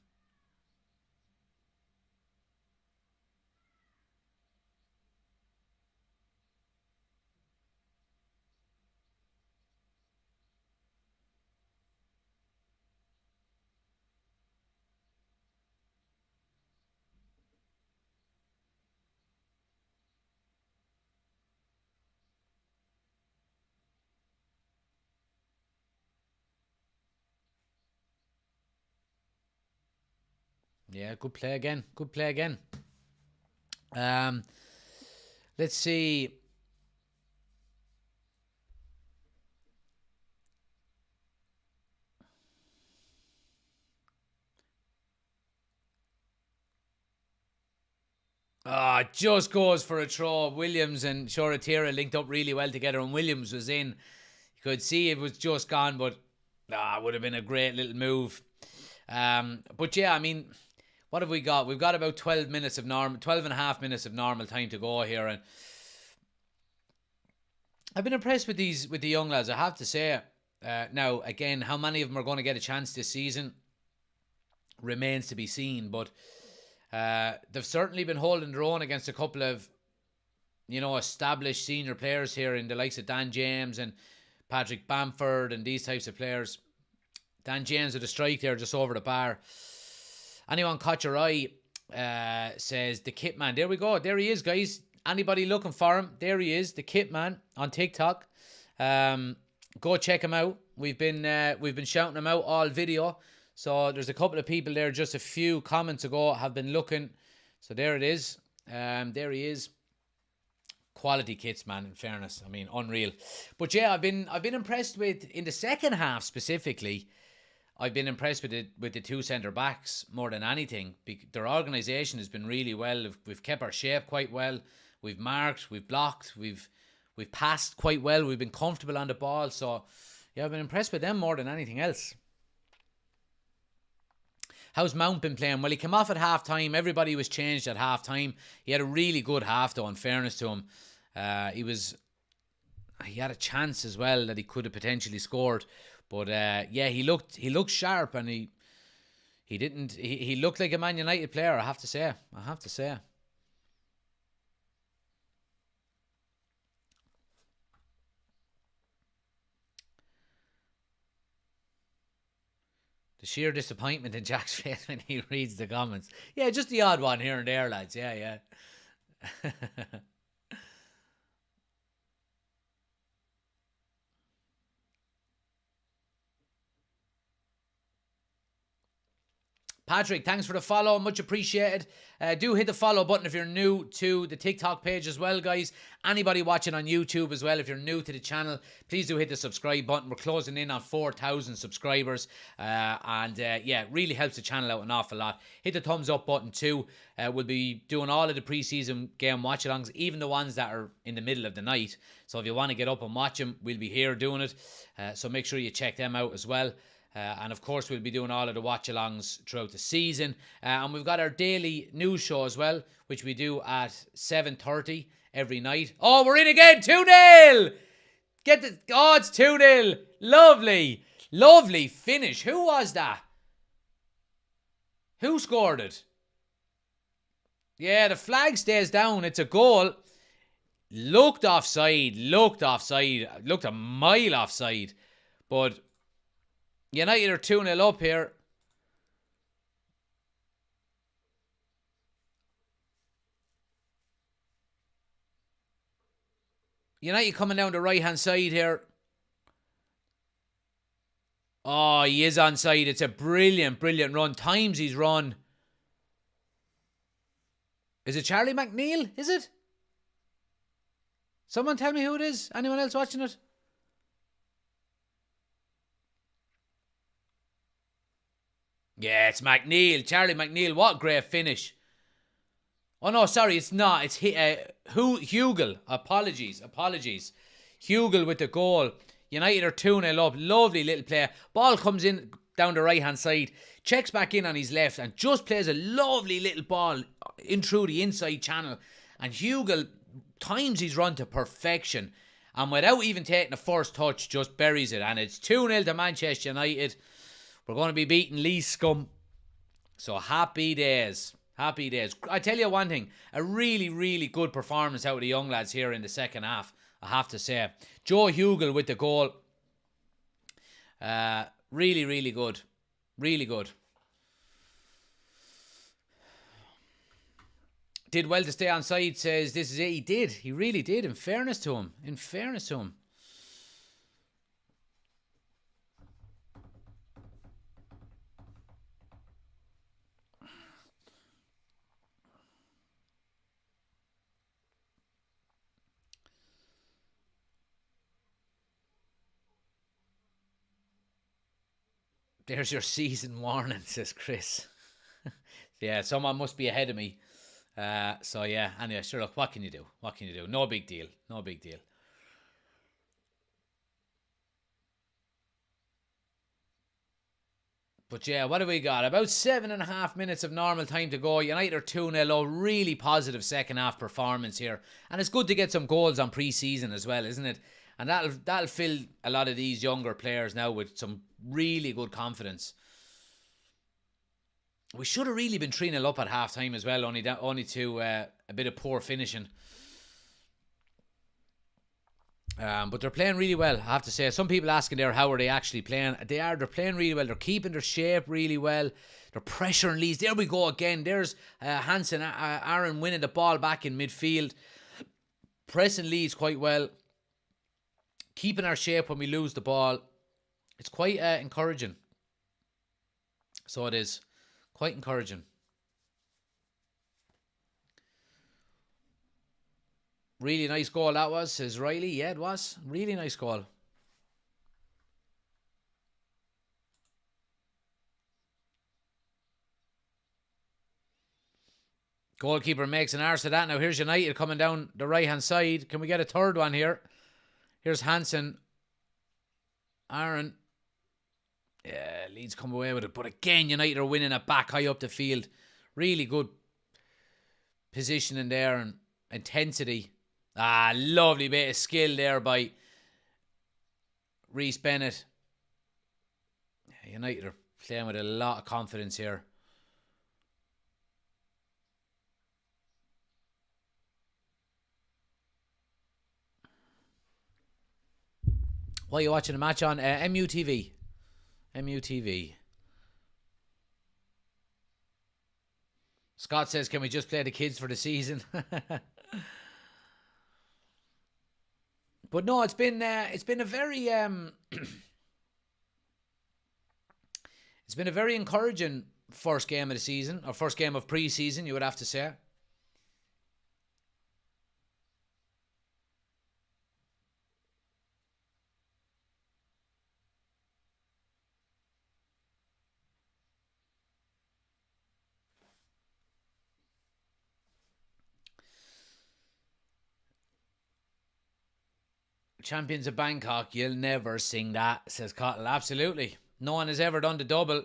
Yeah, good play again. Good play again. Let's see. Just goes for a throw. Williams and Shoratira linked up really well together, and Williams was in. You could see it was just gone, but it would have been a great little move. But yeah, I mean, what have we got? We've got about 12 minutes of 12 and a half minutes of normal time to go here, and I've been impressed with the young lads, I have to say. Now, again, how many of them are going to get a chance this season remains to be seen, but they've certainly been holding their own against a couple of, established senior players here in the likes of Dan James and Patrick Bamford and these types of players. Dan James with a strike there just over the bar. Anyone caught your eye? Says the Kit Man. There we go. There he is, guys. Anybody looking for him? There he is, the Kit Man on TikTok. Go check him out. We've been shouting him out all video. So there's a couple of people there just a few comments ago have been looking. So there it is. There he is. Quality kits, man, in fairness. I mean, unreal. But yeah, I've been impressed with, in the second half specifically, I've been impressed with the 2 centre backs more than anything. Their organisation has been really well. We've kept our shape quite well. We've marked, we've blocked, we've passed quite well. We've been comfortable on the ball. So yeah, I've been impressed with them more than anything else. How's Mount been playing? Well, he came off at half-time. Everybody was changed at half-time. He had a really good half, though, in fairness to him. He had a chance as well that he could have potentially scored. But, yeah, he looked sharp, and he looked like a Man United player, I have to say. The sheer disappointment in Jack's face when he reads the comments. Yeah, just the odd one here and there, lads. Yeah. Patrick, thanks for the follow. Much appreciated. Do hit the follow button if you're new to the TikTok page as well, guys. Anybody watching on YouTube as well, if you're new to the channel, please do hit the subscribe button. We're closing in on 4,000 subscribers. Yeah, really helps the channel out an awful lot. Hit the thumbs up button too. We'll be doing all of the preseason game watch-alongs, even the ones that are in the middle of the night. So if you want to get up and watch them, we'll be here doing it. So make sure you check them out as well. And of course, we'll be doing all of the watch-alongs throughout the season. And we've got our daily news show as well, which we do at 7:30 every night. Oh, we're in again! 2-0! It's 2-0! Lovely finish. Who was that? Who scored it? Yeah, the flag stays down. It's a goal. Looked offside. Looked a mile offside. But United are 2-0 up here. United coming down the right-hand side here. Oh, he is onside. It's a brilliant run. Times he's run. Is it Charlie McNeil? Is it? Someone tell me who it is. Anyone else watching it? Yeah, it's McNeil. Charlie McNeil. What a great finish. Oh, no, sorry, it's not. It's Hugel. Apologies. Hugel with the goal. United are 2-0 up. Lovely little player. Ball comes in down the right-hand side. Checks back in on his left and just plays a lovely little ball in through the inside channel. And Hugel times his run to perfection. And without even taking the first touch, just buries it. And it's 2-0 to Manchester United. We're going to be beating Leeds scum. So happy days. Happy days. I tell you one thing. A really, really good performance out of the young lads here in the second half, I have to say. Joe Hugel with the goal. Really, really good. Really good. Did well to stay on side, says this is it. He did. He really did, in fairness to him. There's your season warning, says Chris. Yeah, someone must be ahead of me. So yeah, anyway, sure, look, what can you do? No big deal. But yeah, what have we got? About 7.5 minutes of normal time to go. United are 2-0. Really positive second half performance here. And it's good to get some goals on pre-season as well, isn't it? And that'll fill a lot of these younger players now with some really good confidence. We should have really been 3-0 up at half time as well, only to a bit of poor finishing. But they're playing really well, I have to say. Some people asking there, how are they actually playing? They're playing really well. They're keeping their shape really well. They're pressuring Leeds. There we go again. There's Hansen, Aaron winning the ball back in midfield. Pressing Leeds quite well. Keeping our shape when we lose the ball. It's quite encouraging. So it is. Quite encouraging. Really nice goal that was, says Riley. Yeah, it was. Really nice goal. Goalkeeper makes an arse of that. Now here's United coming down the right-hand side. Can we get a third one here? Here's Hansen. Aaron. Yeah, Leeds come away with it. But again, United are winning it back high up the field. Really good positioning there and intensity. Lovely bit of skill there by Reece Bennett. United are playing with a lot of confidence here. What are you watching the match on? MUTV. Scott says, can we just play the kids for the season? But no, it's been a very it's been a very encouraging first game of the season, or first game of pre-season, you would have to say. Champions of Bangkok, you'll never sing that, says Cottle. Absolutely. No one has ever done the double.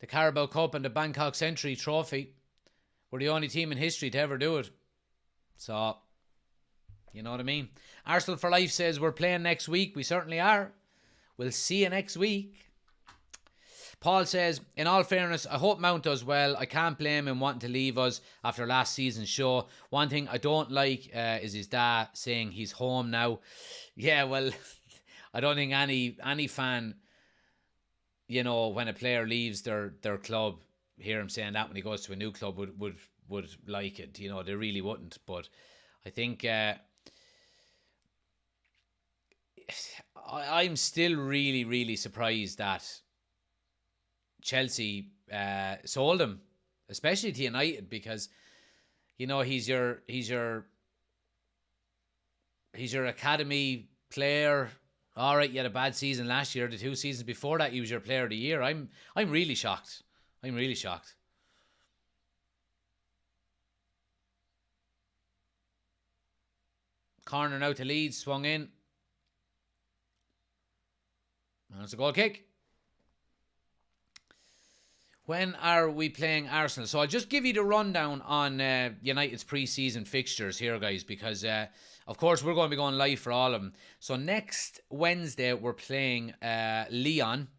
The Carabao Cup and the Bangkok Century Trophy. We're the only team in history to ever do it. So, you know what I mean. Arsenal for Life says we're playing next week. We certainly are. We'll see you next week. Paul says, in all fairness, I hope Mount does well. I can't blame him wanting to leave us after last season's show. One thing I don't like is his dad saying he's home now. Yeah, well, I don't think any fan, you know, when a player leaves their club, hear him saying that when he goes to a new club would like it. You know, they really wouldn't. But I think I'm still really, really surprised that Chelsea sold him, especially to United, because you know he's your academy player. All right, you had a bad season last year. The 2 seasons before that, he was your player of the year. I'm really shocked. I'm really shocked. Corner now to Leeds, swung in. And it's a goal kick. When are we playing Arsenal? So I'll just give you the rundown on United's pre-season fixtures here, guys, because of course we're going to be going live for all of them. So next Wednesday we're playing Lyon.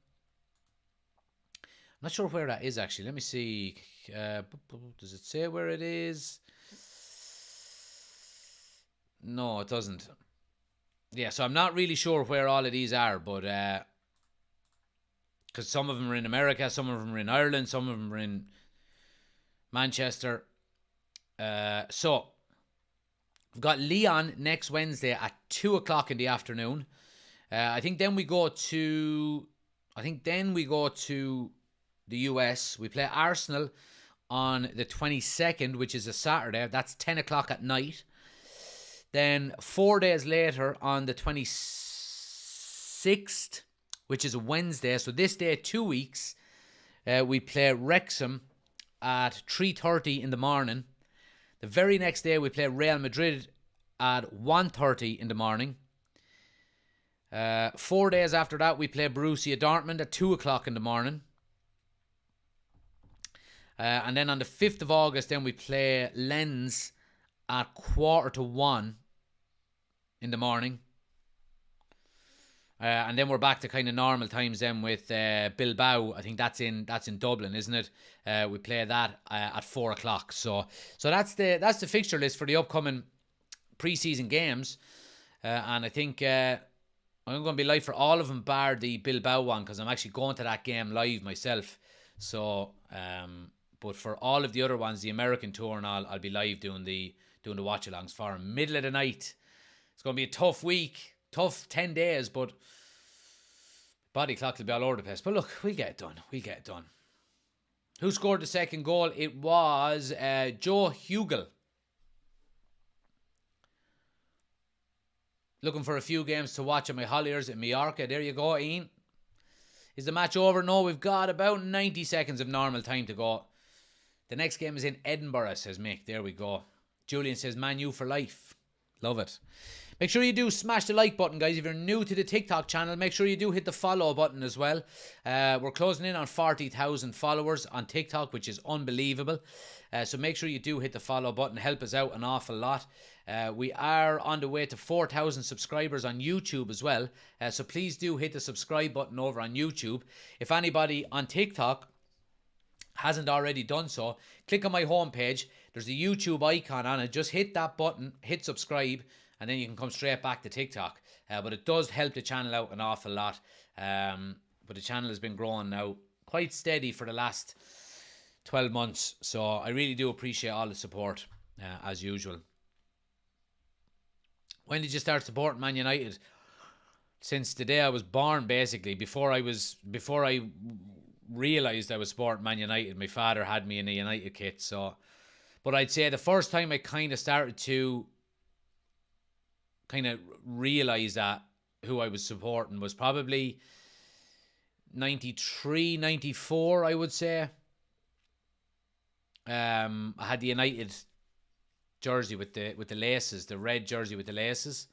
I'm not sure where that is actually. Let me see. Does it say where it is? No, it doesn't. Yeah, so I'm not really sure where all of these are, but because some of them are in America, some of them are in Ireland, some of them are in Manchester. So we've got Lyon next Wednesday at 2 o'clock in the afternoon. I think then we go to the US. We play Arsenal on the 22nd, which is a Saturday. That's 10 o'clock at night. Then 4 days later on the 26th, which is a Wednesday. So this day, 2 weeks, we play Wrexham at 3:30 in the morning. The very next day, we play Real Madrid at 1:30 in the morning. 4 days after that, we play Borussia Dortmund at 2 o'clock in the morning. And then on the 5th of August, then we play Lens at 1:45 in the morning. And then we're back to kind of normal times then with Bilbao. I think that's in Dublin, isn't it? We play that at 4 o'clock. So that's the fixture list for the upcoming pre-season games. And I think I'm going to be live for all of them bar the Bilbao one, because I'm actually going to that game live myself. So but for all of the other ones, the American tour and all, I'll be live doing the watch-alongs for them. Middle of the night. It's going to be a tough week. Tough 10 days, but body clock will be all over the place. But look, we'll get it done. Who scored the second goal? It was Joe Hugel. Looking for a few games to watch at my Holliers in Mallorca. There you go, Ian. Is the match over? No, we've got about 90 seconds of normal time to go. The next game is in Edinburgh, says Mick. There we go. Julian says, Man U for life. Love it. Make sure you do smash the like button, guys. If you're new to the TikTok channel, make sure you do hit the follow button as well. We're closing in on 40,000 followers on TikTok, which is unbelievable. So make sure you do hit the follow button. Help us out an awful lot. We are on the way to 4,000 subscribers on YouTube as well. So please do hit the subscribe button over on YouTube. If anybody on TikTok hasn't already done so, click on my homepage. There's a YouTube icon on it. Just hit that button, hit subscribe, and then you can come straight back to TikTok. But it does help the channel out an awful lot. But the channel has been growing now quite steady for the last 12 months. So I really do appreciate all the support, as usual. When did you start supporting Man United? Since the day I was born, basically. Before I realised I was supporting Man United, my father had me in a United kit. So, but I'd say the first time I kind of started to kind of realise that who I was supporting was probably 93, 94, I would say. I had the United jersey with the laces, the red jersey with the laces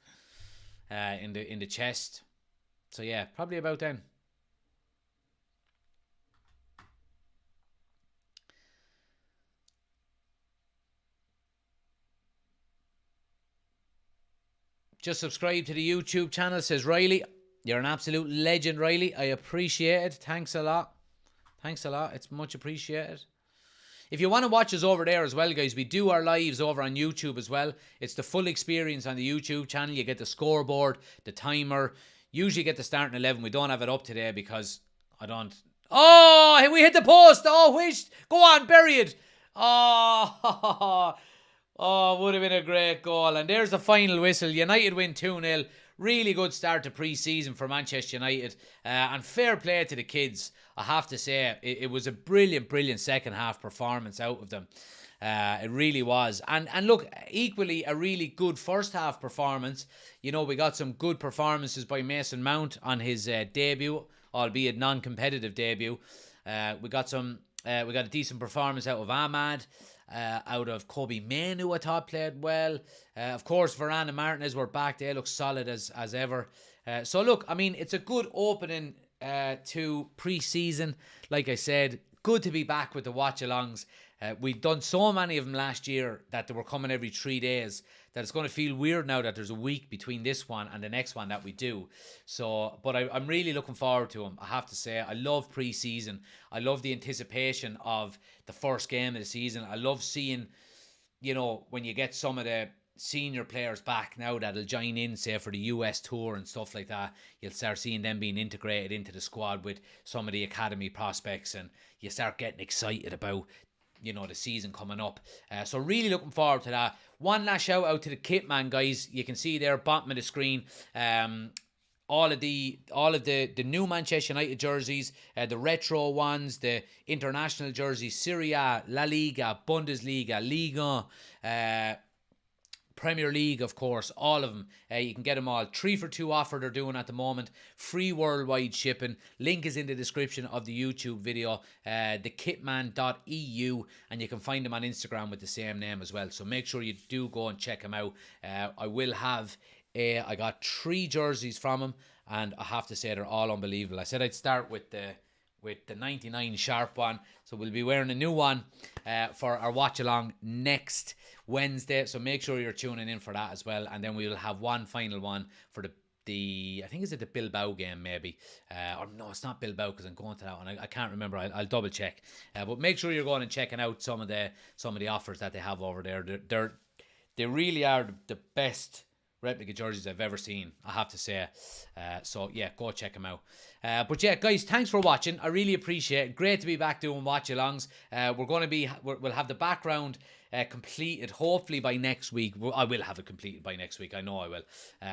in the chest. So yeah, probably about then. Just subscribe to the YouTube channel, says Riley. You're an absolute legend, Riley. I appreciate it. Thanks a lot. It's much appreciated. If you want to watch us over there as well, guys, we do our lives over on YouTube as well. It's the full experience on the YouTube channel. You get the scoreboard, the timer. Usually get the starting 11. We don't have it up today because I don't... Oh, we hit the post. Oh, wish. Go on, bury it. Oh, oh, would have been a great goal. And there's the final whistle. United win 2-0. Really good start to pre-season for Manchester United. And fair play to the kids. I have to say, it was a brilliant second half performance out of them. It really was. And look, equally a really good first half performance. You know, we got some good performances by Mason Mount on his debut, albeit non-competitive debut. We got some We got a decent performance out of Ahmad, out of Kobe Main, who I thought played well. Of course, Varane and Martinez were back. They look solid as ever. So look, I mean, it's a good opening to pre-season. Like I said, good to be back with the watch-alongs. We've done so many of them last year that they were coming every 3 days that it's going to feel weird now that there's a week between this one and the next one that we do. So, but I'm really looking forward to them. I have to say, I love pre-season. I love the anticipation of the first game of the season. I love seeing, you know, when you get some of the senior players back now that'll join in, say, for the US tour and stuff like that. You'll start seeing them being integrated into the squad with some of the academy prospects, and you start getting excited about, you know, the season coming up. So really looking forward to that. One last shout out to the kit man, guys. You can see there, bottom of the screen, all of the new Manchester United jerseys, the retro ones, the international jerseys, Serie A, La Liga, Bundesliga, Liga, Premier League, of course, all of them. You can get them all. 3 for 2 offer they're doing at the moment. Free worldwide shipping. Link is in the description of the YouTube video. thekitman.eu, and you can find them on Instagram with the same name as well. So make sure you do go and check them out. I will have I got 3 jerseys from them, and I have to say they're all unbelievable. I said I'd start with the 99 sharp one, so we'll be wearing a new one for our watch along next Wednesday, so make sure you're tuning in for that as well. And then we will have one final one for the I think is it the Bilbao game maybe, or no, it's not Bilbao because I'm going to that one. I can't remember. I'll double check, but make sure you're going and checking out some of the offers that they have over there. They really are the best replica jerseys I've ever seen, I have to say. So yeah, go check them out. But yeah, guys, thanks for watching. I really appreciate it. Great to be back doing watch alongs. We'll have the background completed hopefully by next week. I will have it completed by next week. I know I will.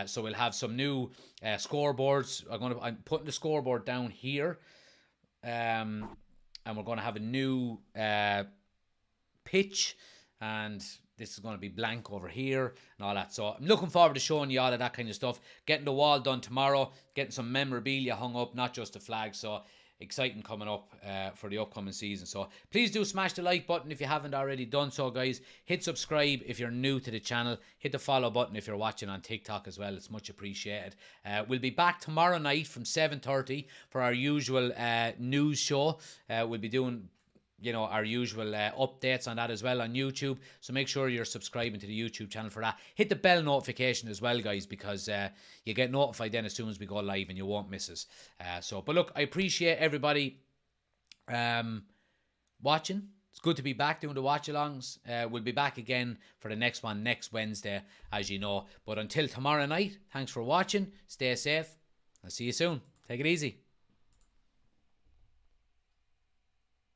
So we'll have some new scoreboards. I'm putting the scoreboard down here, and we're going to have a new pitch, and this is going to be blank over here and all that. So I'm looking forward to showing you all of that kind of stuff. Getting the wall done tomorrow. Getting some memorabilia hung up, not just the flag. So exciting coming up for the upcoming season. So please do smash the like button if you haven't already done so, guys. Hit subscribe if you're new to the channel. Hit the follow button if you're watching on TikTok as well. It's much appreciated. We'll be back tomorrow night from 7:30 for our usual news show. We'll be doing, you know, our usual updates on that as well on YouTube. So make sure you're subscribing to the YouTube channel for that. Hit the bell notification as well, guys, because you get notified then as soon as we go live and you won't miss us. But look, I appreciate everybody watching. It's good to be back doing the watch-alongs. We'll be back again for the next one next Wednesday, as you know. But until tomorrow night, thanks for watching. Stay safe. I'll see you soon. Take it easy.